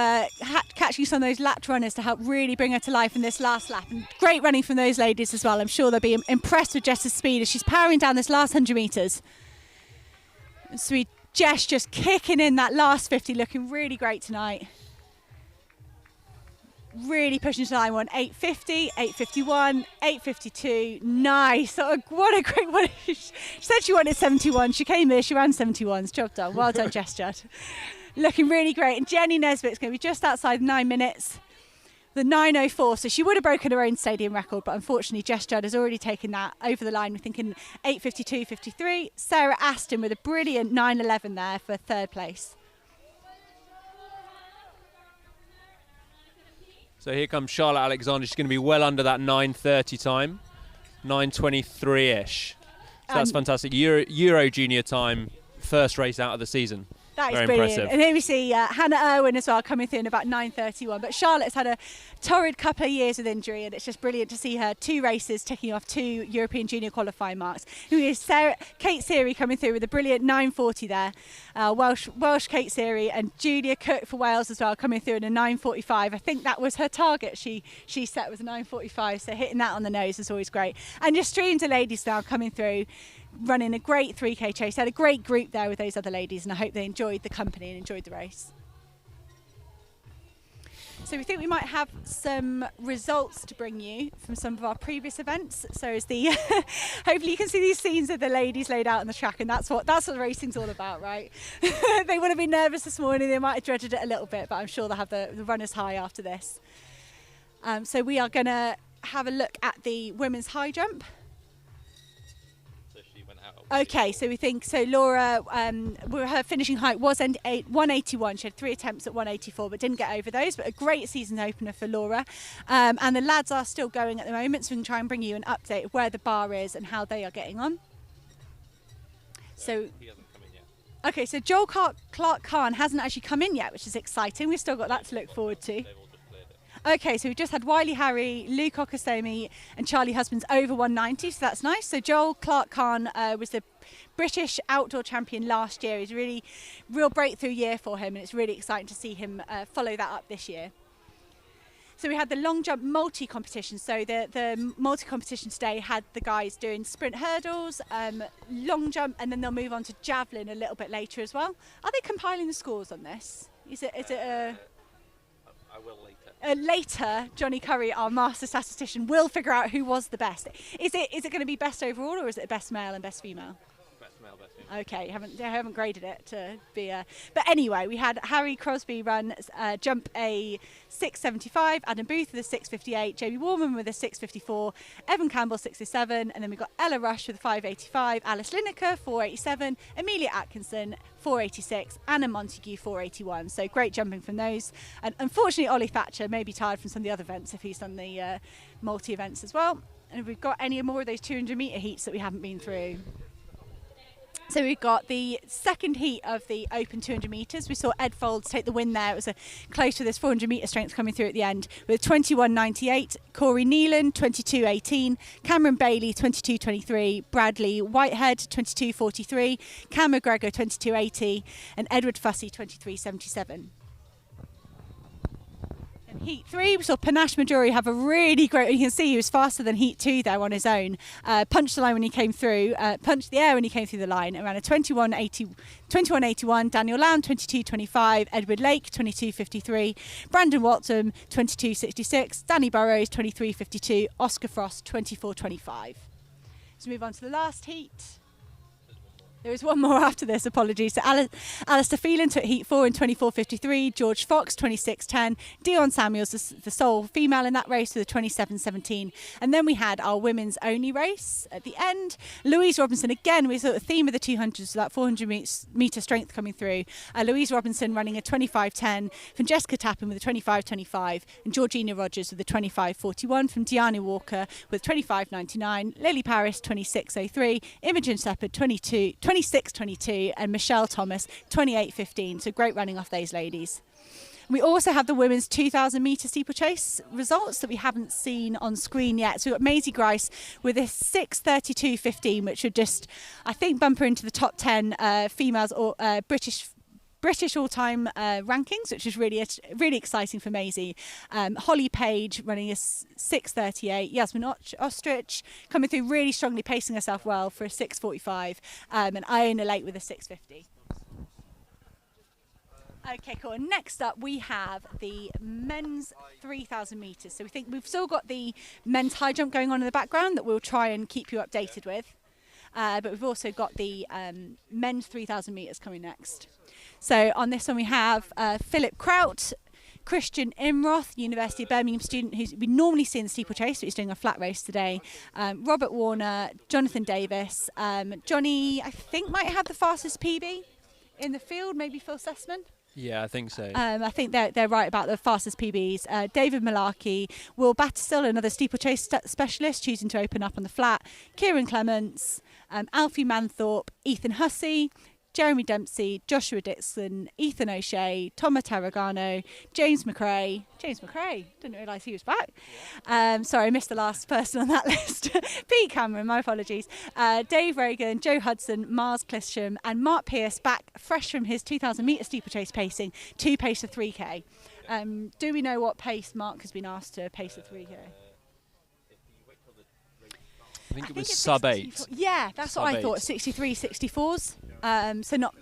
catching some of those lapped runners to help really bring her to life in this last lap. And great running from those ladies as well. I'm sure they'll be impressed with Jess's speed as she's powering down this last 100 metres. Sweet Jess just kicking in that last 50, looking really great tonight. Really pushing to line 1, 8:50, 8:51, 8:52. Nice. What a great one. She said she wanted 71. She came here, she ran 71s. Job done. Well done, Jess Judd. Looking really great. And Jenny Nesbitt's going to be just outside 9 minutes, the 9:04. So she would have broken her own stadium record, but unfortunately Jess Judd has already taken that over the line. We're thinking 8:52.53. Sarah Aston with a brilliant 9:11 there for 3rd place. So here comes Charlotte Alexander. She's going to be well under that 9:30 time, 9:23-ish. So that's fantastic. Euro Junior time, 1st race out of the season. That is very brilliant. impressive. And here we see Hannah Irwin as well coming through in about 9:31. But Charlotte's had a torrid couple of years with injury, and it's just brilliant to see her 2 races ticking off 2 European Junior qualifying marks. Who is Kate Seary coming through with a brilliant 9:40 there. Welsh Kate Seary, and Julia Cook for Wales as well coming through in a 9:45. I think that was her target she set was a 9:45, so hitting that on the nose is always great. And just streams of ladies now coming through, running a great 3K chase. Had a great group there with those other ladies, and I hope they enjoyed the company and enjoyed the race. So we think we might have some results to bring you from some of our previous events. So as the hopefully you can see these scenes of the ladies laid out on the track, and that's what racing's all about, right? They would have been nervous this morning, they might have dreaded it a little bit, but I'm sure they'll have the runners high after this. So we are going to have a look at the women's high jump. Okay, so we think, so Laura, her finishing height was 181. She had 3 attempts at 184, but didn't get over those. But a great season opener for Laura. And the lads are still going at the moment, so we can try and bring you an update of where the bar is and how they are getting on. So he hasn't come in yet. Okay, so Joel Clark Khan hasn't actually come in yet, which is exciting. We've still got that to look forward to. Okay, so we've just had Wiley Harry, Luke Okastomi and Charlie Husbands over 190, so that's nice. So Joel Clark Khan was the British outdoor champion last year. It's really real breakthrough year for him, and it's really exciting to see him follow that up this year. So we had the long jump multi-competition. So the multi-competition today had the guys doing sprint hurdles, long jump, and then they'll move on to javelin a little bit later as well. Are they compiling the scores on this? Is it I will later. Later, Johnny Curry, our master statistician, will figure out who was the best. Is it going to be best overall, or is it best male and best female? Best male best. Okay, I haven't graded it to be a... But anyway, we had Harry Crosby jump a 6.75, Adam Booth with a 6.58, Jamie Warman with a 6.54, Evan Campbell 6.07, and then we got Ella Rush with a 5.85, Alice Lineker 4.87, Amelia Atkinson 4.86, Anna Montague 4.81. So great jumping from those. And unfortunately, Ollie Thatcher may be tired from some of the other events if he's done the multi-events as well. And have we got any more of those 200 metre heats that we haven't been through? So we've got the second heat of the open 200 metres. We saw Ed Folds take the win there. It was close to this 400 metre strength coming through at the end with 21.98. Corey Neelan 22.18. Cameron Bailey 22.23. Bradley Whitehead 22.43. Cam McGregor 22.80. And Edward Fussy 23.77. Heat 3, we saw Panache Majori have a really great, you can see he was faster than Heat 2 there on his own. Punched the line when he came through, punched the air when he came through the line, around a 21.81. Daniel Lamb 22.25, Edward Lake 22.53, Brandon Watson 22.66, Danny Burrows 23.52, Oscar Frost 24.25. Let's move on to the last heat. There is one more after this, apologies. So Alistair Phelan took Heat 4 in 24.53, George Fox 26.10, Dion Samuels, the sole female in that race, with a 27.17. And then we had our women's only race at the end. Louise Robinson, again, we saw the theme of the 200s, so that 400 metre strength coming through. Louise Robinson running a 25.10, from Jessica Tappan with a 25.25, and Georgina Rogers with a 25.41, from Deanna Walker with 25.99, Lily Paris 26.03, Imogen Shepherd 26.22, and Michelle Thomas 28.15. So great running off those ladies. We also have the women's 2,000 metre steeplechase results that we haven't seen on screen yet. So we've got Maisie Grice with a 6.32.15, which would just, I think, bump her into the top 10 females or British all-time rankings, which is really exciting for Maisie. Holly Page running a 6.38. Yasmin Ostrich coming through really strongly, pacing herself well for a 6.45. And Iona Lake with a 6.50. Okay, cool. And next up, we have the men's 3,000 metres. So we think we've still got the men's high jump going on in the background that we'll try and keep you updated with. But we've also got the men's 3,000 metres coming next. So on this one we have Philip Kraut, Christian Imroth, University of Birmingham student who we normally see in the steeplechase, but he's doing a flat race today. Robert Warner, Jonathan Davis. Johnny, I think, might have the fastest PB in the field, maybe Phil Sussman. Yeah, I think so. I think they're right about the fastest PBs. David Malarkey, Will Batterstill, another steeplechase specialist, choosing to open up on the flat. Kieran Clements, Alfie Manthorpe, Ethan Hussey, Jeremy Dempsey, Joshua Dixon, Ethan O'Shea, Thomas Tarragano, James McRae, didn't realise he was back. Sorry, I missed the last person on that list. Pete Cameron, my apologies. Dave Reagan, Joe Hudson, Mars Clisham, and Mark Pearce back fresh from his 2,000 metre steeplechase pacing to pace a 3K. Do we know what pace Mark has been asked to pace a 3K? I think it was sub 8. Yeah, that's sub what I 8. thought. 63, 64s. So not.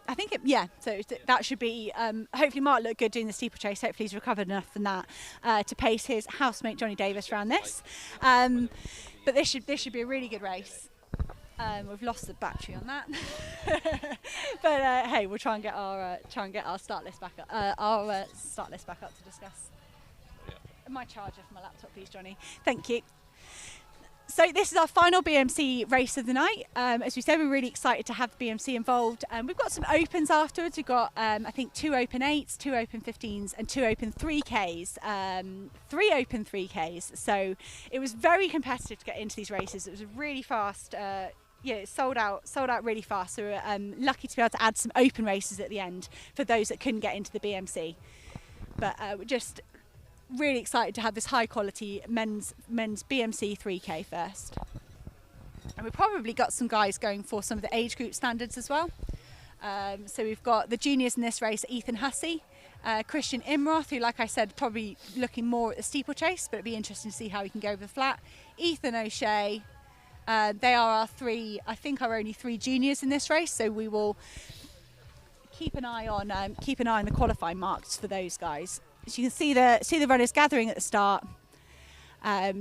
I think so that should be. Hopefully, Mark looked good doing the steeplechase. Hopefully, he's recovered enough from that to pace his housemate Johnny Davis around this. But this should be a really good race. We've lost the battery on that, but hey, we'll try and get our start list back up. Start list back up to discuss. My charger for my laptop, please, Johnny. Thank you. So this is our final BMC race of the night. As we said, we're really excited to have the BMC involved. We've got some opens afterwards. We've got, I think, 2 open 8s, 2 open 15s and 2 open 3Ks. 3 open 3Ks. So it was very competitive to get into these races. It was really fast. It sold out really fast. So we're lucky to be able to add some open races at the end for those that couldn't get into the BMC. But we're just really excited to have this high quality men's BMC 3K first. And we've probably got some guys going for some of the age group standards as well. So we've got the juniors in this race, Ethan Hussey, Christian Imroth, who, like I said, probably looking more at the steeplechase, but it'd be interesting to see how he can go over the flat. Ethan O'Shea. They are our only 3 juniors in this race, so we will keep an eye on the qualifying marks for those guys. As you can see the runners gathering at the start.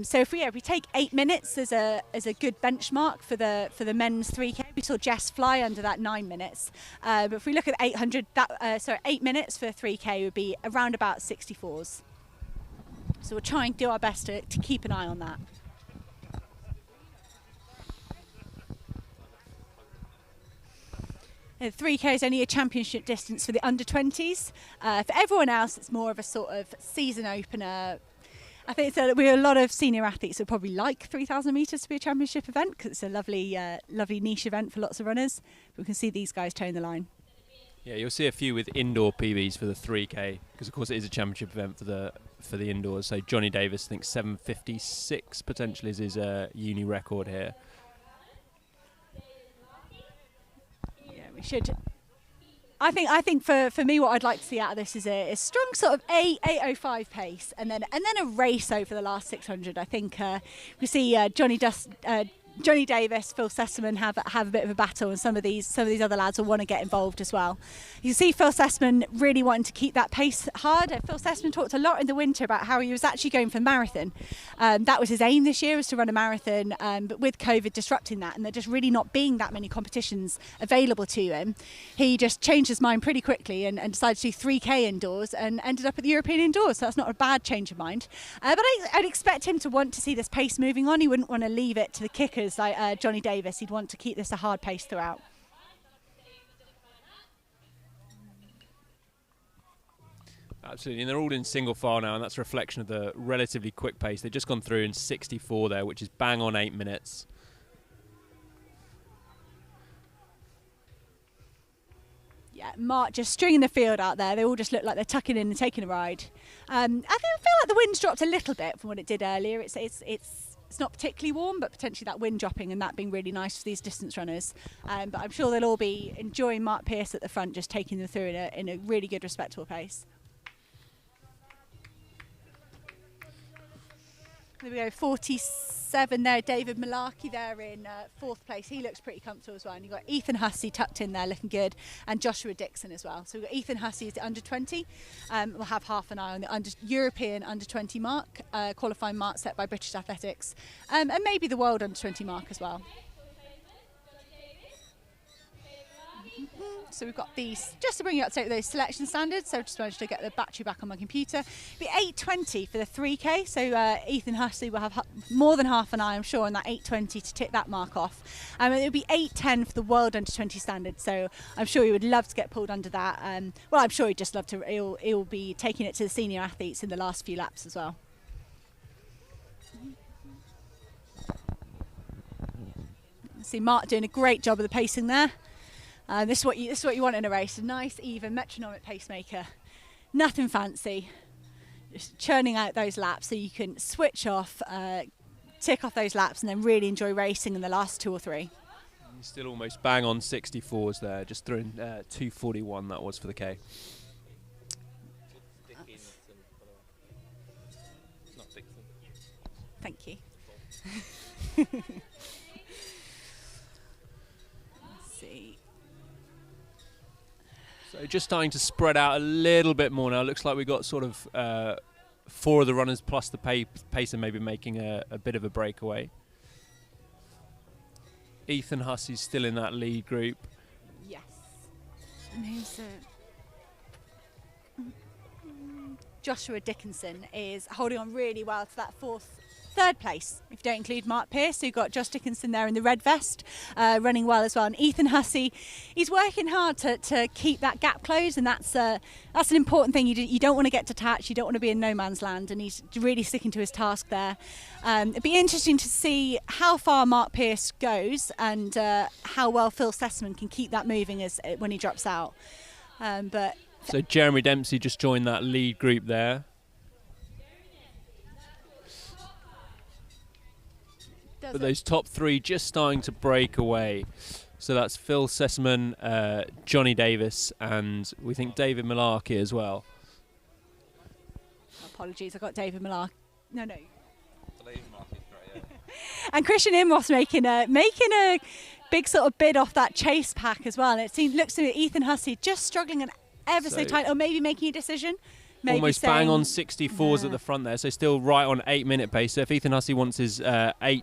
So if we take 8 minutes as a good benchmark for the men's 3K, we saw Jess fly under that 9 minutes. But if we look at 800, 8 minutes for 3K would be around about 64s. So we'll try and do our best to keep an eye on that. And 3K is only a championship distance for the under 20s. For everyone else, it's more of a sort of season opener. I think we have a lot of senior athletes who probably like 3,000 metres to be a championship event because it's a lovely niche event for lots of runners. But we can see these guys toeing the line. Yeah, you'll see a few with indoor PBs for the 3K because, of course, it is a championship event for the indoors. So Johnny Davis, I think 7:56 potentially is his uni record here. We should. I think for me, what I'd like to see out of this is a strong sort of 8:05 pace, and then a race over the last 600. I think we see Johnny Davis, Phil Sessamon have a bit of a battle, and some of these other lads will want to get involved as well. You see Phil Sessamon really wanting to keep that pace hard. Phil Sessamon talked a lot in the winter about how he was actually going for marathon. That was his aim this year, was to run a marathon, but with COVID disrupting that and there just really not being that many competitions available to him, he just changed his mind pretty quickly and decided to do 3K indoors and ended up at the European indoors. So that's not a bad change of mind. But I'd expect him to want to see this pace moving on. He wouldn't want to leave it to the kickers like Johnny Davis. He'd want to keep this a hard pace throughout. Absolutely, and they're all in single file now, and that's a reflection of the relatively quick pace. They've just gone through in 64 there, which is bang on 8 minutes. Yeah, Mark just stringing the field out there. They all just look like they're tucking in and taking a ride. I feel like the wind's dropped a little bit from what it did earlier. It's not particularly warm, but potentially that wind dropping and that being really nice for these distance runners. But I'm sure they'll all be enjoying Mark Pearce at the front, just taking them through in a really good, respectable pace. There we go, 47 there. David Malarkey there in 4th place. He looks pretty comfortable as well. And you've got Ethan Hussey tucked in there looking good, and Joshua Dixon as well. So we've got Ethan Hussey is the under 20. We'll have half an eye on the European under 20 mark, qualifying mark set by British Athletics, and maybe the world under 20 mark as well. So we've got these, just to bring you up to date with those selection standards, so just managed to get the battery back on my computer. It'll be 8:20 for the 3K, so Ethan Hussey will have more than half an eye, I'm sure, on that 8:20 to tick that mark off. And it'll be 8:10 for the world under 20 standard, so I'm sure he would love to get pulled under that. Well, I'm sure he'd just love to, he'll be taking it to the senior athletes in the last few laps as well. See Mark doing a great job of the pacing there. This is what you want in a race: a nice, even, metronomic pacemaker. Nothing fancy, just churning out those laps so you can switch off, tick off those laps, and then really enjoy racing in the last 2 or 3. Still almost bang on 64s there, just throwing 2:41 that was for the K. Thank you. Let's see. So just starting to spread out a little bit more now. Looks like we've got sort of 4 of the runners plus the pacer maybe making a bit of a breakaway. Ethan Hussey's still in that lead group. Yes. And who's Joshua Dickinson is holding on really well to that 3rd place, if you don't include Mark Pearce. So you've got Josh Dickinson there in the red vest, running well as well. And Ethan Hussey, he's working hard to keep that gap closed, and that's an important thing. You don't want to get detached, you don't want to be in no man's land, and he's really sticking to his task there. It'd be interesting to see how far Mark Pearce goes and how well Phil Sessamon can keep that moving when he drops out. So Jeremy Dempsey just joined that lead group there. But those top 3 just starting to break away. So that's Phil Sessamon, Johnny Davis, and we think David Malarkey as well. Apologies, I got David Malarkey. No. Yeah. And Christian Imros making a big sort of bid off that chase pack as well. And looks to me Ethan Hussey just struggling and ever so tight, or maybe making a decision. maybe almost saying, bang on 64s at the front there, so still right on 8-minute pace. So if Ethan Hussey wants his 8:10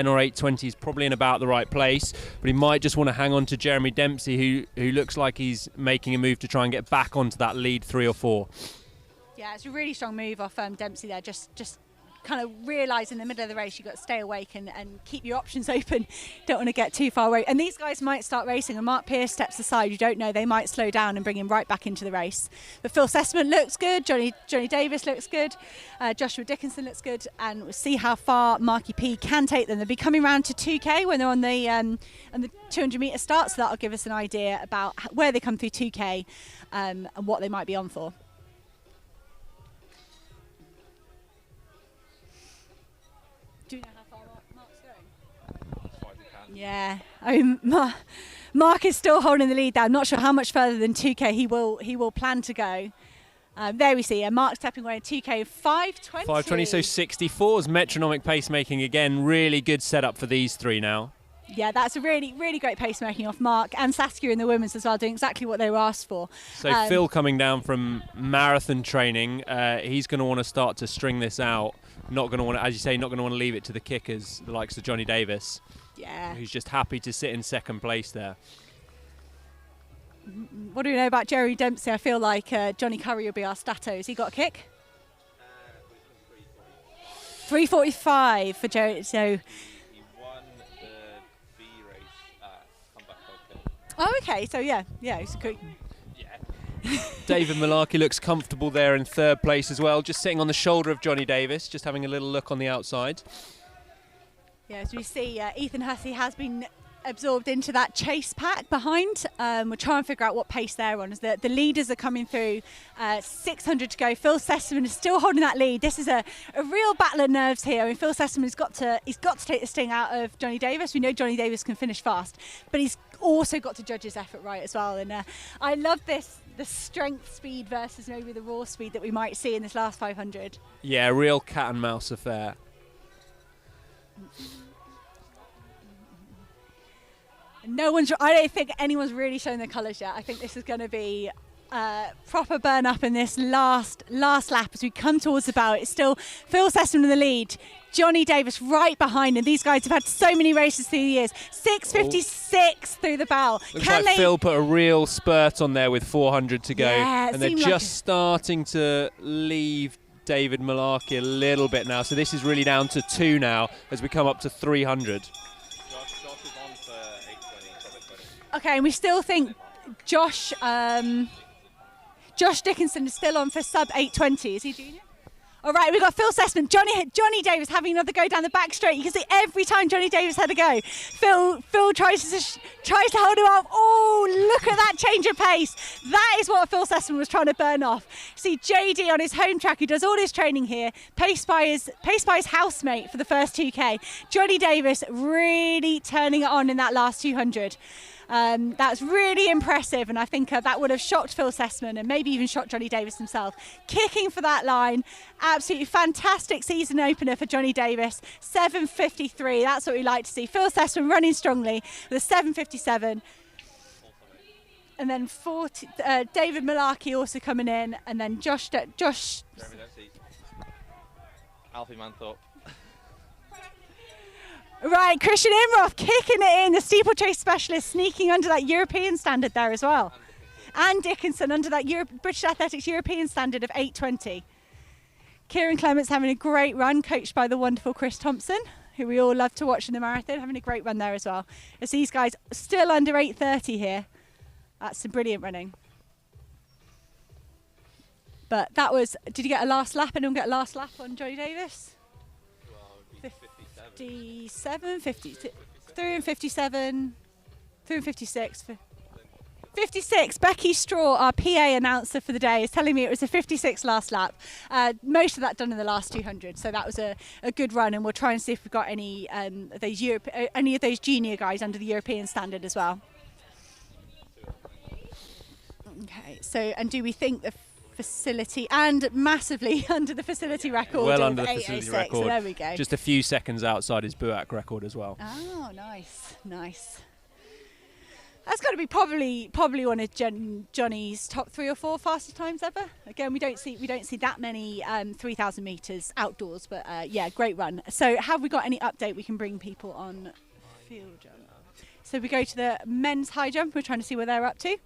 or 8:20, he's probably in about the right place, but he might just want to hang on to Jeremy Dempsey, who looks like he's making a move to try and get back onto that lead 3 or 4. Yeah, it's a really strong move off Dempsey there. Just kind of realise in the middle of the race you've got to stay awake and keep your options open. Don't want to get too far away. And these guys might start racing, and Mark Pearce steps aside. You don't know, they might slow down and bring him right back into the race. But Phil Sessman looks good, Johnny Davis looks good, Joshua Dickinson looks good, and we'll see how far Marky P can take them. They'll be coming round to 2K when they're on the 200 metre start, so that'll give us an idea about where they come through 2K and what they might be on for. Do you know how far Mark's going? As far as you can. Yeah, I mean, Mark is still holding the lead there. I'm not sure how much further than 2K he will plan to go. There we see Mark stepping away in 2K 5:20. 5:20, so 64's metronomic pacemaking again. Really good setup for these three now. Yeah, that's a really, really great pacemaking off Mark and Saskia in the women's as well, doing exactly what they were asked for. So Phil coming down from marathon training, he's going to want to start to string this out. Not going to want to, as you say, not going to want to leave it to the kickers, the likes of Johnny Davis. Yeah. Who's just happy to sit in second place there. What do we know about Jerry Dempsey? I feel like Johnny Curry will be our stato. Has he got a kick? 3:45 for Jerry. So. He won the B race at Comeback Cocktail. Oh, okay. So yeah, it's good. David Malarkey looks comfortable there in third place as well, just sitting on the shoulder of Johnny Davis, just having a little look on the outside. Yeah, as we see, Ethan Hussey has been absorbed into that chase pack behind. We'll try and figure out what pace they're on as the leaders are coming through. 600 to go. Phil Sessman is still holding that lead. This is a real battle of nerves here. I mean, Phil Sessman has got to take the sting out of Johnny Davis. We know Johnny Davis can finish fast, but he's also got to judge his effort right as well. And I love the strength speed versus maybe the raw speed that we might see in this last 500. Yeah, a real cat and mouse affair. I don't think anyone's really shown their colours yet. I think this is going to be proper burn up in this last lap as we come towards the bow. It's still Phil Sessman in the lead, Johnny Davis right behind him. These guys have had so many races through the years. 6:56 through the bow. Looks like Phil put a real spurt on there with 400 to go, yeah, and they're just starting to leave David Malarkey a little bit now. So this is really down to 2 now as we come up to 300. Josh is on for 8:20. Okay, and we still think Josh Dickinson is still on for sub 8:20. Is he junior? All right, we've got Phil Sessman, Johnny Davis having another go down the back straight. You can see every time Johnny Davis had a go, Phil tries to hold him up. Oh, look at that change of pace. That is what Phil Sessman was trying to burn off. See JD on his home track, who does all his training here, paced by his housemate for the first 2K. Johnny Davis really turning it on in that last 200. That's really impressive, and I think that would have shocked Phil Sessman and maybe even shocked Johnny Davis himself. Kicking for that line, absolutely fantastic season opener for Johnny Davis. 7:53, that's what we like to see. Phil Sessman running strongly with a 7:57. And then David Malarkey also coming in, and then Josh. Alfie Manthorpe. Right, Christian Imroff kicking it in, the steeplechase specialist sneaking under that European standard there as well. And Dickinson under that British Athletics European standard of 8:20. Kieran Clements having a great run, coached by the wonderful Chris Thompson, who we all love to watch in the marathon, having a great run there as well. As these guys still under 8:30 here. That's some brilliant running. But that was, did you get a last lap? Anyone get a last lap on Johnny Davis? 57, 56, 3 and 57, 3 and 56. 56. Becky Straw, our PA announcer for the day, is telling me it was a 56 last lap. Most of that done in the last 200, so that was a good run, and we'll try and see if we've got any of those junior guys under the European standard as well. Okay, so, and do we think the facility, and massively under the facility record, well of under the facility record. So there we go. Just a few seconds outside his Buac record as well. Oh, nice. That's got to be probably one of Johnny's top 3 or 4 fastest times ever. Again, we don't see that many 3,000 meters outdoors, but yeah, great run. So, have we got any update we can bring people on field jump? So we go to the men's high jump. We're trying to see where they're up to.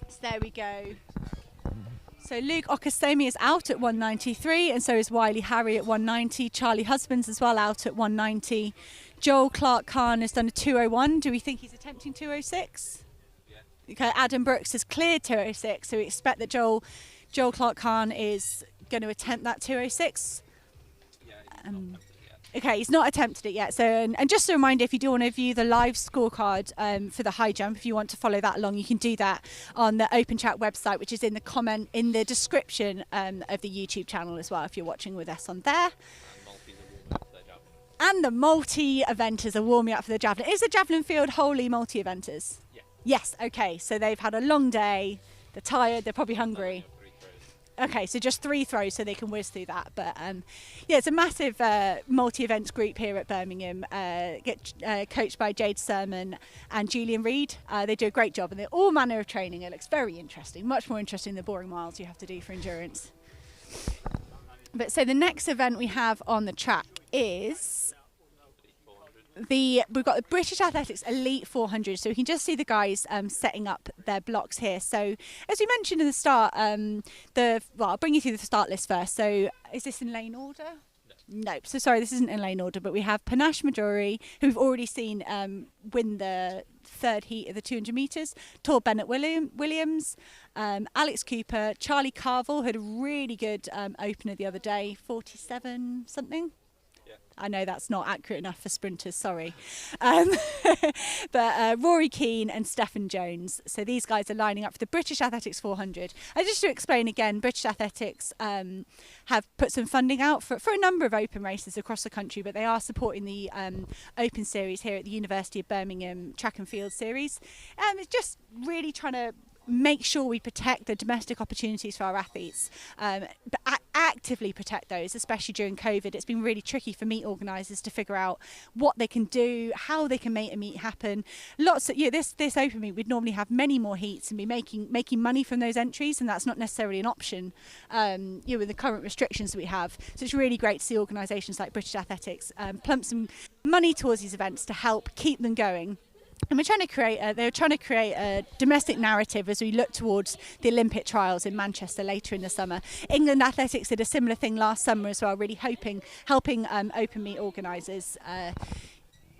So there we go. So Luke Okasomi is out at 193, and so is Wiley Harry at 190. Charlie Husbands as well out at 190. Joel Clark Khan has done a 201. Do we think he's attempting 206? Yeah. Okay, Adam Brooks has cleared 206, so we expect that Joel Clark Khan is going to attempt that 206. Okay, he's not attempted it yet. So, and just a reminder, if you do want to view the live scorecard for the high jump, if you want to follow that along, you can do that on the OpenTrack website, which is in the description of the YouTube channel as well, if you're watching with us on there. And the multi-eventers are warming up for the javelin. Is the javelin field wholly multi-eventers? Yeah. Yes. Okay. So they've had a long day. They're tired. They're probably hungry. Okay, so just 3 throws so they can whiz through that. But yeah, it's a massive multi-events group here at Birmingham, coached by Jade Sermon and Julian Reed. They do a great job, and they're all manner of training. It looks very interesting, much more interesting than the boring miles you have to do for endurance. But so the next event we have on the track is we've got the British Athletics Elite 400, so we can just see the guys setting up their blocks here. So as we mentioned in the start, I'll bring you through the start list first. So is this in lane order? Nope. So sorry, this isn't in lane order, but we have Panache Majori, who we've already seen win the 3rd heat of the 200 metres, Tor Bennett Williams, Alex Cooper, Charlie Carville, who had a really good opener the other day, 47 something. I know that's not accurate enough for sprinters, sorry. But Rory Keane and Stephen Jones. So these guys are lining up for the British Athletics 400. And just to explain again, British Athletics have put some funding out for a number of open races across the country, but they are supporting the Open Series here at the University of Birmingham Track and Field Series. It's just really trying to make sure we protect the domestic opportunities for our athletes, but actively protect those, especially during COVID. It's been really tricky for meet organisers to figure out what they can do, how they can make a meet happen. Lots of this open meet, we'd normally have many more heats and be making money from those entries, and that's not necessarily an option with the current restrictions that we have. So it's really great to see organisations like British Athletics plump some money towards these events to help keep them going. And they're trying to create a domestic narrative as we look towards the Olympic trials in Manchester later in the summer. England Athletics did a similar thing last summer as well, really helping open meet organisers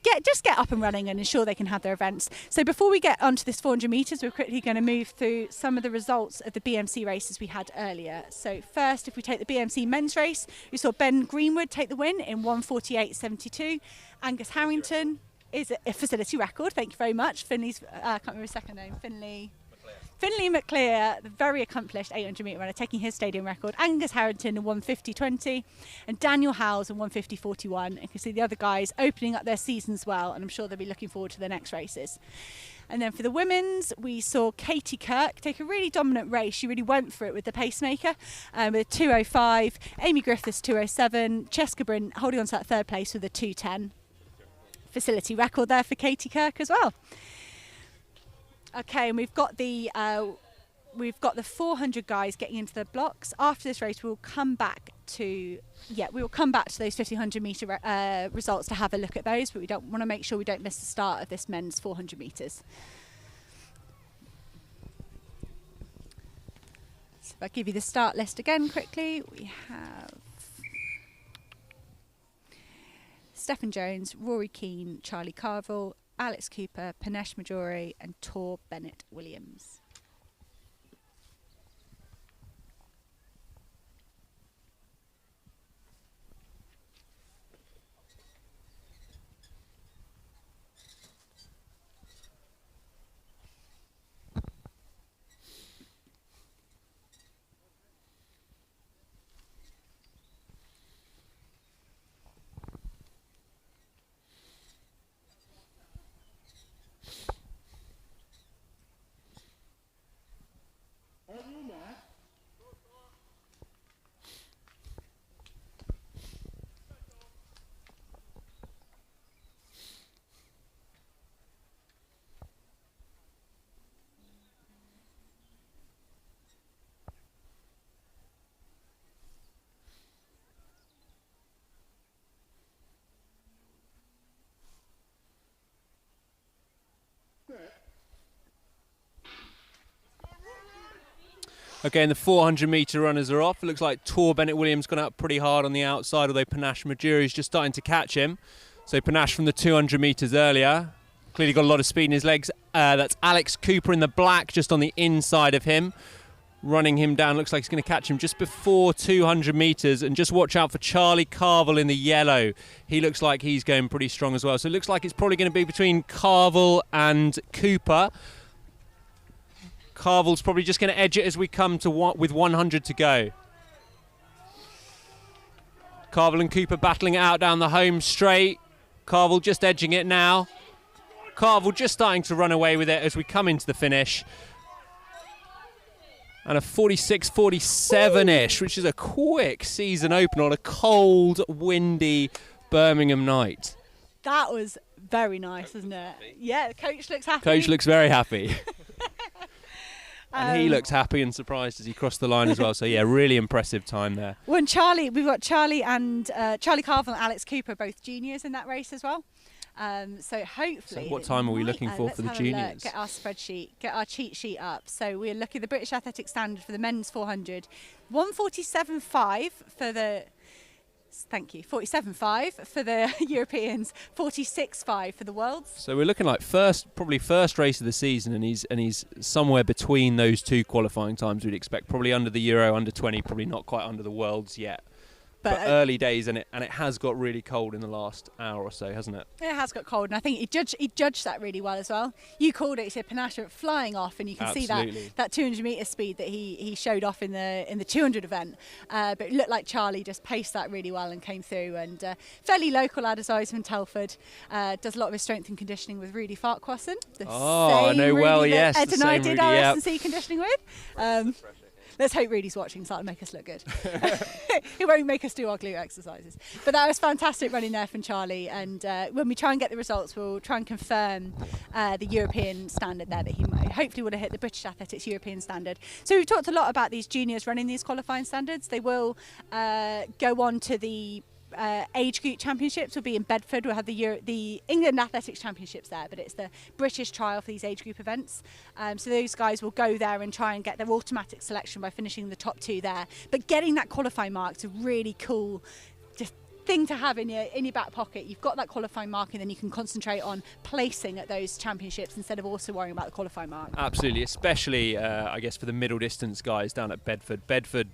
get up and running and ensure they can have their events. So before we get onto this 400 metres, we're quickly going to move through some of the results of the BMC races we had earlier. So first, if we take the BMC men's race, we saw Ben Greenwood take the win in 1:48.72. Angus Harrington is a facility record, thank you very much. Finley's, I can't remember his second name, Finley McClear, the very accomplished 800 metre runner, taking his stadium record. Angus Harrington in 1:50.20 and Daniel Howes in 1:50.41. You can see the other guys opening up their seasons well, and I'm sure they'll be looking forward to the next races. And then for the women's, we saw Katie Kirk take a really dominant race. She really went for it with the pacemaker with 2:05. Amy Griffiths 2:07. Cheska Bryn holding on to that 3rd place with a 2:10. Facility record there for Katie Kirk as well. Okay, and we've got the 400 guys getting into the blocks. After this race, we will come back to those 1500 metre results to have a look at those, but we don't want to make sure we don't miss the start of this men's 400 metres. So if I give you the start list again quickly, we have Stephen Jones, Rory Keane, Charlie Carville, Alex Cooper, Panache Majori and Tor Bennett Williams. Again, the 400 metre runners are off. It looks like Tor Bennett-Williams gone out pretty hard on the outside, although Panache Majuri is just starting to catch him. So Panache from the 200 metres earlier. Clearly got a lot of speed in his legs. That's Alex Cooper in the black, just on the inside of him. Running him down, looks like he's going to catch him just before 200 metres. And just watch out for Charlie Carville in the yellow. He looks like he's going pretty strong as well. So it looks like it's probably going to be between Carville and Cooper. Carville's probably just going to edge it as we come to with 100 to go. Carville and Cooper battling it out down the home straight. Carville just edging it now. Carville just starting to run away with it as we come into the finish. And a 46-47-ish, which is a quick season opener on a cold, windy Birmingham night. That was very nice, wasn't it? Yeah, the coach looks happy. Coach looks very happy. And he looks happy and surprised as he crossed the line as well. So, yeah, really impressive time there. We've got Charlie and Charlie Carville and Alex Cooper, both juniors in that race as well. So hopefully. So what time are we looking for the juniors? Get our spreadsheet, get our cheat sheet up. So we're looking at the British Athletic Standard for the men's 400, 147.5 for the. Thank you. 47.5 for the Europeans, 46.5 for the Worlds. So we're looking like probably first race of the season, and he's somewhere between those two qualifying times. We'd expect probably under the Euro, under 20, probably not quite under the Worlds yet. But early days, and it has got really cold in the last hour or so, hasn't it? It has got cold, and I think he judged that really well as well. You called it, you said Panache flying off, and you can Absolutely. see that 200 metre speed that he showed off in the 200 event. But it looked like Charlie just paced that really well and came through. And fairly local lad as well, he's from Telford. Does a lot of his strength and conditioning with Rudy Farquharson. I know well, yes. Ed and I did our Rudy, S&C conditioning with. Let's hope Rudy's watching, so that'll make us look good. He won't make us do our glute exercises. But that was fantastic running there from Charlie. And when we try and get the results, we'll try and confirm the European standard there that he hopefully would have hit the British Athletics European standard. So we've talked a lot about these juniors running these qualifying standards. They will go on to the age group championships. Will be in Bedford. We'll have the England Athletics Championships there, but it's the British trial for these age group events. So those guys will go there and try and get their automatic selection by finishing the top two there. But getting that qualifying mark is a really cool thing to have in your back pocket. You've got that qualifying mark, and then you can concentrate on placing at those championships instead of also worrying about the qualifying mark. Absolutely, especially I guess for the middle distance guys down at Bedford. Bedford,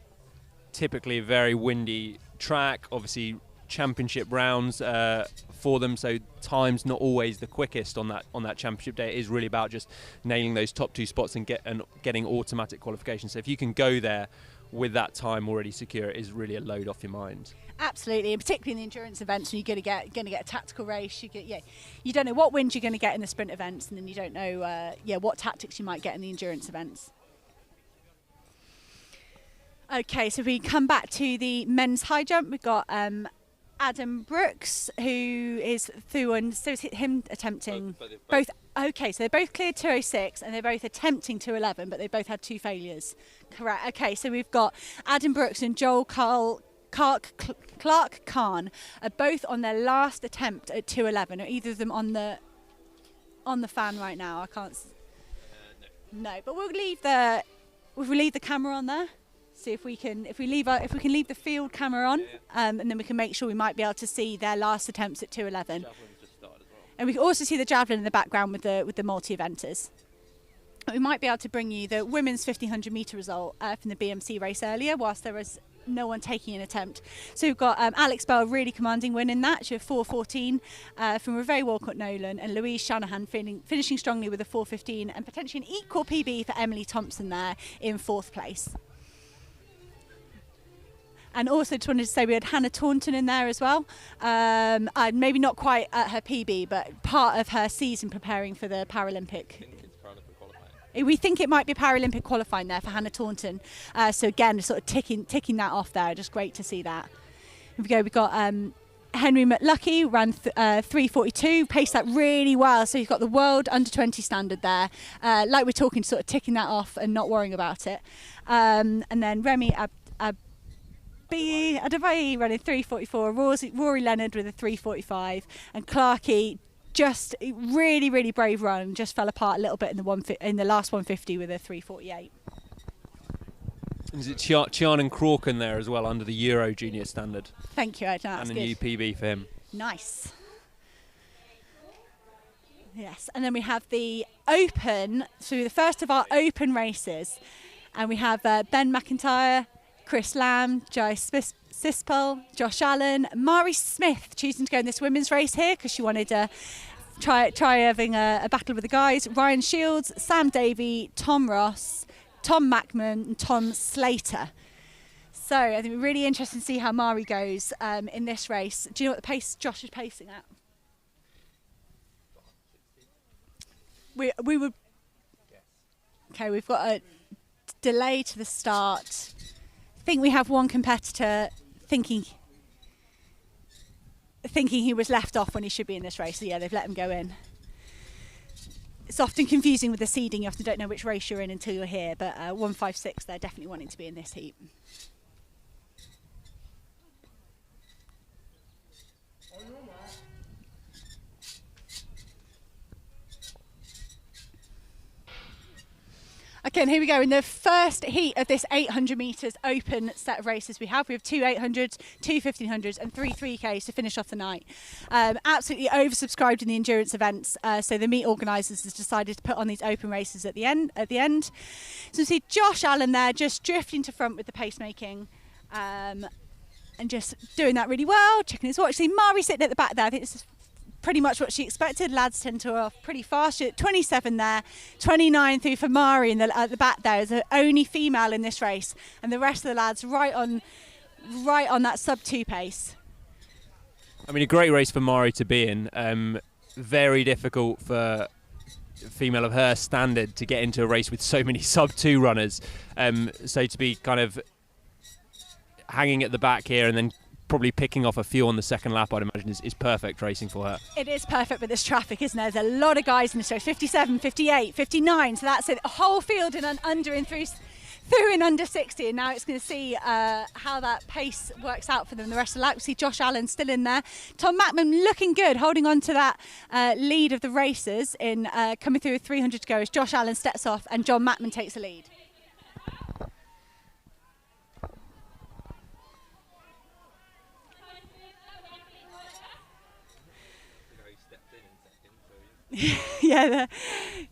typically a very windy track, obviously championship rounds for them, so time's not always the quickest on that championship day. It is really about just nailing those top two spots and getting automatic qualification. So if you can go there with that time already secure, it is really a load off your mind. Absolutely, and particularly in the endurance events, when you're going to get a tactical race, you don't know what wind you're going to get in the sprint events, and then you don't know what tactics you might get in the endurance events. Okay, so we come back to the men's high jump. We've got Adam Brooks, who is through, and so is him attempting both. Okay, so they both cleared 2:06 and they're both attempting 2:11, but they both had two failures. Correct. Okay, so we've got Adam Brooks and Joel Clark Khan are both on their last attempt at 2:11. Are either of them on the fan right now? I can't. No, but we'll leave the camera on there. See if we can leave the field camera on, and then we can make sure we might be able to see their last attempts at 2:11. And we can also see the javelin in the background with the multi-eventers. We might be able to bring you the women's 1500 metre result from the BMC race earlier, whilst there was no one taking an attempt. So we've got Alex Bell really commanding win in that. She had 4:14 from Reve Walcott-Nolan, and Louise Shanahan finishing strongly with a 4:15, and potentially an equal PB for Emily Thompson there in fourth place. And also just wanted to say we had Hannah Taunton in there as well. Maybe not quite at her PB, but part of her season preparing for the Paralympic. We think it might be Paralympic qualifying there for Hannah Taunton. So again, sort of ticking that off there. Just great to see that. Here we go. We've got Henry McLucky ran 3:42, paced that really well. So he's got the world under 20 standard there. Like we're talking, sort of ticking that off and not worrying about it. And then Remy Adebayi running 3:44, Rory Leonard with a 3:45, and Clarkey just really, really brave run, just fell apart a little bit in the last 150 with a 3:48. Is it Chian and Crawken there as well under the Euro Junior standard? Thank you, Ed. That's and a new PB for him. Nice. Yes, and then we have the Open, so the first of our Open races. And we have Ben McIntyre, Chris Lamb, Jai Sispel, Josh Allen, Mari Smith choosing to go in this women's race here because she wanted to try having a battle with the guys. Ryan Shields, Sam Davey, Tom Ross, Tom Mackman and Tom Slater. So I think we're really interested to see how Mari goes in this race. Do you know what the pace Josh is pacing at? We would. Okay, we've got a delay to the start. I think we have one competitor thinking he was left off when he should be in this race. So yeah, they've let him go in. It's often confusing with the seeding. You often don't know which race you're in until you're here. But 156, they're definitely wanting to be in this heat. Okay, and here we go in the first heat of this 800 metres open set of races we have. We have 2 800s, 2 1500s and 3 3Ks to finish off the night. Absolutely oversubscribed in the endurance events, so the meet organisers has decided to put on these open races at the end. So you see Josh Allen there just drifting to front with the pacemaking and just doing that really well, checking his watch. See Mari sitting at the back there. I think this is pretty much what she expected. Lads tend to go off pretty fast. She's at 27 there, 29 through for Mari at the back there is the only female in this race, and the rest of the lads right on that sub-2 pace. I mean, a great race for Mari to be in. Very difficult for a female of her standard to get into a race with so many sub-2 runners. So to be kind of hanging at the back here and then probably picking off a few on the second lap, I'd imagine, is perfect racing for her. It is perfect with this traffic, isn't there? There's a lot of guys in this race, 57, 58, 59, so that's it. A whole field in and under and through in under 60, and now it's going to see how that pace works out for them the rest of the lap. We see Josh Allen still in there. Tom Mackman looking good, holding on to that lead of the racers in coming through with 300 to go as Josh Allen steps off and John Mackman takes the lead. Yeah,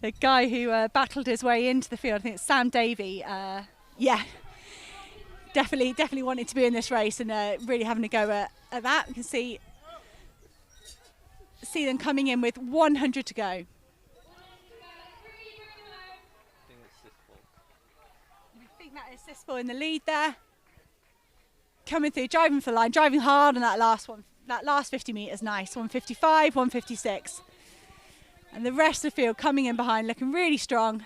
the guy who battled his way into the field, I think it's Sam Davey. Yeah, definitely wanted to be in this race and really having a go at that. You can see them coming in with 100 to go. I think that is Sispel in the lead there. Coming through, driving for the line, driving hard on that last one. That last 50 metres, nice. 155, 156. And the rest of the field coming in behind, looking really strong.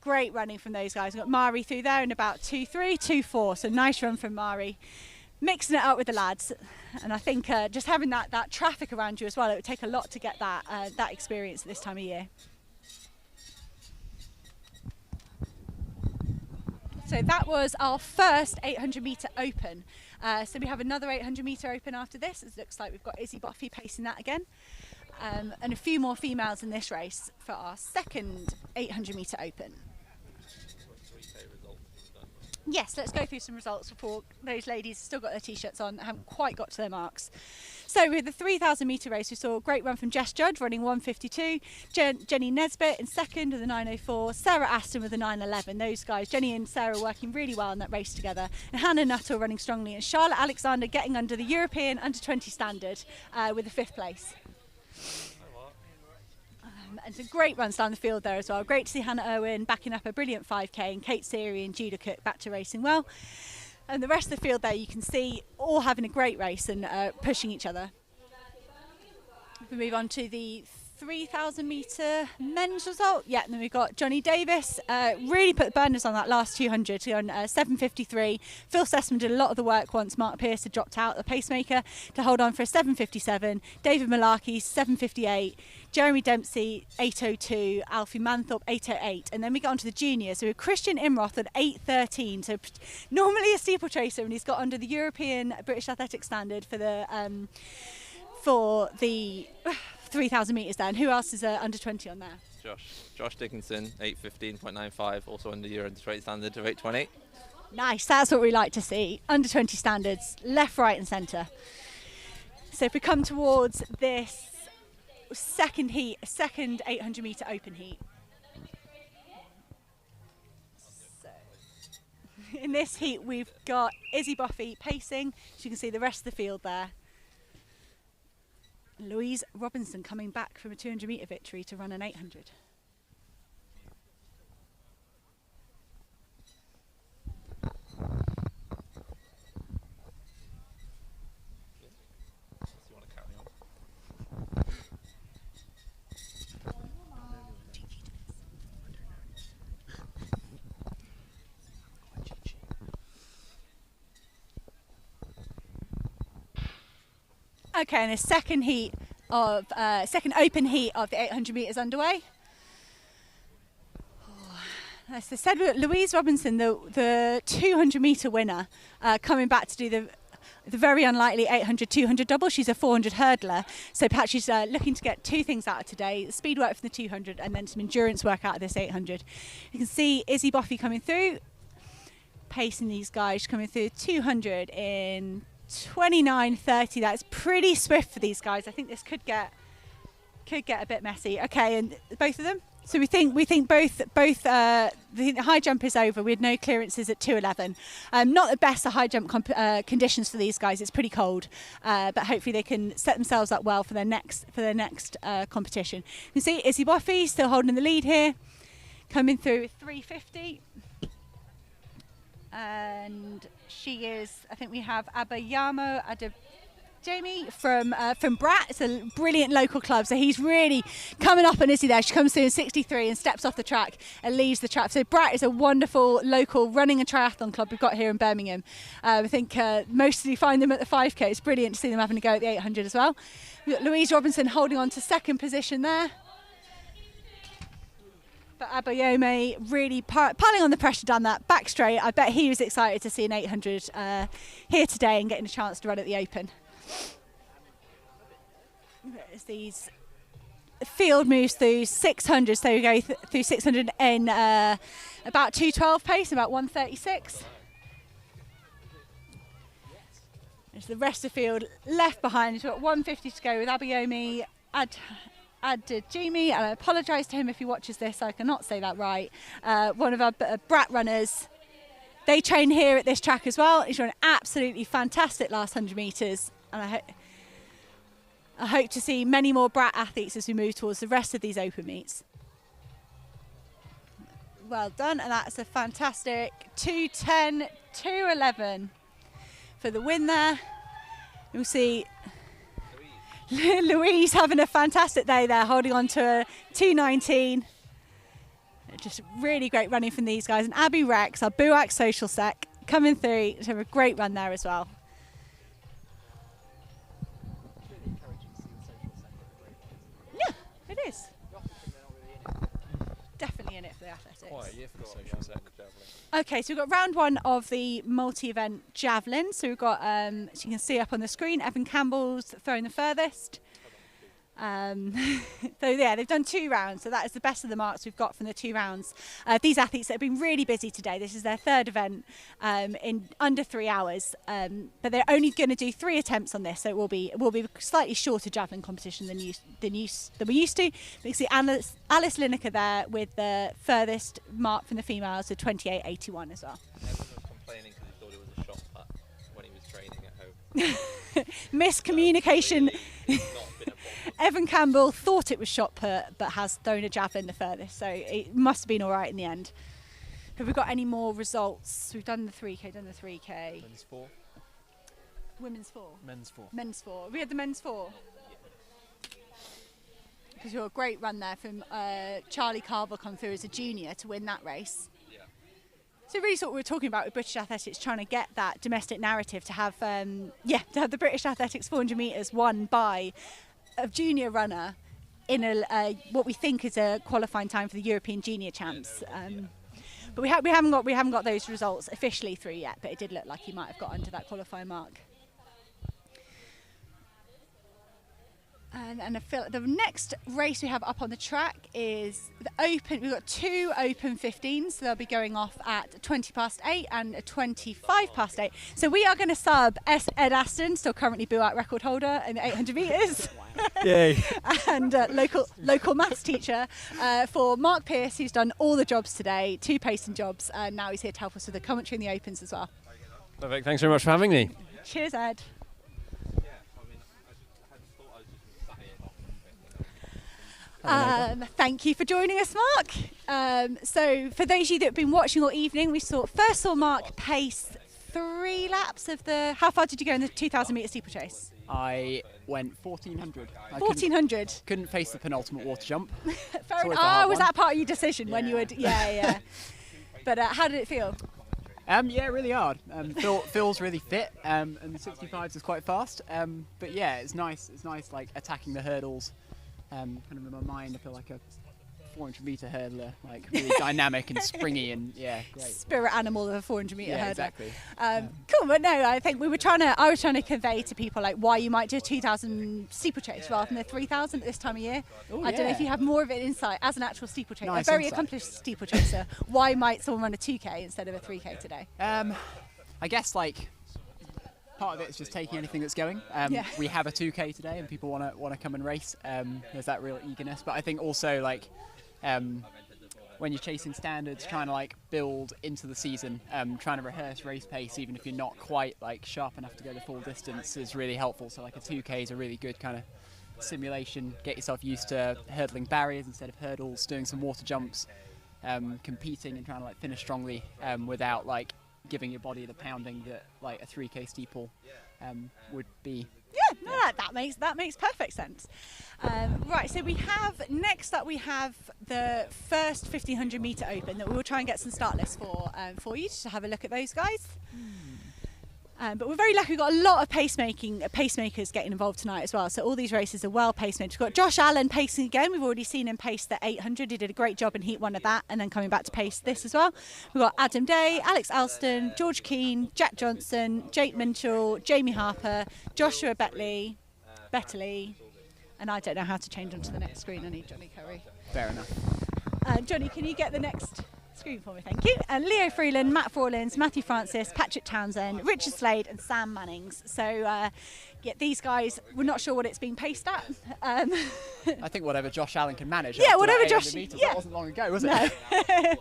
Great running from those guys. We've got Mari through there in about 2.3, 2.4. So nice run from Mari. Mixing it up with the lads. And I think just having that traffic around you as well, it would take a lot to get that experience at this time of year. So that was our first 800 metre open. So we have another 800 metre open after this. It looks like we've got Izzy Boffey pacing that again. And a few more females in this race for our second 800 metre open. Yes, let's go through some results before those ladies still got their t-shirts on, haven't quite got to their marks. So with the 3,000 metre race, we saw a great run from Jess Judge running 152, Jenny Nesbitt in second with a 904, Sarah Aston with a 911. Those guys, Jenny and Sarah, working really well in that race together, and Hannah Nuttall running strongly, and Charlotte Alexander getting under the European under-20 standard with a 5th place. And some great runs down the field there as well. Great to see Hannah Irwin backing up a brilliant 5K, and Kate Seary and Judah Cook back to racing well. And the rest of the field there you can see all having a great race and pushing each other. We move on to the 3,000 metre men's result. Yeah, and then we've got Johnny Davis, really put the burners on that last 200 on 7.53. Phil Sessman did a lot of the work once Mark Pearce had dropped out, the pacemaker, to hold on for a 7.57. David Malarkey, 7.58. Jeremy Dempsey, 8.02. Alfie Manthorpe, 8.08. And then we get on to the juniors. So we have Christian Imroth at 8.13. So normally a steeplechaser, and he's got under the European British Athletic Standard for the 3,000 metres there. And who else is under 20 on there? Josh Dickinson, 8:15.95, also under your under-20 standard of 8:20. Nice, that's what we like to see. Under 20 standards, left, right and centre. So if we come towards this second heat, second 800 metre open heat. So in this heat we've got Izzy Buffy pacing, so you can see the rest of the field there. Louise Robinson coming back from a 200 metre victory to run an 800. Okay, and the second heat of second open heat of the 800 metres underway. As I said, Louise Robinson, the 200 metre winner, coming back to do the very unlikely 800-200 double. She's a 400 hurdler, so perhaps she's looking to get two things out of today: speed work from the 200 and then some endurance work out of this 800. You can see Izzy Buffy coming through, pacing these guys, coming through 200 in 29:30. That's pretty swift for these guys. I think this could get a bit messy. Okay, and both of them. So we think both the high jump is over. We had no clearances at 2:11. Not the best of high jump conditions for these guys. It's pretty cold, but hopefully they can set themselves up well for their next competition. You can see Izzy Buffy still holding the lead here, coming through 3:50. And she is, I think we have Abayamo Adejemi from Brat. It's a brilliant local club, so he's really coming up on Izzy there. She comes through in 63 and steps off the track and leaves the track. So Brat is a wonderful local running and triathlon club we've got here in Birmingham. I think mostly find them at the 5K. It's brilliant to see them having a go at the 800 as well. We've got Louise Robinson holding on to second position there. But Abayome really piling on the pressure down that back straight. I bet he was excited to see an 800 here today and getting a chance to run at the Open. As these field moves through 600, so we go through 600 in about 2:12 pace, about 1:36. There's the rest of the field left behind. We've got 150 to go with Abayome Adejemi, and I apologise to him if he watches this, I cannot say that right. One of our Brat runners. They train here at this track as well. He's run absolutely fantastic last 100 metres, and I hope to see many more Brat athletes as we move towards the rest of these open meets. Well done, and that's a fantastic 2:10, 2:11 for the win there. You'll see Louise having a fantastic day there, holding on to a 2:19. Just really great running from these guys. And Abby Rex, our Buac social sec, coming through to have a great run there as well. Yeah, it is. Definitely in it for the athletics. Quite a year for the social sec. Okay, so we've got round one of the multi-event javelin. So we've got, as you can see up on the screen, Evan Campbell's throwing the furthest. So yeah, they've done 2 rounds, so that is the best of the marks we've got from the 2 rounds. These athletes that have been really busy today. This is their 3rd event in under 3 hours, but they're only going to do 3 attempts on this, so it will be a slightly shorter javelin competition than we're used to. But you can see Alice Lineker there with the furthest mark from the females, so 28.81 as well. Everyone was complaining because he thought it was a shot put when he was training at home. Miscommunication. Really not been a problem. Evan Campbell thought it was shot put, but has thrown a javelin the furthest, so it must have been all right in the end. Have we got any more results? We've done the 3K, Men's 4. Women's 4. Men's 4. Men's 4. We had the men's 4. Because you're a great run there from Charlie Carver come through as a junior to win that race. So really sort of what we're talking about with British athletics, trying to get that domestic narrative to have, to have the British athletics 400 metres won by a junior runner in what we think is a qualifying time for the European Junior Champs. But we haven't got those results officially through yet, but it did look like he might have got under that qualifying mark. And I feel like the next race we have up on the track is the Open. We've got 2 Open 15s. So they'll be going off at 8:20 and 8:25. So we are going to sub Ed Aston, still currently BUAT record holder in the 800 metres. Yay. And local maths teacher for Mark Pearce, who's done all the jobs today, 2 pacing jobs, and now he's here to help us with the commentary in the Opens as well. Perfect. Thanks very much for having me. Cheers, Ed. Thank you for joining us, Mark. So for those of you that have been watching all evening, we first saw Mark pace 3 laps of the... How far did you go in the 2,000 metre steeplechase? I went 1,400. 1,400? Couldn't face the penultimate water jump. Was that part of your decision when you would... Yeah. But how did it feel? Yeah, really hard. Phil's really fit, and the 65s is quite fast. But yeah, it's nice. It's nice, like attacking the hurdles. Kind of in my mind, I feel like a 400-metre hurdler, like really dynamic and springy, and yeah, great. Spirit animal of a 400-metre hurdler. Exactly. Cool, but no, I think I was trying to convey to people like why you might do a 2,000 steeplechase rather than a 3,000 at this time of year. I don't know if you have more of an insight as an actual steeplechaser, Nice a very insight. accomplished steeplechaser. Why might someone run a 2K instead of a 3K today? I guess like part of it is just taking anything that's going. We have a 2K today, and people want to come and race. There's that real eagerness, but I think also like when you're chasing standards, trying to like build into the season, trying to rehearse race pace, even if you're not quite like sharp enough to go the full distance, is really helpful. So like a 2K is a really good kind of simulation. Get yourself used to hurdling barriers instead of hurdles, doing some water jumps, competing and trying to like finish strongly without like giving your body the pounding that like a 3K steeple would be. Yeah, no, that makes perfect sense. Right, so next up we have the first 1,500 metre open that we will try and get some start lists for you to have a look at those guys. But we're very lucky, we've got a lot of pacemakers getting involved tonight as well. So all these races are well pacemated. We've got Josh Allen pacing again. We've already seen him pace the 800. He did a great job in Heat 1 of that, and then coming back to pace this as well. We've got Adam Day, Alex Alston, George Keane, Jack Johnson, Jake Minchell, Jamie Harper, Joshua Bettley, and I don't know how to change onto the next screen. I need Johnny Curry. Fair enough. Johnny, can you get the next screen for me, thank you. And Leo Freeland, Matt Forlins, Matthew Francis, Patrick Townsend, Richard Slade and Sam Mannings. So yeah, these guys, we're not sure what it's being paced at. I think whatever Josh Allen can manage. Yeah, whatever Josh. Josh. Meters, Yeah. That wasn't long ago, was it? No.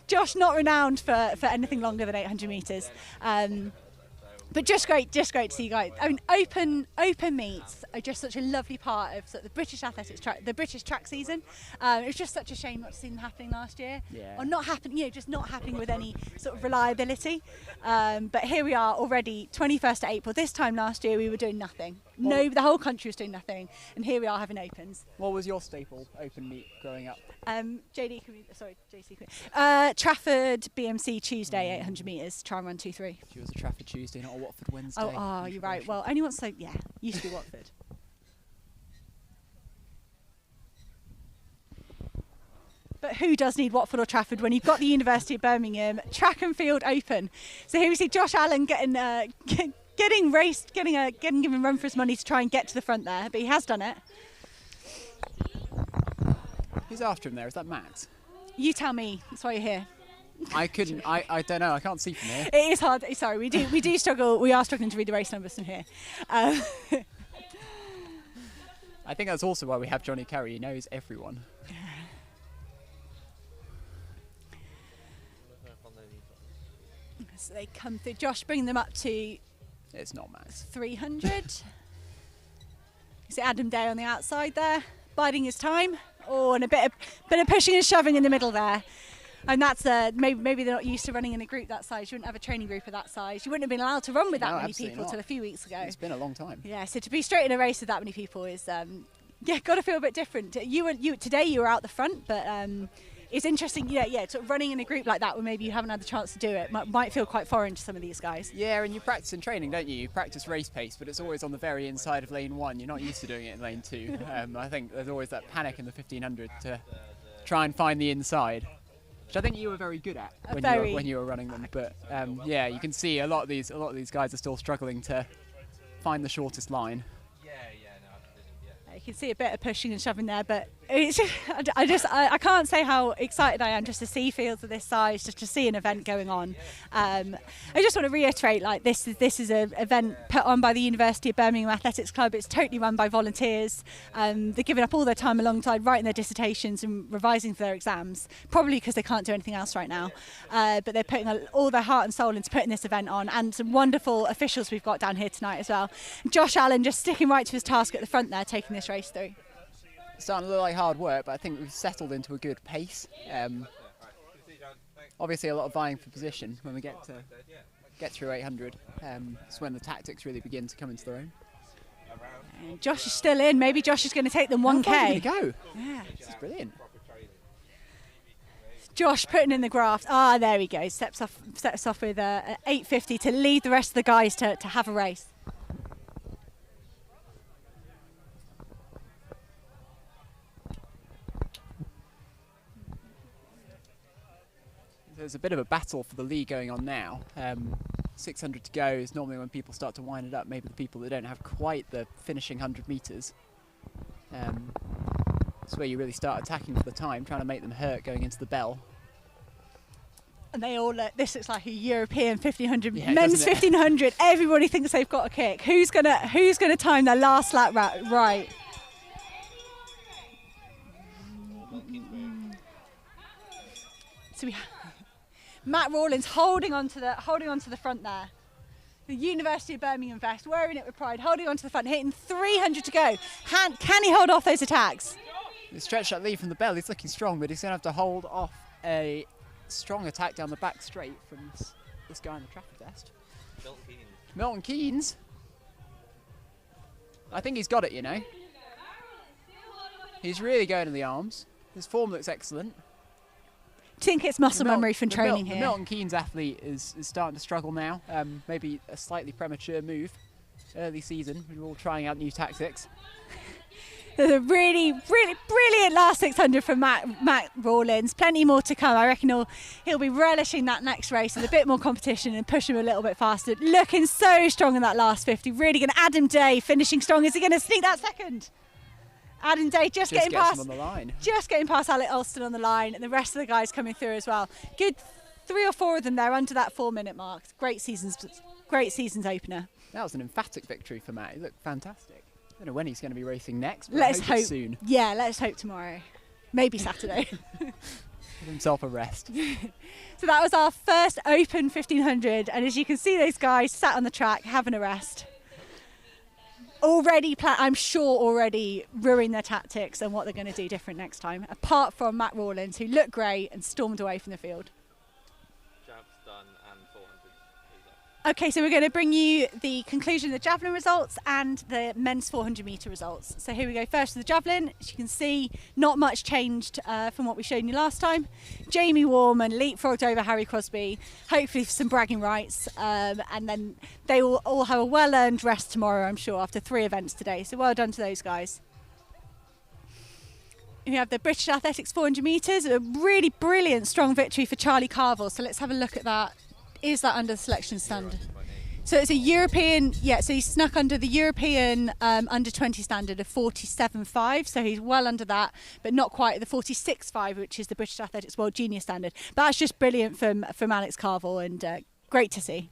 Josh not renowned for anything longer than 800 metres. But just great to see you guys. I mean, open meets are just such a lovely part of sort of the British athletics track, the British track season. It was just such a shame not to see them happening last year, or not happening, just not happening with any sort of reliability. But here we are already, 21st of April. This time last year we were doing nothing. The whole country was doing nothing, and here we are having opens. What was your staple open meet growing up? JC, Trafford BMC Tuesday 800 metres, try and run 2-3. She was a Trafford Tuesday, not a Watford Wednesday. Oh, you're right. Well, only once, used to be Watford. But who does need Watford or Trafford when you've got the University of Birmingham track and field open? So here we see Josh Allen getting given run for his money to try and get to the front there, but he has done it. Who's after him there? Is that Matt? You tell me. That's why you're here. I couldn't. I don't know. I can't see from here. It is hard. Sorry, we do struggle. We are struggling to read the race numbers from here. I think that's also why we have Johnny Curry. He knows everyone. So they come through. Josh bringing them up to. It's not Matt. 300. You see Adam Day on the outside there, biding his time. Oh, and a bit of pushing and shoving in the middle there. And that's maybe they're not used to running in a group that size. You wouldn't have a training group of that size. You wouldn't have been allowed to run with that many people till a few weeks ago. It's been a long time. Yeah, so to be straight in a race with that many people is got to feel a bit different. Today you were out the front, but it's interesting. Sort of running in a group like that where maybe you haven't had the chance to do it might feel quite foreign to some of these guys. Yeah, and you practice in training, don't you? You practice race pace, but it's always on the very inside of lane 1. You're not used to doing it in lane 2. I think there's always that panic in the 1500 to try and find the inside, which I think you were very good at when you were running them. But yeah, you can see a lot of these guys are still struggling to find the shortest line. can see a bit of pushing and shoving there, but it's I can't say how excited I am just to see fields of this size, just to see an event going on. I just want to reiterate, like, this is an event put on by the University of Birmingham Athletics Club. It's totally run by volunteers. They're giving up all their time alongside writing their dissertations and revising for their exams, probably because they can't do anything else right now. But they're putting all their heart and soul into putting this event on, and some wonderful officials we've got down here tonight as well. Josh Allen just sticking right to his task at the front there, taking this race through. It's starting to look like hard work, but I think we've settled into a good pace. Obviously a lot of vying for position when we get through 800. It's when the tactics really begin to come into their own. And Josh is still in. Maybe Josh is going to take them 1K. How go? Yeah. This is brilliant. Josh putting in the graft. Ah, there he goes. Steps off with 8:50 to lead the rest of the guys to have a race. There's a bit of a battle for the lead going on now. 600 to go is normally when people start to wind it up, maybe the people that don't have quite the finishing 100 metres. That's where you really start attacking for the time, trying to make them hurt going into the bell. And they all this looks like a European 1500, yeah, men's 1500. Everybody thinks they've got a kick. Who's gonna time their last lap right? So we Matt Rawlins holding on to the front there. The University of Birmingham vest, wearing it with pride, holding on to the front, hitting 300 to go. Can he hold off those attacks? He stretched that lead from the bell. He's looking strong, but he's going to have to hold off a strong attack down the back straight from this guy in the traffic vest. Milton Keynes. I think he's got it, you know. He's really going in the arms. His form looks excellent. I think it's muscle memory from training here. The Milton Keynes athlete is starting to struggle now. Maybe a slightly premature move. Early season, we're all trying out new tactics. There's a really brilliant last 600 from Matt Rawlins. Plenty more to come. I reckon he'll be relishing that next race with a bit more competition and push him a little bit faster. Looking so strong in that last 50. Really going to Adam Day finishing strong. Is he going to sneak that second? Adam Day just getting past on the line. Just getting past Alec Alston on the line, and the rest of the guys coming through as well. Good 3 or 4 of them there under that 4-minute mark. Great season's opener. That was an emphatic victory for Matt. He looked fantastic. I don't know when he's going to be racing next, but let's I hope it's soon. Yeah, let's hope tomorrow. Maybe Saturday. Give himself a rest. So that was our first Open 1500, and as you can see, those guys sat on the track having a rest. I'm sure already ruining their tactics and what they're going to do different next time, apart from Matt Rawlins, who looked great and stormed away from the field. Jab's done and 400 is up. Okay, so we're going to bring you the conclusion of the javelin results and the men's 400 metre results. So here we go. First to the javelin. As you can see, not much changed from what we showed you last time. Jamie Warman leapfrogged over Harry Crosby, hopefully for some bragging rights, and then they will all have a well-earned rest tomorrow, I'm sure, after 3 events today. So well done to those guys. We have the British Athletics 400 metres, a really brilliant, strong victory for Charlie Carville. So let's have a look at that. Is that under the selection standard? So it's a European, so he snuck under the European under 20 standard of 47.5, so he's well under that, but not quite the 46.5, which is the British Athletics World Junior standard. But that's just brilliant from Alex Carville, and great to see.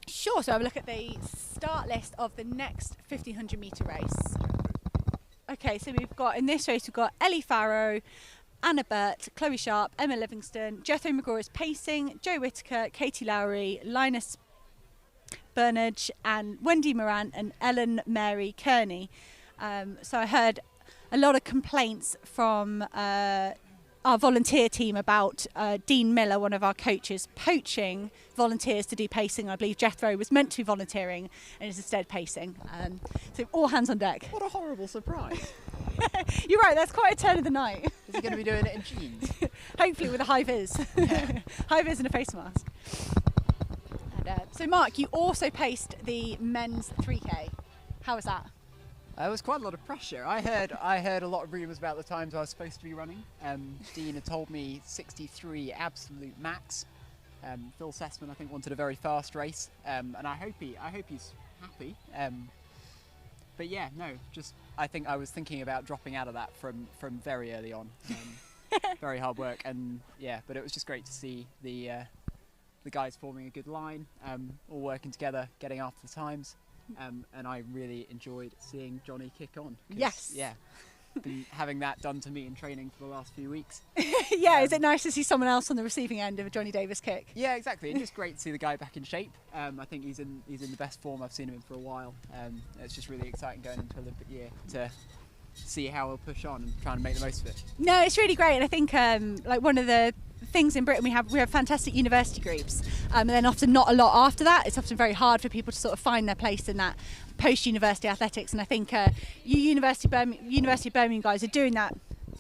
Sure, so have a look at the start list of the next 1500 metre race. Okay, so we've got, in this race, we've got Ellie Farrow, Anna Burt, Chloe Sharp, Emma Livingston, Jethro McGraw is pacing, Joe Whitaker, Katie Lowry, Linus Bernage, and Wendy Moran and Ellen Mary Kearney. So I heard a lot of complaints from our volunteer team about Dean Miller, one of our coaches, poaching volunteers to do pacing. I believe Jethro was meant to be volunteering and is instead pacing. So all hands on deck. What a horrible surprise. You're right, that's quite a turn of the night. Is he going to be doing it in jeans? Hopefully with a high vis. Yeah. High vis and a face mask. And, so Mark, you also paced the men's 3K. How was that? It was quite a lot of pressure. I heard a lot of rumours about the times I was supposed to be running. Dean had told me 63 absolute max. Phil Sessman, I think, wanted a very fast race, and I hope he's happy. But yeah, no, just I think I was thinking about dropping out of that from very early on. Very hard work, and yeah, but it was just great to see the guys forming a good line, all working together, getting after the times, and I really enjoyed seeing Johnny kick on. Yes. Yeah. Been having that done to me in training for the last few weeks. Yeah, is it nice to see someone else on the receiving end of a Johnny Davis kick? Yeah, exactly. And just great to see the guy back in shape. I think he's in the best form I've seen him in for a while. It's just really exciting going into Olympic year to see how he'll push on and try and make the most of it. No, it's really great, and I think like one of the things in Britain we have fantastic university groups, and then often not a lot after that. It's often very hard for people to sort of find their place in that post-university athletics, and I think you University of Birmingham guys are doing that.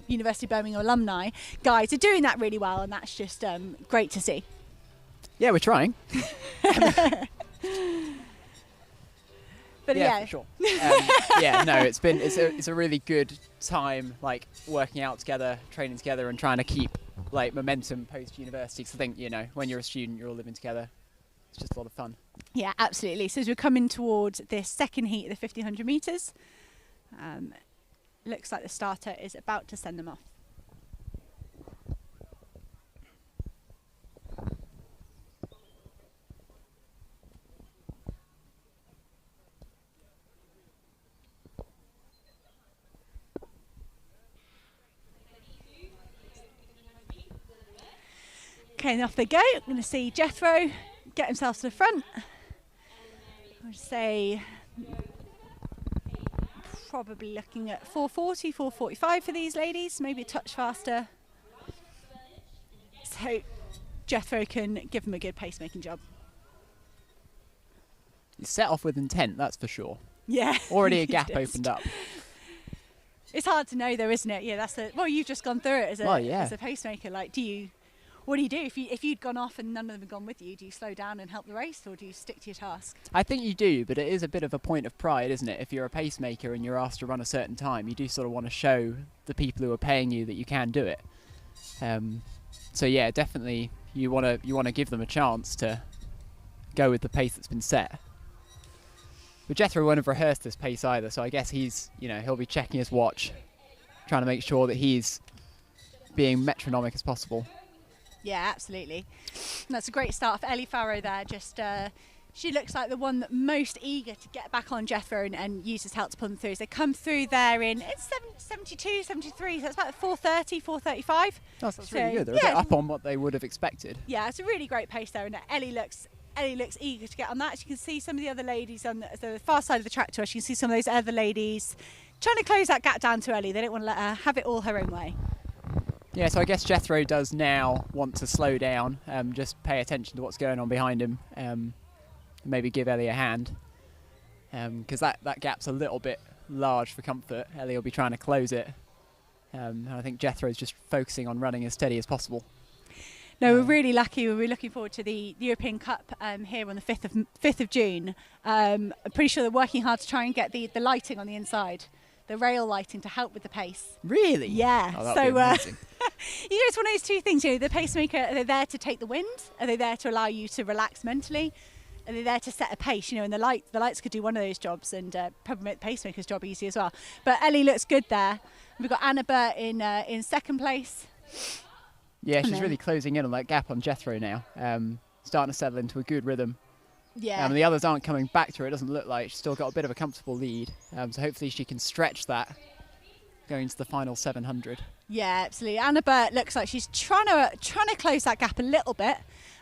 University of Birmingham alumni guys are doing that really well, and that's just great to see. Yeah, we're trying. But yeah, for sure. Yeah, no, it's a really good time, like working out together, training together, and trying to keep like momentum post university. Because I think, you know, when you're a student, you're all living together. It's just a lot of fun. Yeah, absolutely. So as we're coming towards this second heat of the 1500 metres, looks like the starter is about to send them off. Okay, and off they go. I'm going to see Jethro get himself to the front. I would say probably looking at 4:40, 4:45 for these ladies, maybe a touch faster. So Jethro can give them a good pacemaking job. You set off with intent, that's for sure. Yeah. Already a gap opened up. It's hard to know though, isn't it? Yeah, that's well, you've just gone through it as a pacemaker. Like, what do you do if you'd gone off and none of them had gone with you? Do you slow down and help the race, or do you stick to your task? I think you do, but it is a bit of a point of pride, isn't it? If you're a pacemaker and you're asked to run a certain time, you do sort of want to show the people who are paying you that you can do it. So yeah, definitely you want to give them a chance to go with the pace that's been set. But Jethro won't have rehearsed this pace either, so I guess he'll be checking his watch, trying to make sure that he's being metronomic as possible. Yeah, absolutely. And that's a great start for Ellie Farrow there. Just she looks like the one that most eager to get back on Jethro and use his help to pull them through. So they come through there in 72, 73, so it's about 4:30, 4:35. That's really good. They're a bit up on what they would have expected. Yeah, it's a really great pace there, and Ellie looks eager to get on that. As you can see some of the other ladies on the far side of the track to us. You can see some of those other ladies trying to close that gap down to Ellie. They don't want to let her have it all her own way. Yeah, so I guess Jethro does now want to slow down, just pay attention to what's going on behind him, maybe give Ellie a hand, because that gap's a little bit large for comfort. Ellie will be trying to close it, and I think Jethro's just focusing on running as steady as possible. No, we're really lucky. We're looking forward to the European Cup here on the 5th of June. I'm pretty sure they're working hard to try and get the lighting on the inside, the rail lighting, to help with the pace. Really? Yeah. Oh, that'd be amazing. You know, it's one of those two things. You know, the pacemaker, are they there to take the wind? Are they there to allow you to relax mentally? Are they there to set a pace? You know, and the lights could do one of those jobs, and probably make the pacemaker's job easy as well. But Ellie looks good there. We've got Anna Burt in second place. Yeah, she's really closing in on that gap on Jethro now. Starting to settle into a good rhythm. Yeah. The others aren't coming back to her. It doesn't look like. She's still got a bit of a comfortable lead. So hopefully she can stretch that going to the final 700. Yeah, absolutely. Anna Burt looks like she's trying to close that gap a little bit.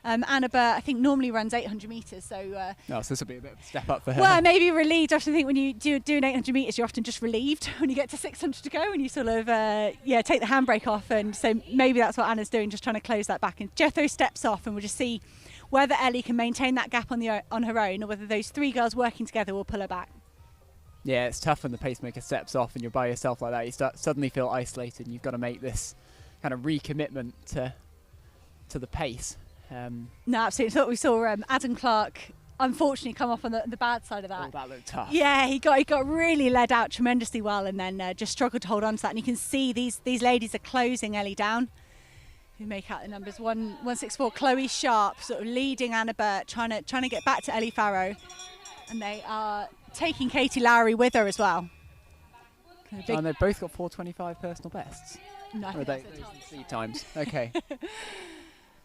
Anna Burt, I think, normally runs 800 metres, so... so this will be a bit of a step up for her. Well, maybe relieved. I often think when you do 800 metres, you're often just relieved when you get to 600 to go and you sort of, take the handbrake off. And so maybe that's what Anna's doing, just trying to close that back. And Jethro steps off, and we'll just see whether Ellie can maintain that gap on her own, or whether those three girls working together will pull her back. Yeah, it's tough when the pacemaker steps off and you're by yourself like that. You suddenly feel isolated, and you've got to make this kind of recommitment to the pace. No, absolutely. I thought we saw Adam Clark unfortunately come off on the bad side of that. Oh, that looked tough. Yeah, he got really led out tremendously well, and then just struggled to hold on to that. And you can see these ladies are closing Ellie down. who make out the numbers. 164, Chloe Sharp, sort of leading Anna Burt, trying to get back to Ellie Farrow, and they are taking Katie Lowry with her as well. And they've both got 4:25 personal bests. No, or are they seed times? Okay.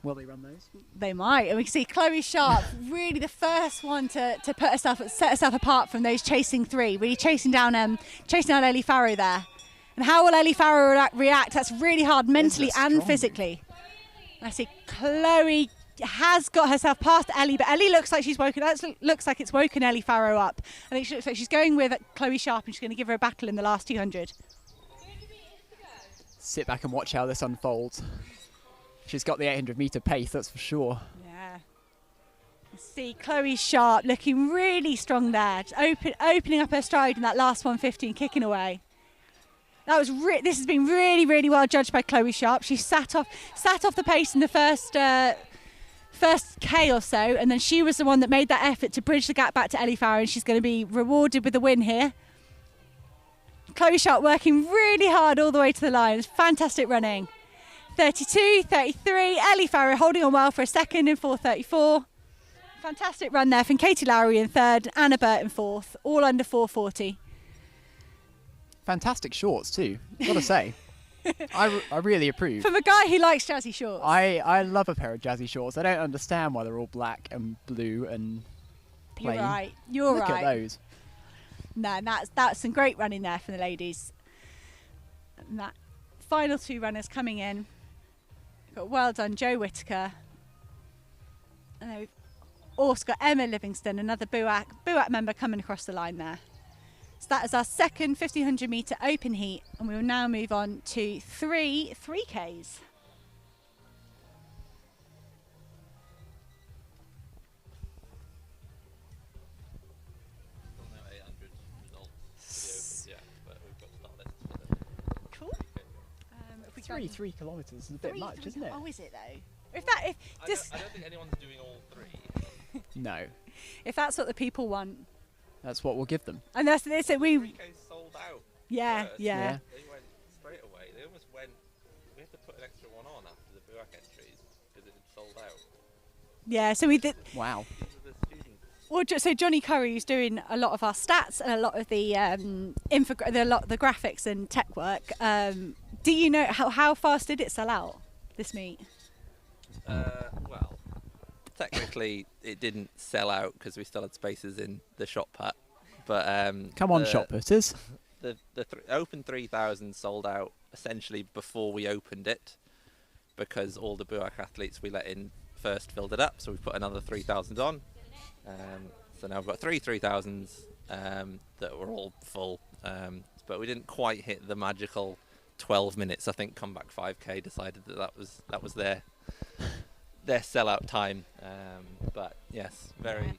Will they run those? They might, and we can see Chloe Sharp really the first one to set herself apart from those chasing three, really chasing down Ellie Farrow there. And how will Ellie Farrow react? That's really hard mentally and physically. I see Chloe has got herself past Ellie, but Ellie looks like she's woken. That looks like it's woken Ellie Farrow up. I think she looks like she's going with Chloe Sharp, and she's going to give her a battle in the last 200. Sit back and watch how this unfolds. She's got the 800-metre pace, that's for sure. Yeah. See Chloe Sharp looking really strong there, opening up her stride in that last 150 and kicking away. That was this has been really, really well judged by Chloe Sharp. She sat off the pace in the first K or so, and then she was the one that made that effort to bridge the gap back to Ellie Farrow, and she's going to be rewarded with a win here. Chloe Sharp working really hard all the way to the line. It's fantastic running. 32, 33, Ellie Farrow holding on well for a second in 4:34. Fantastic run there from Katie Lowry in third, Anna Burt in fourth, all under 4:40. Fantastic shorts too, gotta say. I really approve. From a guy who likes jazzy shorts. I love a pair of jazzy shorts. I don't understand why they're all black and blue and plain. You're right. You're Look right. at those. No, and that's some great running there from the ladies. And that final two runners coming in. Got well done, Jo Whitaker. And then we've also got Emma Livingston, another BUAC member coming across the line there. So that is our second 1500 metre open heat, and we will now move on to three 3Ks. Cool. If 3 kilometres is a bit much, isn't it? Oh, is it though? I don't think anyone's doing all three. No. If that's what the people want. That's what we'll give them. And that's it. 3Ks sold out. Yeah, first. yeah. They went straight away. They almost went. We had to put an extra one on after the BUAC entries because it had sold out. Yeah, so we did. Wow. These are the students. Well, so Johnny Curry, who's doing a lot of our stats and a lot of the the graphics and tech work. Do you know how fast did it sell out, this meet? Well, technically it didn't sell out because we still had spaces in the shot put. But come on, shot putters. The Open 3000 sold out essentially before we opened it, because all the BUAC athletes we let in first filled it up. So we put another 3000 on. So now we've got 3 3000s that were all full, but we didn't quite hit the magical 12 minutes. I think Comeback 5K decided that was their sellout time. But yes, very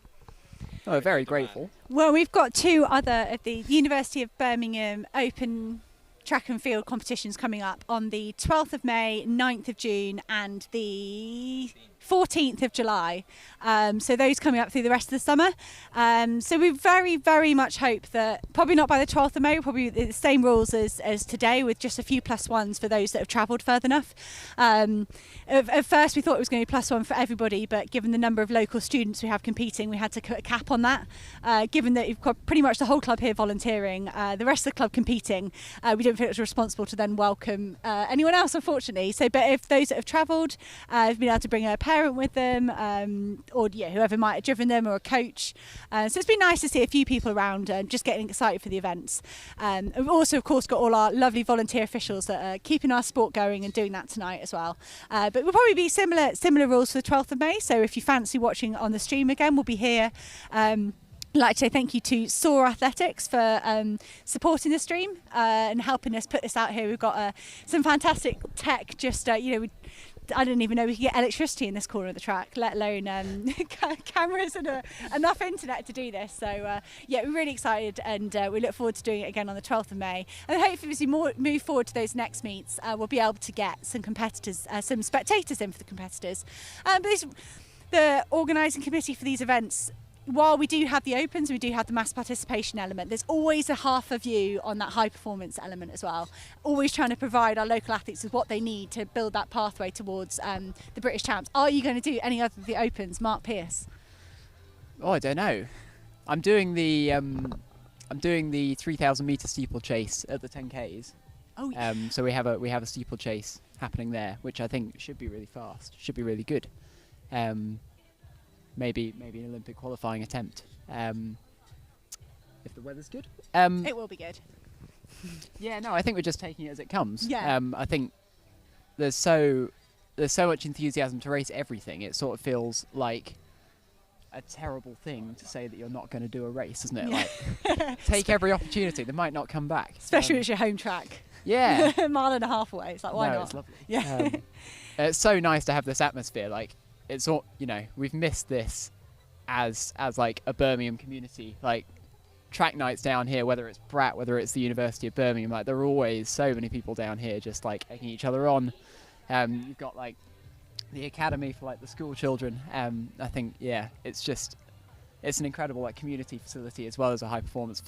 grateful. Well, we've got two other of the University of Birmingham Open Track and Field competitions coming up on the 12th of May, 9th of June and the 14th of July. So those coming up through the rest of the summer. So we very, very much hope that, probably not by the 12th of May, probably the same rules as today, with just a few +1s for those that have travelled further enough. At first we thought it was going to be +1 for everybody, but given the number of local students we have competing, we had to put a cap on that. Given that we've got pretty much the whole club here volunteering, the rest of the club competing, we don't feel it's responsible to then welcome anyone else, unfortunately. So, but if those that have travelled have been able to bring a parent with them, or whoever might have driven them, or a coach, so it's been nice to see a few people around just getting excited for the events. We've also of course got all our lovely volunteer officials that are keeping our sport going and doing that tonight as well. But we'll probably be similar rules for the 12th of May, so if you fancy watching on the stream again, we'll be here. I'd like to say thank you to Soar Athletics for supporting the stream and helping us put this out here. We've got some fantastic tech. I didn't even know we could get electricity in this corner of the track, let alone cameras and enough internet to do this. So we're really excited, and we look forward to doing it again on the 12th of May. And hopefully as we move forward to those next meets, we'll be able to get some competitors, some spectators in for the competitors. But the organising committee for these events, while we do have the opens, we do have the mass participation element, there's always a half of you on that high performance element as well. Always trying to provide our local athletes with what they need to build that pathway towards the British champs. Are you going to do any other of the opens, Mark Pearce? Oh, I don't know. I'm doing the 3,000 metre steeplechase at the 10Ks. Oh. So we have a steeplechase happening there, which I think should be really fast, should be really good. Maybe an Olympic qualifying attempt if the weather's good. It will be good. Yeah, no, I think we're just taking it as it comes. Yeah. I think there's so much enthusiasm to race everything. It sort of feels like a terrible thing to say that you're not going to do a race, isn't it? Yeah. Like, take every opportunity. They might not come back. Especially when it's your home track. Yeah. A mile and a half away. It's like, why not? It's lovely. Yeah. It's so nice to have this atmosphere. Like, it's all, we've missed this as like a Birmingham community. Like, track nights down here, whether it's Brat, whether it's the University of Birmingham, like, there are always so many people down here just like egging each other on. You've got like the academy for like the school children. I think, it's an incredible like community facility as well as a high performance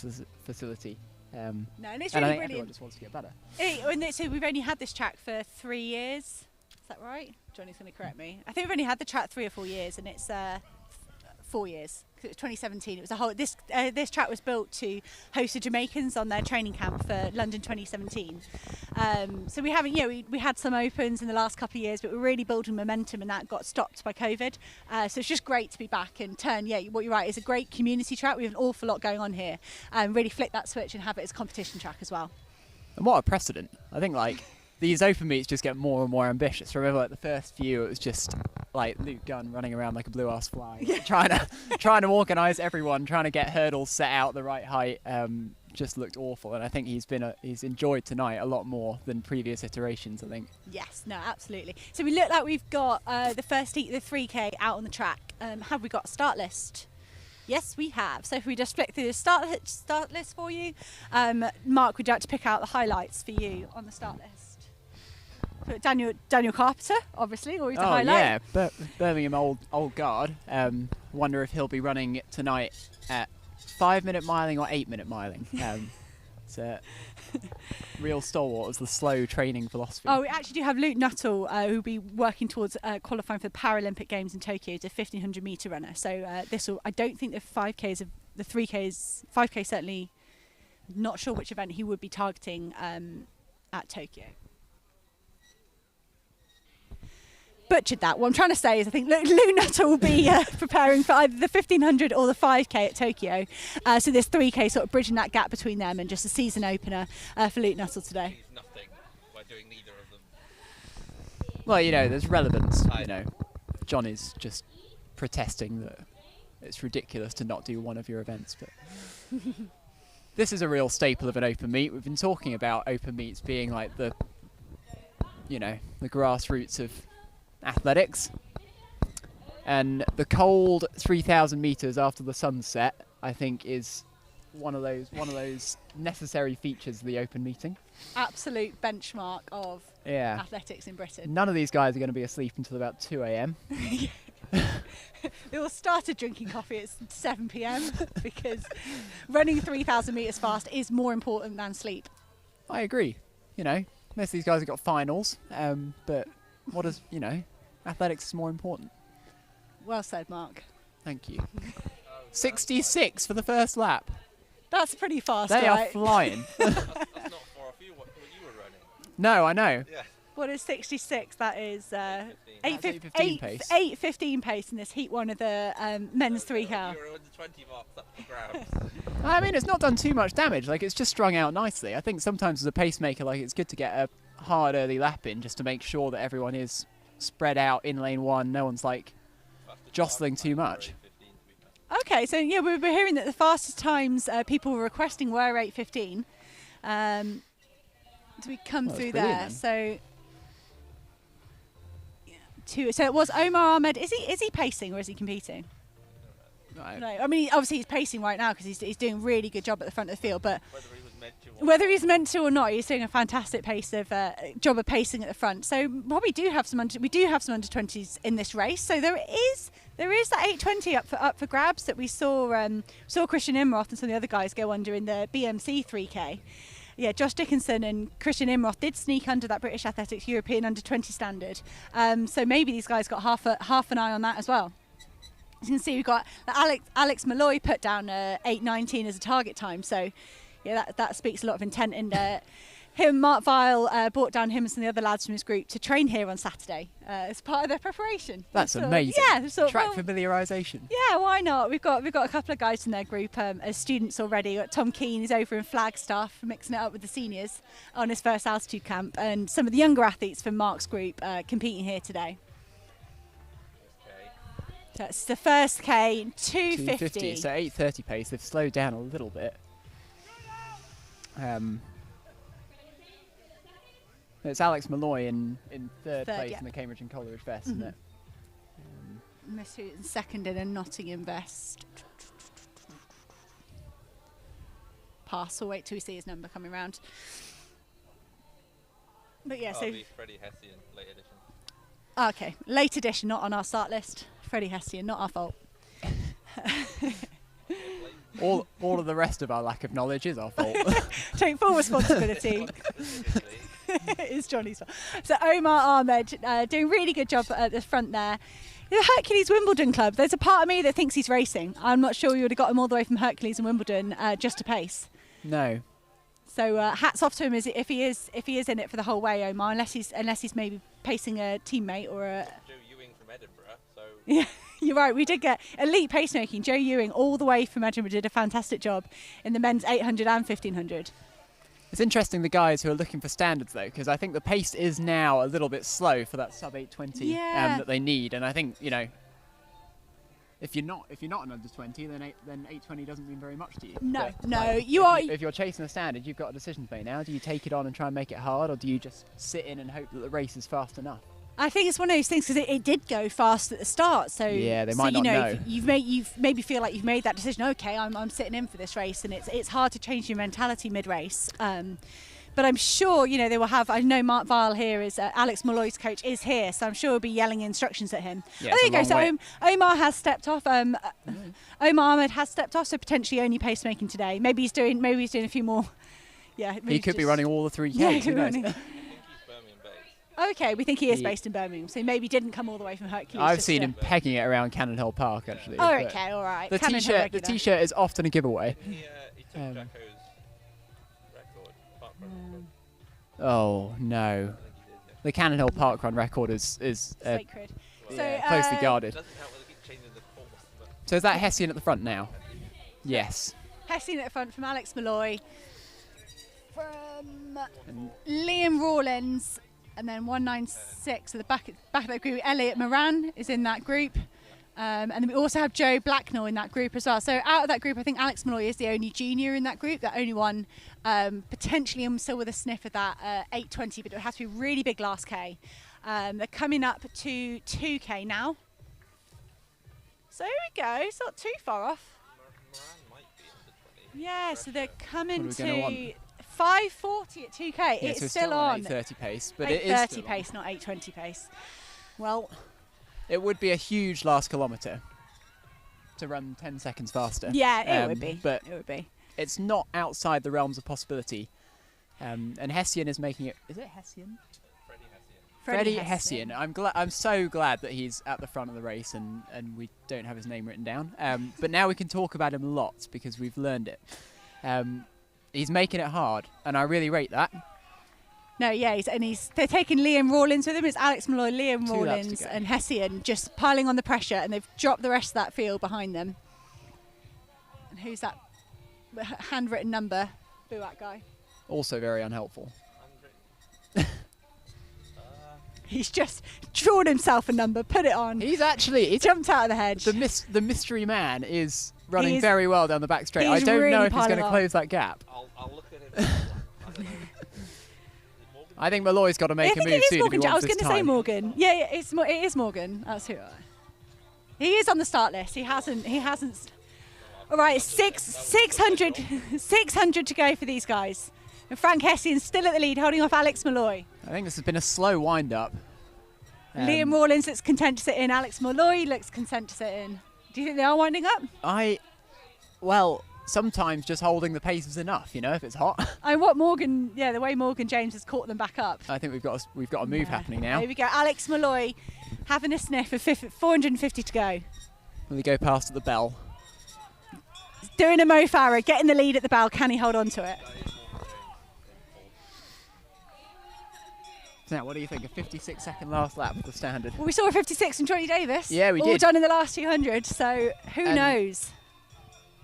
facility. And it's and really I think brilliant. everyone just wants to get better. So we've only had this track for 3 years. Is that right? Johnny's going to correct me. I think we've only had the track 3 or 4 years, and it's 4 years. It was 2017. It was a whole. This track was built to host the Jamaicans on their training camp for London 2017. So we haven't, we had some opens in the last couple of years, but we're really building momentum, and that got stopped by COVID. So it's just great to be back and turn. Yeah, what you're right, it's a great community track. We have an awful lot going on here, and really flip that switch and have it as a competition track as well. And what a precedent! I think like these open meets just get more and more ambitious. Remember, like the first few, it was just like Luke Gunn running around like a blue-ass fly, trying to organise everyone, trying to get hurdles set out the right height. Just looked awful, and I think he's enjoyed tonight a lot more than previous iterations, I think. Yes, no, absolutely. So we look like we've got the first heat, the 3K out on the track. Have we got a start list? Yes, we have. So if we just flick through the start list for you, Mark, would you like to pick out the highlights for you on the start list? Daniel Carpenter, obviously, always a highlight. Yeah, but Birmingham old guard. Wonder if he'll be running tonight at 5-minute miling or 8-minute miling. It's a real stalwart of the slow training philosophy. Oh, we actually do have Luke Nuttall, who'll be working towards qualifying for the Paralympic Games in Tokyo as a 1500 metre runner. So I don't think the 5Ks, the 3Ks, 5K certainly, not sure which event he would be targeting at Tokyo. Butchered that. What I'm trying to say is I think Luke Nuttall will be preparing for either the 1500 or the 5K at Tokyo. So this 3K sort of bridging that gap between them, and just a season opener for Luke Nuttall today. Nothing by doing neither of them. Well, there's relevance. John is just protesting that it's ridiculous to not do one of your events, but this is a real staple of an open meet. We've been talking about open meets being like the grassroots of athletics, and the cold 3,000 meters after the sunset, I think, is one of those necessary features of the open meeting. Absolute benchmark of athletics in Britain. None of these guys are going to be asleep until about 2 a.m. They all started drinking coffee at 7 p.m. because running 3,000 meters fast is more important than sleep. I agree. Most of these guys have got finals, but what does, athletics is more important. Well said, Mark. Thank you. 66 for the first lap. That's pretty fast, They right? are flying. That's not far off you, what you were running. No, I know. Yeah. What is 66? That is 8:15 pace. 8:15 pace in this heat one of the men's 3K. You were under 20 marks up for grabs. I mean, it's not done too much damage. Like, it's just strung out nicely. I think sometimes as a pacemaker, like, it's good to get a hard early lap in just to make sure that everyone is spread out in lane one. No one's like jostling too much. Okay, so yeah, we're hearing that the fastest times people were requesting were 8:15. So we come through there. Then. So so it was Omar Ahmed. Is he pacing or is he competing? No. No, I mean obviously he's pacing right now because he's doing a really good job at the front of the field. But Whether he was Whether he's meant to or not, he's doing a fantastic job of pacing at the front. So probably do have some under 20s in this race. So there is that 820 up for grabs that we saw Christian Imroth and some of the other guys go under in the BMC 3K. Yeah, Josh Dickinson and Christian Imroth did sneak under that British Athletics European under 20 standard. So maybe these guys got half an eye on that as well. As you can see, we've got Alex Malloy put down 8:19 as a target time. So yeah, that speaks a lot of intent. And him, Mark Vile, brought down him and some of the other lads from his group to train here on Saturday as part of their preparation. That's amazing. Yeah, track familiarisation. Yeah, why not? We've got a couple of guys in their group as students already. We've got Tom Keane, who's over in Flagstaff, mixing it up with the seniors on his first altitude camp, and some of the younger athletes from Mark's group competing here today. So it's the first K, 250. So 8:30 pace. They've slowed down a little bit. It's Alex Malloy in third place in the Cambridge and Coleridge vest, isn't it? Miss Hooton second in a Nottingham vest. Pass. We'll wait till we see his number coming round. But yeah, so Freddie Hessian, late edition. Okay, late edition, not on our start list. Freddie Hessian, not our fault. all of the rest of our lack of knowledge is our fault. Take full responsibility. It's Johnny's fault. So Omar Ahmed doing a really good job at the front there. The Hercules Wimbledon Club, there's a part of me that thinks he's racing. I'm not sure you would have got him all the way from Hercules and Wimbledon just to pace. No. So hats off to him if he is in it for the whole way, Omar, unless he's maybe pacing a teammate or a... Joe Ewing from Edinburgh, so... Yeah, you're right, we did get elite pacemaking. Joe Ewing all the way from Edinburgh did a fantastic job in the men's 800 and 1500. It's interesting the guys who are looking for standards though, because I think the pace is now a little bit slow for that sub 820 that they need, and I think if you're not an under 20, then 820 doesn't mean very much to you. No, but, no, if you're chasing a standard, you've got a decision to make now. Do you take it on and try and make it hard, or do you just sit in and hope that the race is fast enough? I think it's one of those things because it did go fast at the start, so yeah, they might not know. You've maybe feel like you've made that decision. Okay, I'm sitting in for this race, and it's hard to change your mentality mid-race. But I'm sure they will have. I know Mark Vile here is Alex Malloy's coach is here, so I'm sure he'll be yelling instructions at him. Yeah, there you go. So Omar has stepped off. Omar Ahmed has stepped off, so potentially only pacemaking today. Maybe he's doing a few more. Yeah, he could be running all the 3Ks. Yeah, who knows? Okay, we think he is based in Birmingham, so he maybe didn't come all the way from Hercules. I've seen him pegging it around Cannon Hill Park, actually. Oh, okay, all right. The T-shirt is often a giveaway. He took Jacko's record. Oh no, the Cannon Hill Park run record is sacred. Closely guarded. Doesn't help with changing the course. So is that Hessian at the front now? Yes. Hessian at the front from Alex Malloy, from Liam Rawlins. And then 196 at the back of that group. Elliot Moran is in that group. And then we also have Joe Blacknell in that group as well. So out of that group, I think Alex Malloy is the only junior in that group, the only one potentially still with a sniff of that 820, but it has to be really big last K. They're coming up to 2K now. So here we go. It's not too far off. Moran might be under 20. Yeah, so they're coming What are we gonna to 540 at 2K. Yeah, it's so still on 8:30 pace, but 8:30 pace, not 8:20 pace. Well, it would be a huge last kilometre to run 10 seconds faster. Yeah, it would be. But it would be. It's not outside the realms of possibility. And Hessian is making it. Is it Hessian? Freddie Hessian. I'm so glad that he's at the front of the race and we don't have his name written down. But now we can talk about him lots because we've learned it. He's making it hard, and I really rate that. No, yeah, they're taking Liam Rawlins with him. It's Alex Malloy, Liam Rawlins, and Hessian just piling on the pressure, and they've dropped the rest of that field behind them. And who's that handwritten number? Buat guy. Also very unhelpful. He's just drawn himself a number, put it on. He jumped out of the hedge. The mystery man is running very well down the back straight. I don't know if he's going to close that gap. I'll look at him. I think Malloy's got to make a move soon. I was going to say Morgan. Yeah, it is Morgan. That's who. He is on the start list. He hasn't. All right, 600 to go for these guys. And Frank Hessian's still at the lead, holding off Alex Malloy. I think this has been a slow wind-up. Liam Rawlins looks content to sit in. Alex Malloy looks content to sit in. Do you think they are winding up? Well, sometimes just holding the pace is enough, you know, if it's hot. The way Morgan James has caught them back up. I think we've got a move happening now. Here we go. Alex Malloy having a sniff of 450 to go. We go past at the bell. Doing a Mo Farah, getting the lead at the bell. Can he hold on to it? Now, what do you think? A 56-second last lap for the standard. Well, we saw a 56 from Johnny Davis. Yeah, we all did. Done in the last 200, so who knows?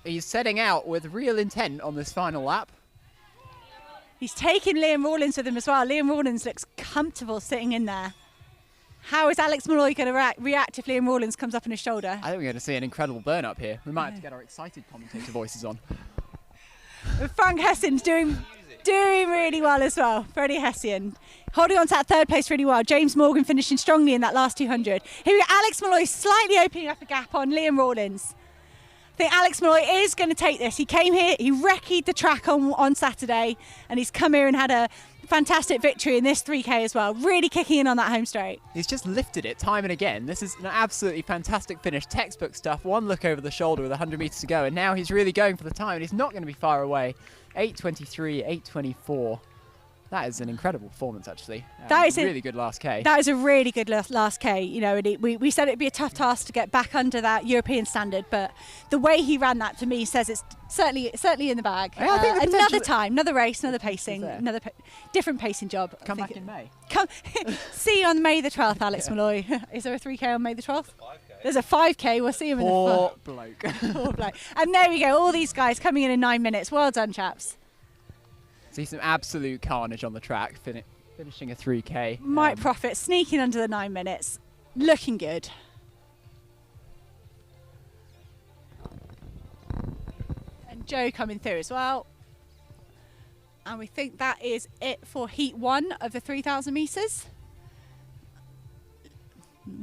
He's setting out with real intent on this final lap. He's taking Liam Rawlins with him as well. Liam Rawlins looks comfortable sitting in there. How is Alex Malloy going to react if Liam Rawlins comes up on his shoulder? I think we're going to see an incredible burn up here. We might have to get our excited commentator voices on. Frank Hessian's doing really well as well. Freddie Hessian holding on to that third place really well. James Morgan finishing strongly in that last 200. Here we go. Alex Malloy slightly opening up a gap on Liam Rawlins. I think Alex Malloy is going to take this. He came here, he wrecked the track on Saturday, and he's come here and had a fantastic victory in this 3K as well. Really kicking in on that home straight. He's just lifted it time and again. This is an absolutely fantastic finish. Textbook stuff. One look over the shoulder with 100 metres to go, and now he's really going for the time, and he's not going to be far away. 8:23, 8:24. That is an incredible performance, actually. That is a really good last K. That is a really good last K. You know, and we said it'd be a tough task to get back under that European standard, but the way he ran that to me says it's certainly in the bag. Yeah, I think another time, another race, another pacing, different pacing job. Come back in May. See you on May the 12th, Alex Malloy. Is there a 3K on May the 12th? There's a 5K. We'll see him in the Poor bloke. Poor bloke. And there we go. All these guys coming in 9 minutes. Well done, chaps. See some absolute carnage on the track, finishing a 3K. Mike Profit sneaking under the 9 minutes. Looking good. And Joe coming through as well. And we think that is it for Heat 1 of the 3,000 metres.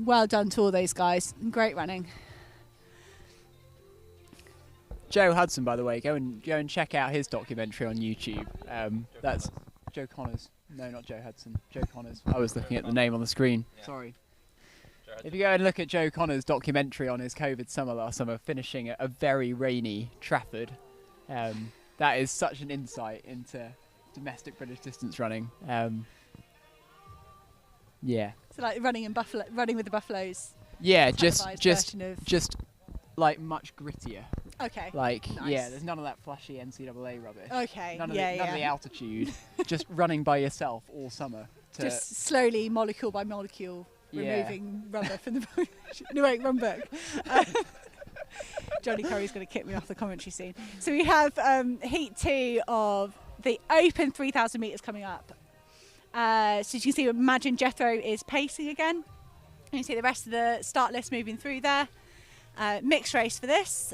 Well done to all those guys. Great running. Joe Hudson, by the way, go and check out his documentary on YouTube. That's Joe Connors. No, not Joe Hudson. Joe Connors. I was looking at the name on the screen. Yeah. Sorry. If you go and look at Joe Connors' documentary on his COVID summer last summer, finishing a very rainy Trafford, that is such an insight into domestic British distance running. Yeah. So like running with the Buffaloes. Yeah, just like much grittier. Okay. Like, nice. Yeah, there's none of that flashy NCAA rubbish. Okay. None of the altitude. Just running by yourself all summer. Just slowly, molecule by molecule, removing rubber from the. No, wait, wrong book. Johnny Curry's going to kick me off the commentary scene. So we have Heat 2 of the Open 3,000 metres coming up. So as you can see, Imagine Jethro is pacing again. You can see the rest of the start list moving through there. Mixed race for this.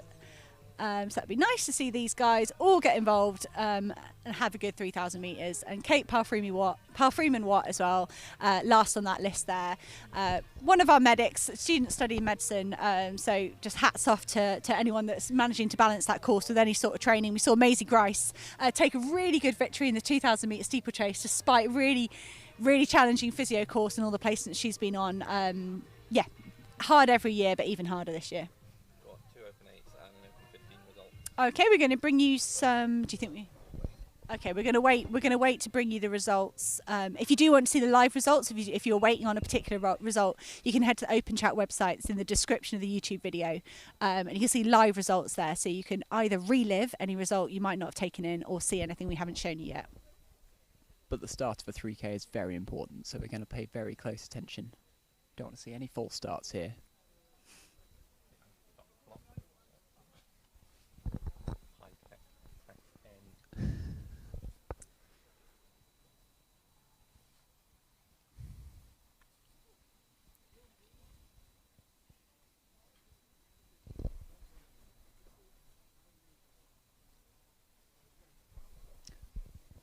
So that'd be nice to see these guys all get involved and have a good 3,000 metres. And Kate Palfreeman Watt as well, last on that list there. One of our medics, student studying medicine, so just hats off to anyone that's managing to balance that course with any sort of training. We saw Maisie Grice take a really good victory in the 2,000 metre steeplechase despite really challenging physio course and all the placements she's been on. Yeah, hard every year, but even harder this year. Okay, we're going to bring you some. Do you think we? Okay, we're going to wait. We're going to wait to bring you the results. If you do want to see the live results, if you're waiting on a particular result, you can head to the OpenTrack website. It's in the description of the YouTube video, and you can see live results there. So you can either relive any result you might not have taken in, or see anything we haven't shown you yet. But the start of a 3K is very important, so we're going to pay very close attention. Don't want to see any false starts here.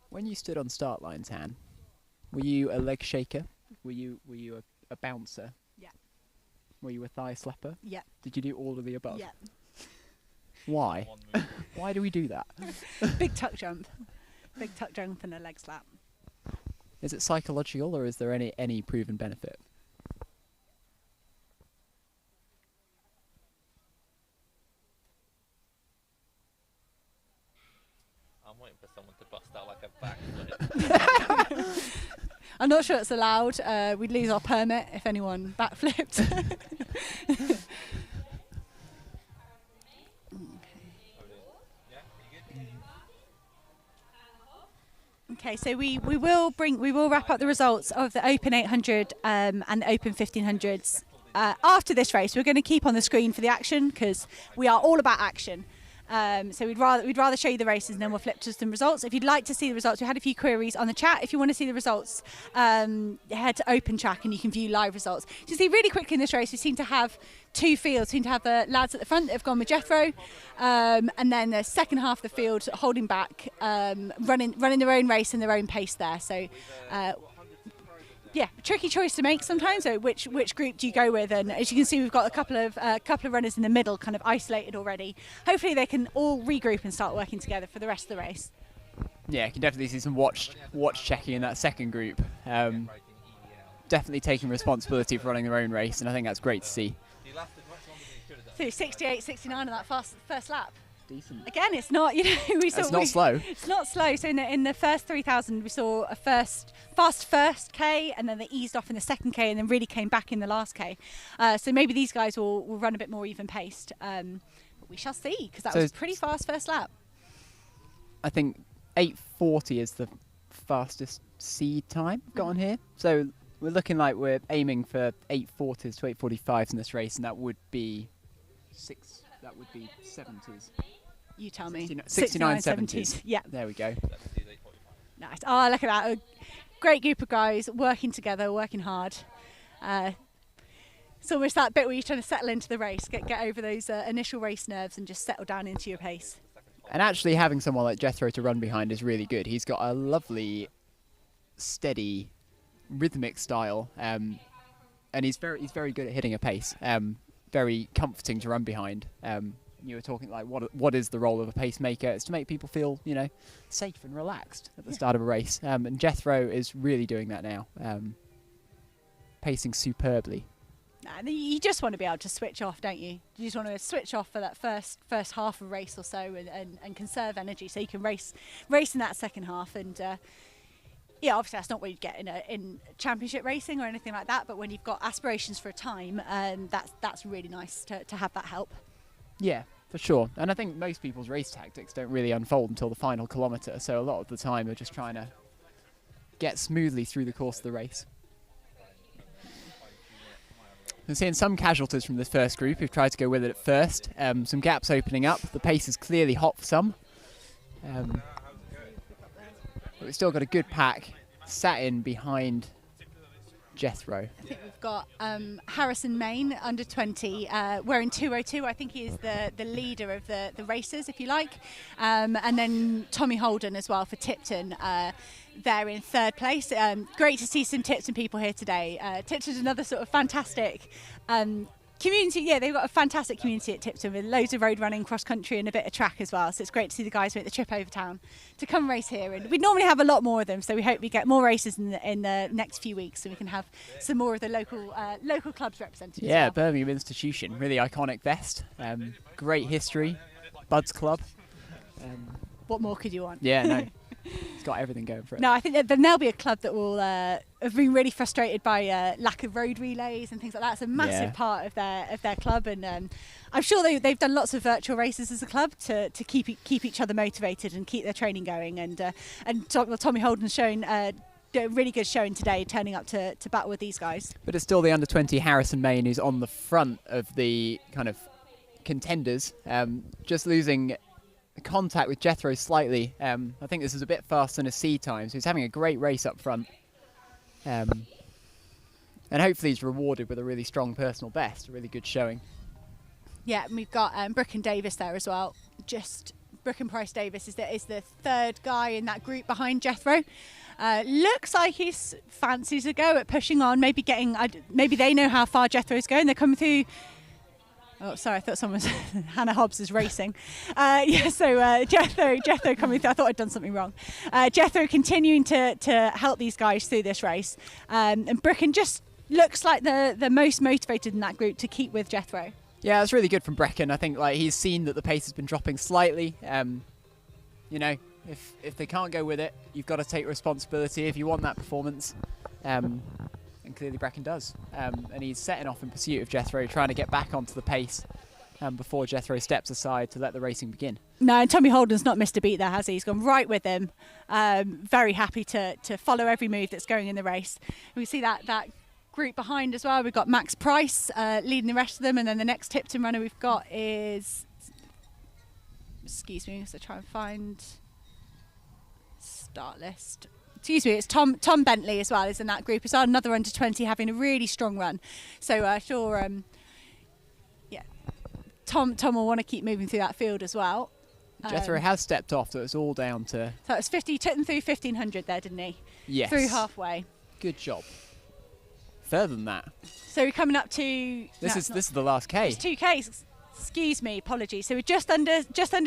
When you stood on start lines, Han, were you a leg shaker? Were you a bouncer? Yeah. Were you a thigh slapper? Yeah. Did you do all of the above? Yeah. Why? Why do we do that? Big tuck jump. Big tuck jump and a leg slap. Is it psychological, or is there any proven benefit? I'm waiting for someone to bust out like a backflip. I'm not sure it's allowed. We'd lose our permit if anyone backflipped. Okay, so we will wrap up the results of the Open 800 and the Open 1500s after this race. We're going to keep on the screen for the action because we are all about action. So we'd rather show you the races and then we'll flip to some results. If you'd like to see the results, we had a few queries on the chat. If you want to see the results, head to OpenTrack and you can view live results. So you see really quickly in this race, we seem to have two fields. We seem to have the lads at the front that have gone with Jethro, and then the second half of the field holding back, running their own race and their own pace there. So. Yeah, tricky choice to make sometimes. So which group do you go with? And as you can see, we've got a couple of runners in the middle, kind of isolated already. Hopefully, they can all regroup and start working together for the rest of the race. Yeah, you can definitely see some watch checking in that second group. Definitely taking responsibility for running their own race, and I think that's great to see. So 68, 69 on that first lap. Decent. Again, it's not, It's not slow. It's not slow. So in the first 3,000, we saw a fast first K, and then they eased off in the second K, and then really came back in the last K. So maybe these guys will run a bit more even paced. But we shall see, because that was a pretty fast first lap. I think 8:40 is the fastest seed time we've got on here. So we're looking like we're aiming for 8:40s to 8:45s in this race, and that would be 70s. You tell me. 69, 70s. Yeah. There we go. Nice. Oh, look at that. A great group of guys working together, working hard. It's almost that bit where you're trying to settle into the race, get over those initial race nerves and just settle down into your pace. And actually having someone like Jethro to run behind is really good. He's got a lovely, steady, rhythmic style, and he's very good at hitting a pace. Very comforting to run behind. You were talking like what is the role of a pacemaker? It's to make people feel safe and relaxed at the start of a race. And Jethro is really doing that now, pacing superbly. And you just want to be able to switch off, don't you? You just want to switch off for that first half of a race or so and conserve energy so you can race in that second half. And yeah, obviously that's not what you'd get in championship racing or anything like that, but when you've got aspirations for a time, that's really nice to have that help. Yeah, for sure. And I think most people's race tactics don't really unfold until the final kilometre, so a lot of the time they're just trying to get smoothly through the course of the race. I'm seeing some casualties from this first group who've tried to go with it at first. Some gaps opening up. The pace is clearly hot for some. But we've still got a good pack sat in behind Jethro. I think we've got Harrison Main, under 20, wearing 202. I think he is the leader of the racers, if you like. And then Tommy Holden as well for Tipton. They're in third place. Great to see some Tipton people here today. Tipton's another sort of fantastic community. Yeah, they've got a fantastic community at Tipton with loads of road running, cross country and a bit of track as well. So it's great to see the guys make the trip over town to come race here. And we normally have a lot more of them, so we hope we get more races in the next few weeks so we can have some more of the local clubs represented. Yeah, as well. Birmingham Institution, really iconic vest. Great history, Buds Club. What more could you want? Yeah, no. It's got everything going for it. No, I think that there'll be a club that will have been really frustrated by lack of road relays and things like that. It's a massive part of their club, and I'm sure they've done lots of virtual races as a club to keep each other motivated and keep their training going. And Tommy Holden's shown a really good showing today, turning up to battle with these guys. But it's still the under 20 Harrison Main who's on the front of the kind of contenders, just losing contact with Jethro slightly. I think this is a bit faster than a seed time, so he's having a great race up front. And hopefully he's rewarded with a really strong personal best, a really good showing. Yeah, and we've got Brooke and Davis there as well. Just Brooke and Price Davis is the third guy in that group behind Jethro. Looks like he's fancies a go at pushing on, maybe they know how far Jethro's going. They're coming through Oh, sorry, I thought someone was Hannah Hobbs is racing. So Jethro coming through. I thought I'd done something wrong. Jethro continuing to help these guys through this race. And Brecken just looks like the most motivated in that group to keep with Jethro. Yeah, it's really good from Brecken. I think he's seen that the pace has been dropping slightly. You know, if they can't go with it, you've got to take responsibility if you want that performance. And clearly Brecken does. And he's setting off in pursuit of Jethro, trying to get back onto the pace before Jethro steps aside to let the racing begin. No, and Tommy Holden's not missed a beat there, has he? He's gone right with him. Very happy to follow every move that's going in the race. We see that group behind as well. We've got Max Price leading the rest of them, and then the next Tipton runner we've got is... Excuse me, so try and find... Start list. Excuse me, it's Tom Bentley as well is in that group as well, another under 20 having a really strong run. So sure, Tom will want to keep moving through that field as well. Jethro has stepped off, so it's all down to... So it was 50, took them through 1500 there, didn't he? Yes. Through halfway. Good job. Further than that. So we're coming up to... This is the last K. It's 2Ks. Excuse me, apologies. So we're just under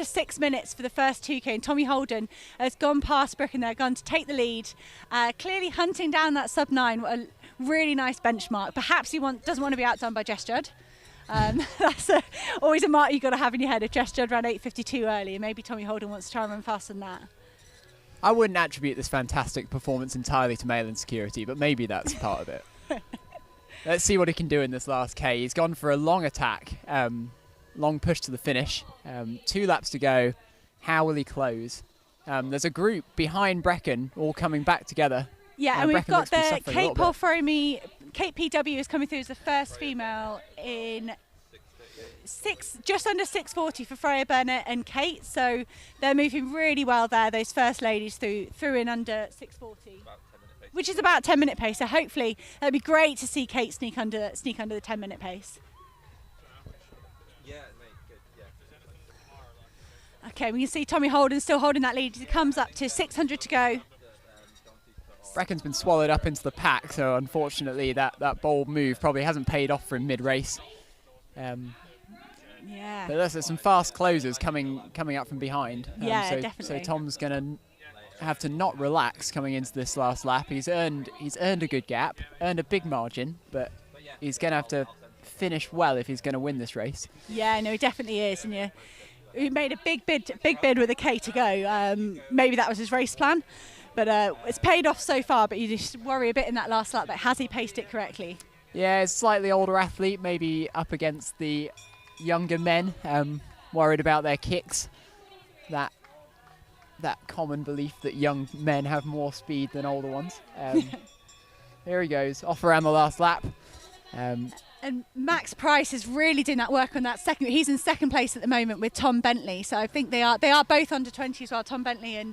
6 minutes for the first 2K, and Tommy Holden has gone past Brecken there, gone to take the lead, clearly hunting down that sub-9. What a really nice benchmark. Perhaps he doesn't want to be outdone by Jess Judd. That's always a mark you've got to have in your head. If Jess Judd ran 8:52 early, maybe Tommy Holden wants to try and run faster than that. I wouldn't attribute this fantastic performance entirely to male insecurity, but maybe that's part of it. Let's see what he can do in this last K. He's gone for a long attack. Long push to the finish. 2 laps to go. How will he close? There's a group behind Brecken all coming back together. Yeah, and we've got the Kate Polfromi. Kate PW is coming through as the first female in just under 6:40 for Freya Burnett and Kate. So they're moving really well there. Those first ladies through in under 6:40, which is about 10-minute pace. So hopefully it'd be great to see Kate sneak under the 10-minute pace. Okay, we can see Tommy Holden still holding that lead. He comes up to 600 to go. Brecken's been swallowed up into the pack, so unfortunately that bold move probably hasn't paid off for him mid-race. Yeah. But there's some fast closers coming up from behind. Yeah, definitely. So Tom's going to have to not relax coming into this last lap. He's earned a good gap, earned a big margin, but he's going to have to finish well if he's going to win this race. Yeah, no, he definitely is. And he made a big bid with a K to go. Maybe that was his race plan, but it's paid off so far. But you just worry a bit in that last lap. Like, has he paced it correctly? Yeah, it's slightly older athlete, maybe up against the younger men, worried about their kicks. That common belief that young men have more speed than older ones. Here he goes, off around the last lap. And Max Price is really doing that work on that second. He's in second place at the moment with Tom Bentley. So I think they are both under 20 as well. Tom Bentley and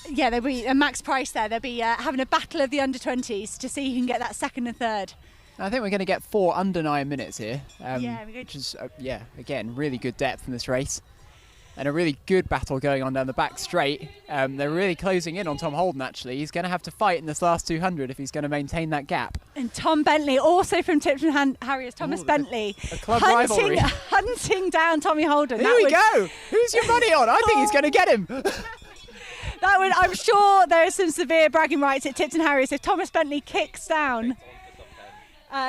there'll be Max Price there. They'll be having a battle of the under 20s to see who can get that second and third. I think we're going to get 4 under 9 minutes here. Which is again really good depth in this race. And a really good battle going on down the back straight. They're really closing in on Tom Holden, actually. He's going to have to fight in this last 200 if he's going to maintain that gap. And Tom Bentley, also from Tipton Harriers, Thomas Bentley, a club rivalry. Hunting down Tommy Holden. Here we go. Who's your money on? I think he's going to get him. I'm sure there are some severe bragging rights at Tipton Harriers if Thomas Bentley kicks down.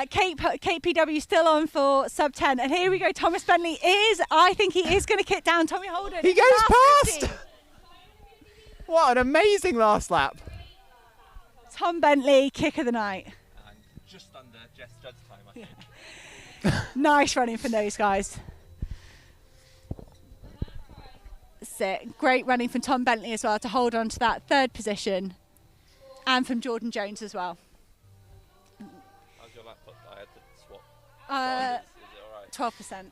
Kate PW still on for sub 10, and here we go. Thomas Bentley I think he is going to kick down Tommy Holden. He goes past. 50. What an amazing last lap. Tom Bentley, kick of the night. And just under Jess Judd's time, I think. Yeah. Nice running from those guys. That's it. Great running from Tom Bentley as well to hold on to that third position, and from Jordan Jones as well. 12%. Okay.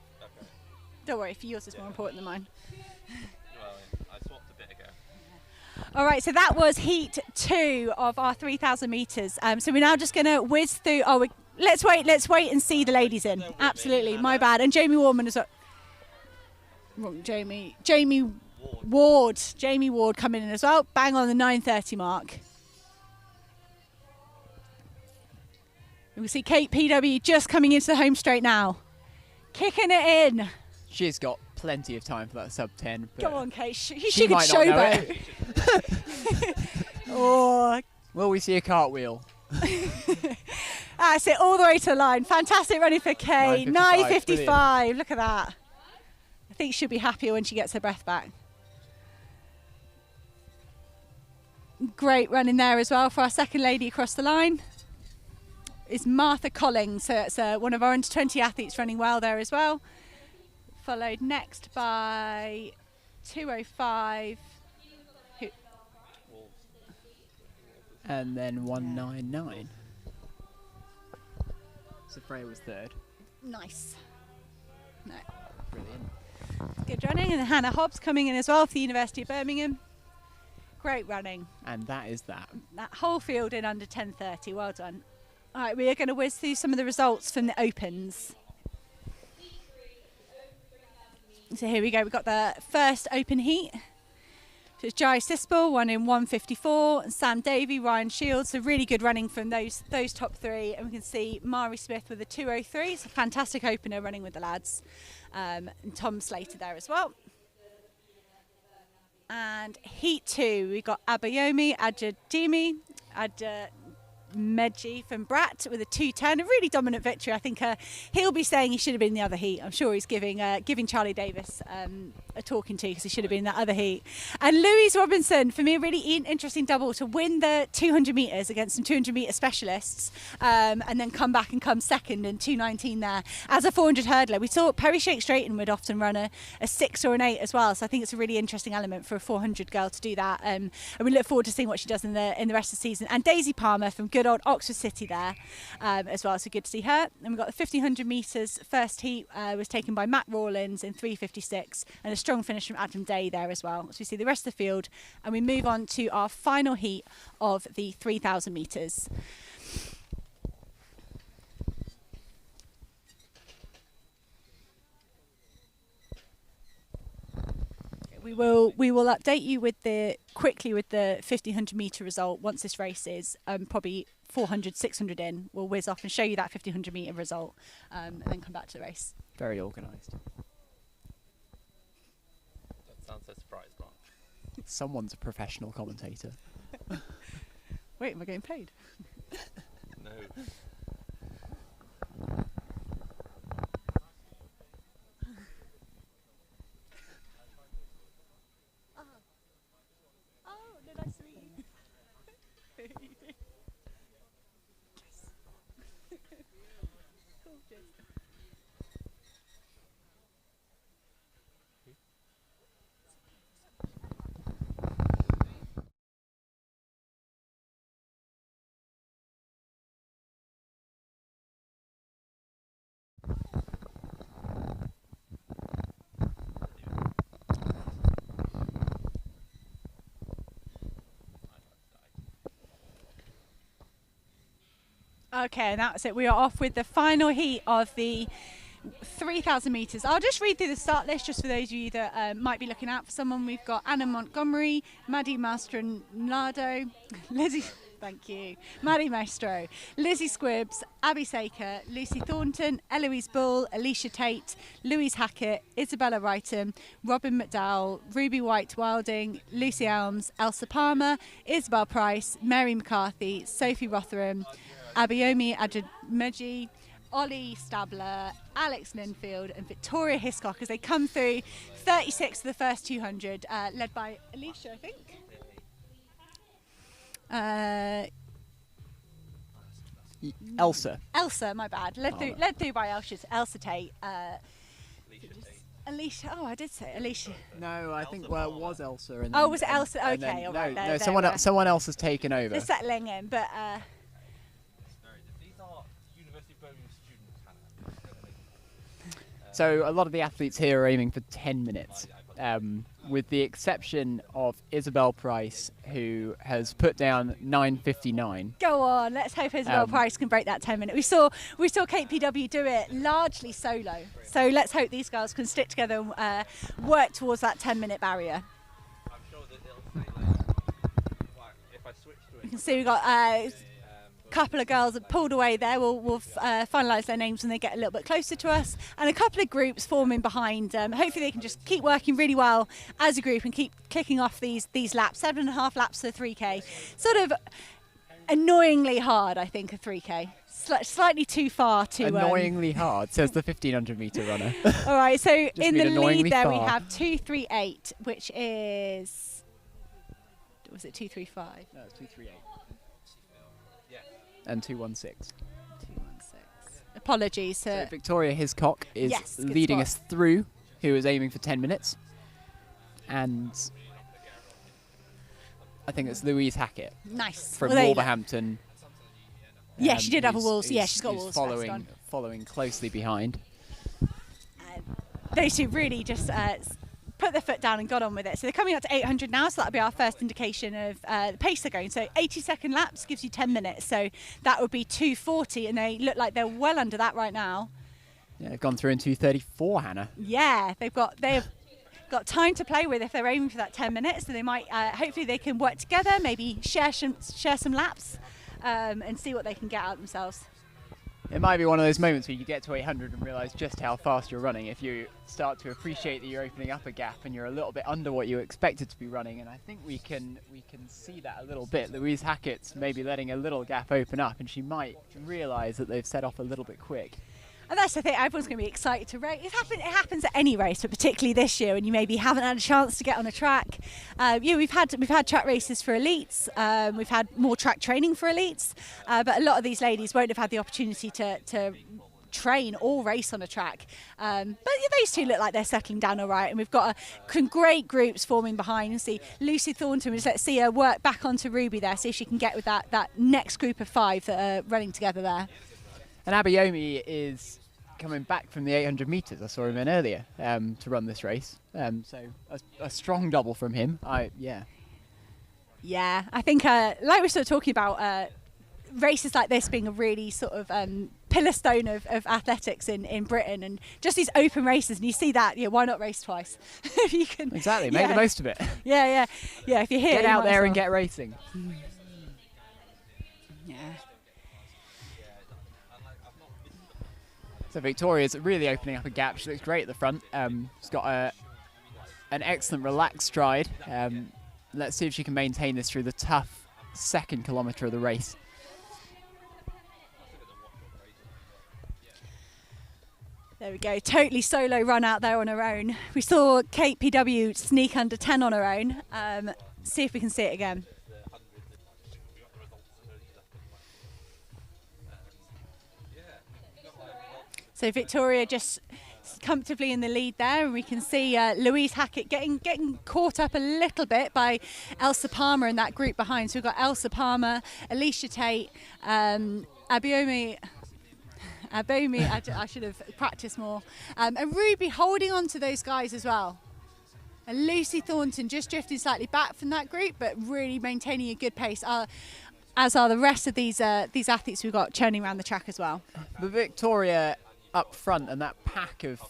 Don't worry, for yours is more important than mine. Well, I swapped a bit ago. All right, so that was heat 2 of our 3,000 metres. So we're now just going to whiz through. Let's wait and see the ladies in. Absolutely, my bad. And Jamie Warman as well. Wrong, Jamie Ward coming in as well. Bang on the 9:30 mark. We see Kate PW just coming into the home straight now. Kicking it in. She's got plenty of time for that sub 10. Come on, Kate. She could might not know showboat. Oh. Will we see a cartwheel? That's it, all the way to the line. Fantastic running for Kate. 9:55. Look at that. I think she'll be happier when she gets her breath back. Great running there as well for our second lady across the line. Is Martha Collings. So it's one of our under 20 athletes running well there as well. Followed next by 2:05. And then 1:99. So Freya was third. Nice. No. Brilliant. Good running. And Hannah Hobbs coming in as well for the University of Birmingham. Great running. And that is that. That whole field in under 10:30. Well done. All right, we are going to whiz through some of the results from the Opens. So here we go. We've got the first Open heat. So it's Jai Sispel, one in 1:54, and Sam Davey, Ryan Shields. So really good running from those top three. And we can see Mari Smith with a 2:03. It's a fantastic opener running with the lads. And Tom Slater there as well. And heat 2, we got Abayomi Ajadimi, Medji from Brat with a 2:10, a really dominant victory. I think he'll be saying he should have been in the other heat. I'm sure he's giving Charlie Davis a talking to because he should have been in that other heat. And Louise Robinson, for me, a really interesting double to win the 200 metres against some 200 metre specialists and then come back and come second in 2:19 there. As a 400 hurdler, we saw Perry Shake Straighten would often run a 6 or an 8 as well. So I think it's a really interesting element for a 400 girl to do that. And we look forward to seeing what she does in the rest of the season. And Daisy Palmer from good old Oxford City there as well, so good to see her. And we've got the 1500 metres first heat was taken by Matt Rawlins in 3:56, and a strong finish from Adam Day there as well. So we see the rest of the field, and we move on to our final heat of the 3000 metres. We will update you quickly with the 1500 metre result once this race is probably 400, 600 in. We'll whiz off and show you that 1500 metre result and then come back to the race. Very organised. Don't sound so surprised, Mark. Someone's a professional commentator. Wait, am I getting paid? No. Okay, and that's it. We are off with the final heat of the 3000 metres. I'll just read through the start list just for those of you that might be looking out for someone. We've got Anna Montgomery, Maddie Mastronado, Lizzie, thank you, Maddie Maestro, Lizzie Squibbs, Abby Saker, Lucy Thornton, Eloise Bull, Alicia Tate, Louise Hackett, Isabella Wrighton, Robin McDowell, Ruby White Wilding, Lucy Elms, Elsa Palmer, Isabel Price, Mary McCarthy, Sophie Rotherham, Abayomi Ajadmeji, Ollie Stabler, Alex Linfield and Victoria Hiscock as they come through 36 to the first 200, led by Alicia, I think. Elsa, my bad. Led through by Elsa Tate. Alicia, oh, I did say Alicia. No, I think it was Elsa. And was it Elsa? Okay, all right. No, someone else has taken over. They're settling in, but... So a lot of the athletes here are aiming for 10 minutes, with the exception of Isabel Price, who has put down 9:59. Go on, let's hope Isabel Price can break that 10 minute. We saw Kate PW do it largely solo, so let's hope these girls can stick together and work towards that 10-minute barrier. I'm sure that it'll say later, if I switch to it. You can see we've got couple of girls that pulled away there. We'll finalise their names when they get a little bit closer to us, and a couple of groups forming behind. Hopefully they can just keep working really well as a group and keep clicking off these laps. 7.5 laps for 3K. Sort of annoyingly hard, I think, a 3K. Slightly too far to... Annoyingly hard, says the 1500 metre runner. All right, so in the lead there far. we have 238, which is... Was it 235? No, it's 238. And 216. 216. Apologies. So Victoria Hiscock is yes, leading us through, who is aiming for 10 minutes. And I think it's Louise Hackett. Nice. From Wolverhampton. Yeah, she did have a Wolves. Yeah, she's got a Wolves following closely behind. Those two really just put their foot down and got on with it. So they're coming up to 800 now, so that'll be our first indication of the pace they're going. So 80-second laps gives you 10 minutes, so that would be 240, and they look like they're well under that right now. Yeah, they've gone through in 234, Hannah. Yeah, they've got time to play with if they're aiming for that 10 minutes. So they might, hopefully, they can work together, maybe share some laps, and see what they can get out themselves. It might be one of those moments where you get to 800 and realise just how fast you're running if you start to appreciate that you're opening up a gap and you're a little bit under what you expected to be running, and I think we can see that a little bit. Louise Hackett's maybe letting a little gap open up, and she might realise that they've set off a little bit quick. And that's the thing, everyone's going to be excited to race. It happens at any race, but particularly this year when you maybe haven't had a chance to get on a track. We've had track races for elites, we've had more track training for elites, but a lot of these ladies won't have had the opportunity to train or race on a track. But those two look like they're settling down all right, and we've got some great groups forming behind. And see Lucy Thornton, let's see her work back onto Ruby there, see if she can get with that next group of 5 that are running together there. And Abayomi is coming back from the 800 metres. I saw him in earlier to run this race. So a strong double from him. Yeah, I think like we're sort of talking about races like this being a really sort of pillar stone of athletics in Britain, and just these open races, and you see that, why not race twice? If you can, exactly, make the most of it. Yeah, if you're here, get out there and get racing. Yeah. So Victoria's really opening up a gap. She looks great at the front. She's got an excellent relaxed stride. Let's see if she can maintain this through the tough second kilometre of the race. There we go, totally solo run out there on her own. We saw Kate PW sneak under 10 on her own. See if we can see it again. So Victoria just comfortably in the lead there, and we can see Louise Hackett getting caught up a little bit by Elsa Palmer in that group behind. So we've got Elsa Palmer, Alicia Tate, Abayomi, I should have practiced more, and Ruby holding on to those guys as well. And Lucy Thornton just drifting slightly back from that group, but really maintaining a good pace, as are the rest of these athletes we've got churning around the track as well. But Victoria up front and that pack of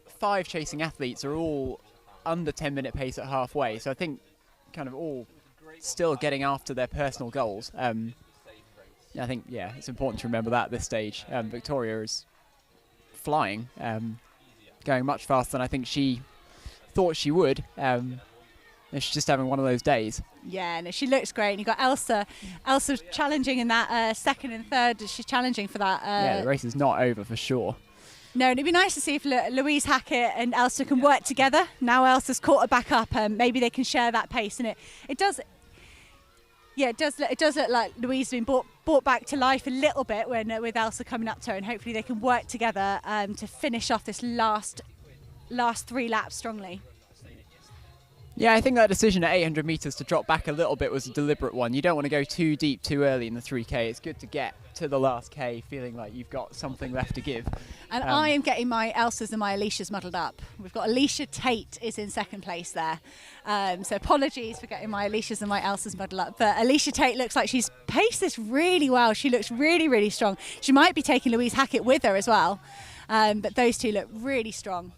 5 chasing athletes are all under 10-minute pace at halfway, so I think kind of all still getting after their personal goals. I think, it's important to remember that at this stage. Victoria is flying, going much faster than I think she thought she would. She's just having one of those days. Yeah, no, she looks great. And you've got Elsa challenging in that second and third. She's challenging for that. The race is not over for sure. No, and it'd be nice to see if Louise Hackett and Elsa can work together. Now Elsa's caught her back up, and maybe they can share that pace. And it does. Yeah, it does look like Louise has been brought back to life a little bit with Elsa coming up to her, and hopefully they can work together to finish off this last 3 laps strongly. Yeah, I think that decision at 800 metres to drop back a little bit was a deliberate one. You don't want to go too deep too early in the 3K. It's good to get to the last K feeling like you've got something left to give. And I am getting my Elsas and my Alicias muddled up. We've got Alicia Tate is in second place there. So apologies for getting my Alicias and my Elsas muddled up. But Alicia Tate looks like she's paced this really well. She looks really, really strong. She might be taking Louise Hackett with her as well. But those two look really strong.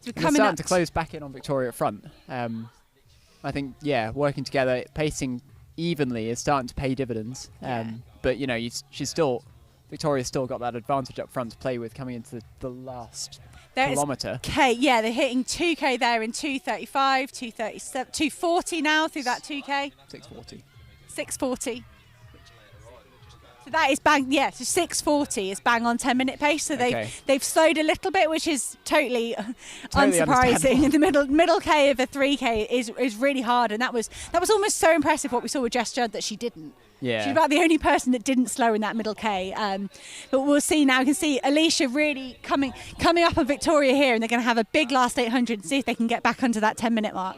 So we're starting to close back in on Victoria at front. I think, working together, pacing evenly is starting to pay dividends. but you know, Victoria's still got that advantage up front to play with coming into the last kilometre. Yeah, they're hitting 2K there in 2:35, 2:37, 2:40 now through that 2K. 6:40. 6:40. So that is bang, yeah, so 6:40 is bang on 10-minute pace. So they've slowed a little bit, which is totally unsurprising. And the middle K of a 3K is really hard, and that was almost so impressive what we saw with Jess Judd that she didn't. Yeah. She's about the only person that didn't slow in that middle K. But we'll see now. You can see Alicia really coming up on Victoria here, and they're going to have a big last 800 and see if they can get back under that 10-minute mark.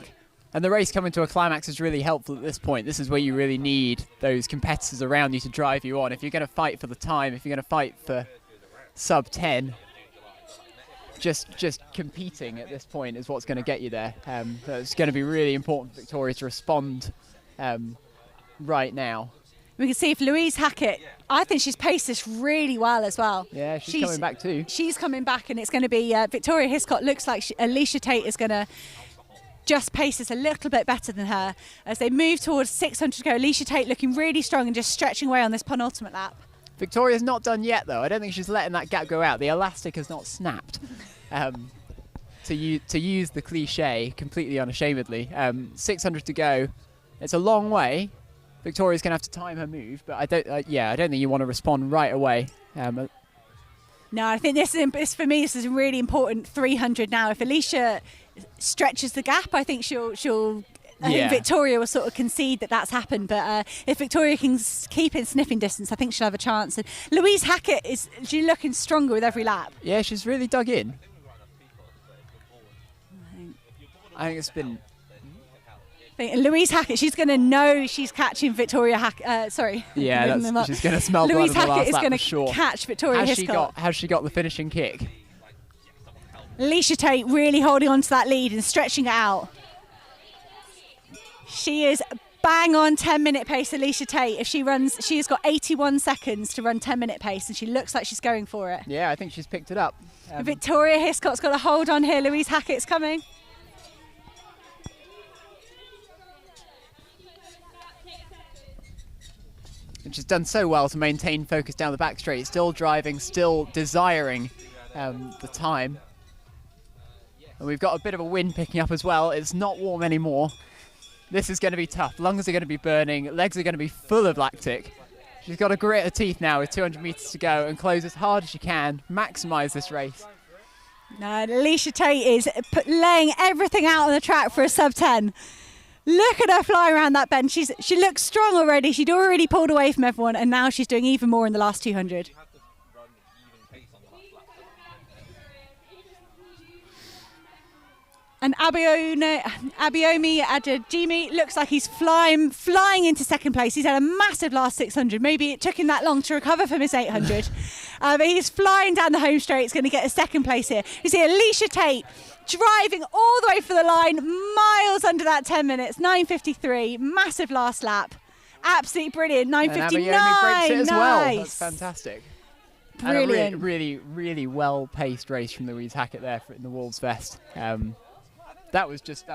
And the race coming to a climax is really helpful at this point. This is where you really need those competitors around you to drive you on. If you're going to fight for the time, if you're going to fight for sub 10, just competing at this point is what's going to get you there. So it's going to be really important for Victoria to respond right now. We can see if Louise Hackett, I think she's paced this really well as well. Yeah, she's coming back too. She's coming back, and it's going to be Victoria Hiscott. Looks like Alicia Tate is going to just pace this a little bit better than her as they move towards 600 to go. Alicia Tate looking really strong and just stretching away on this penultimate lap. Victoria's not done yet though. I don't think she's letting that gap go out. The elastic has not snapped. To use the cliche completely unashamedly. 600 to go. It's a long way. Victoria's going to have to time her move, but I don't think you want to respond right away. No, I think this is a really important 300 now. If Alicia stretches the gap, I think I think Victoria will sort of concede that that's happened. But if Victoria can keep in sniffing distance, I think she'll have a chance. And Louise Hackett she's looking stronger with every lap. Yeah, she's really dug in. I think it's been. Louise Hackett, she's going to know she's catching Victoria Hackett. Sorry. Yeah, she's going to smell blood. Louise Hackett is going to catch Victoria Hiscott. Has she got the finishing kick? Alicia Tate really holding on to that lead and stretching it out. She is bang on 10-minute pace, Alicia Tate. If she has got 81 seconds to run 10-minute pace, and she looks like she's going for it. Yeah, I think she's picked it up. Victoria Hiscott's got a hold on here. Louise Hackett's coming. And she's done so well to maintain focus down the back straight, still driving, still desiring the time. And we've got a bit of a wind picking up as well. It's not warm anymore. This is going to be tough. Lungs are going to be burning, legs are going to be full of lactic. She's got to grit her teeth now with 200 metres to go and close as hard as she can, maximise this race. No, Alicia Tate is laying everything out on the track for a sub 10. Look at her flying around that bend. She looks strong already. She'd already pulled away from everyone, and now she's doing even more in the last 200. And Abiyomi Adejimi looks like he's flying into second place. He's had a massive last 600. Maybe it took him that long to recover from his 800. But he's flying down the home straight. He's going to get a second place here. You see Alicia Tate driving all the way for the line, miles under that 10 minutes, 9:53, massive last lap. Absolutely brilliant, 9:59. And Abiyomi breaks it as well. Nice. That's fantastic. Brilliant. And a really well-paced race from Louise Hackett there in the Wolves vest. That was just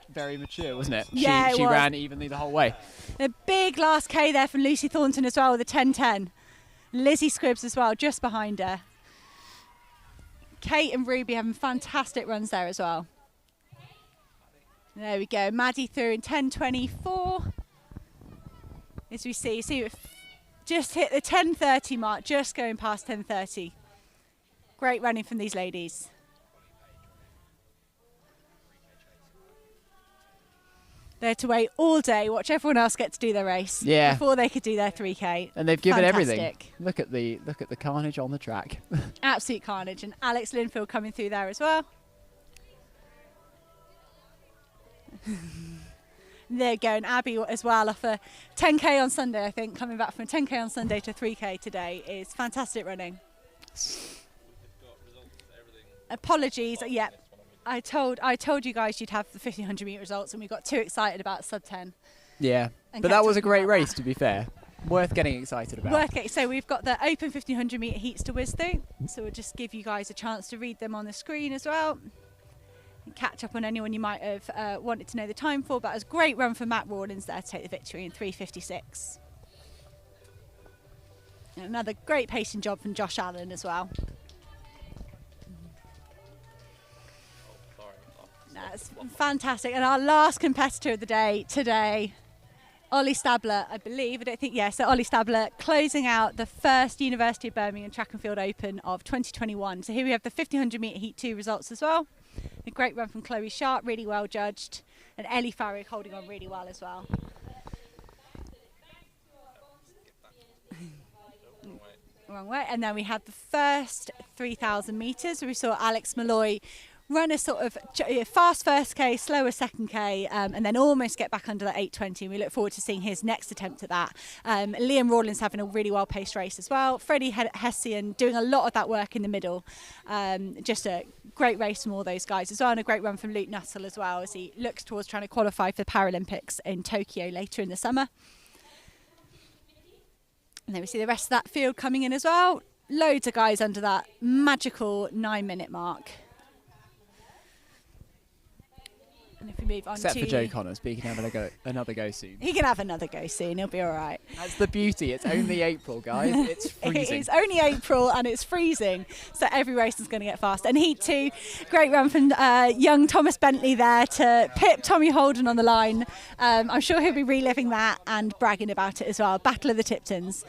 very mature, wasn't it? Yeah, she ran evenly the whole way. A big last K there from Lucy Thornton as well with a 10:10. Lizzie Scribbs as well, just behind her. Kate and Ruby having fantastic runs there as well. There we go. Maddie through in 10:24. As we see we've just hit the 10:30 mark, just going past 10:30. Great running from these ladies. They had to wait all day, watch everyone else get to do their race before they could do their 3K. And they've given everything. Look at the carnage on the track. Absolute carnage. And Alex Linfield coming through there as well. There you go, and Abby as well off a 10K on Sunday, I think, coming back from 10K on Sunday to 3K today is fantastic running. Apologies, yeah. I told you guys you'd have the 1500 metre results, and we got too excited about sub 10. Yeah, but that was a great race, to be fair. Worth getting excited about. So we've got the open 1500 metre heats to whiz through. So we'll just give you guys a chance to read them on the screen as well. And catch up on anyone you might have wanted to know the time for. But it was a great run for Matt Rawlins there to take the victory in 3:56. And another great pacing job from Josh Allen as well. That's fantastic. And our last competitor of the day today, Ollie Stabler, I believe, I don't think, yeah, so Ollie Stabler closing out the first University of Birmingham Track and Field Open of 2021. So here we have the 1500 metre Heat 2 results as well. A great run from Chloe Sharp, really well judged. And Ellie Farrick holding on really well as well. Wrong way. And then we had the first 3,000 metres where we saw Alex Malloy run a sort of fast first K, slower second K, and then almost get back under that 8:20. We look forward to seeing his next attempt at that. Liam Rawlins having a really well-paced race as well. Freddie Hessian doing a lot of that work in the middle. Just a great race from all those guys as well, and a great run from Luke Nuttall as well as he looks towards trying to qualify for the Paralympics in Tokyo later in the summer. And then we see the rest of that field coming in as well. Loads of guys under that magical 9-minute mark. And if we move on Except for Joe Connors, but he can have another go soon. He can have another go soon, he'll be all right. That's the beauty, it's only April, guys. It's freezing. It's only April and it's freezing, so every race is going to get fast. And Heat 2, great run from young Thomas Bentley there to pip Tommy Holden on the line. I'm sure he'll be reliving that and bragging about it as well. Battle of the Tiptons.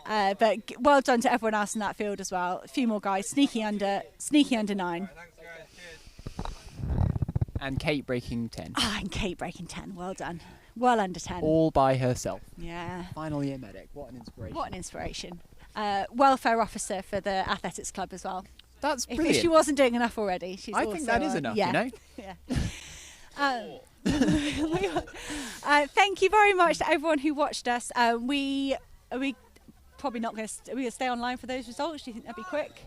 But well done to everyone else in that field as well. A few more guys sneaking under 9. And Kate breaking 10. Ah, and Kate breaking 10. Well done. Well under 10. All by herself. Yeah. Final year medic. What an inspiration. What an inspiration. Welfare officer for the athletics club as well. That's brilliant. If she wasn't doing enough already, she's I also, think that is enough, yeah. you know? Yeah. Thank you very much to everyone who watched us. Are we probably not going to... Are we going to stay online for those results? Do you think that'd be quick?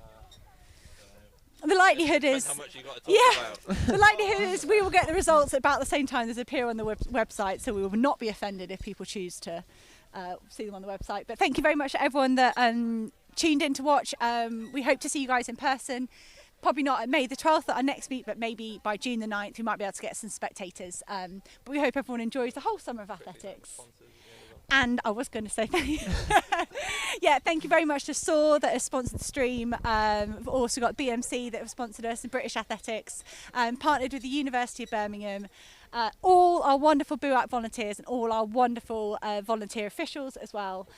The likelihood is, the likelihood is we will get the results at about the same time as they appear on the website, so we will not be offended if people choose to see them on the website. But thank you very much to everyone that tuned in to watch. We hope to see you guys in person. Probably not at May the 12th at our next meet, but maybe by June the 9th we might be able to get some spectators. But we hope everyone enjoys the whole summer of athletics. And I was going to say thank you. Yeah, thank you very much to SOAR that has sponsored the stream. We've also got BMC that have sponsored us, and British Athletics, partnered with the University of Birmingham, all our wonderful BUAC volunteers and all our wonderful volunteer officials as well.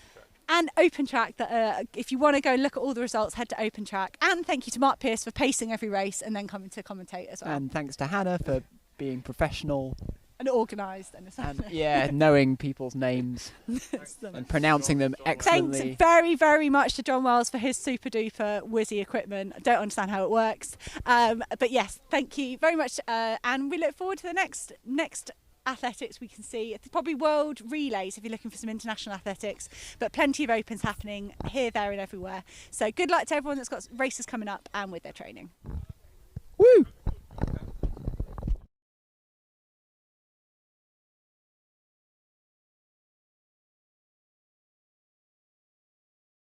And OpenTrack, that if you want to go look at all the results, head to OpenTrack. And thank you to Mark Pearce for pacing every race and then coming to commentate as well. And thanks to Hannah for being professional. And organised and yeah, knowing people's names and pronouncing them excellently. Thanks very, very much to John Wells for his super duper whizzy equipment. I don't understand how it works, but yes, thank you very much, and we look forward to the next athletics we can see. It's probably world relays if you're looking for some international athletics, but plenty of opens happening here, there, and everywhere. So good luck to everyone that's got races coming up and with their training.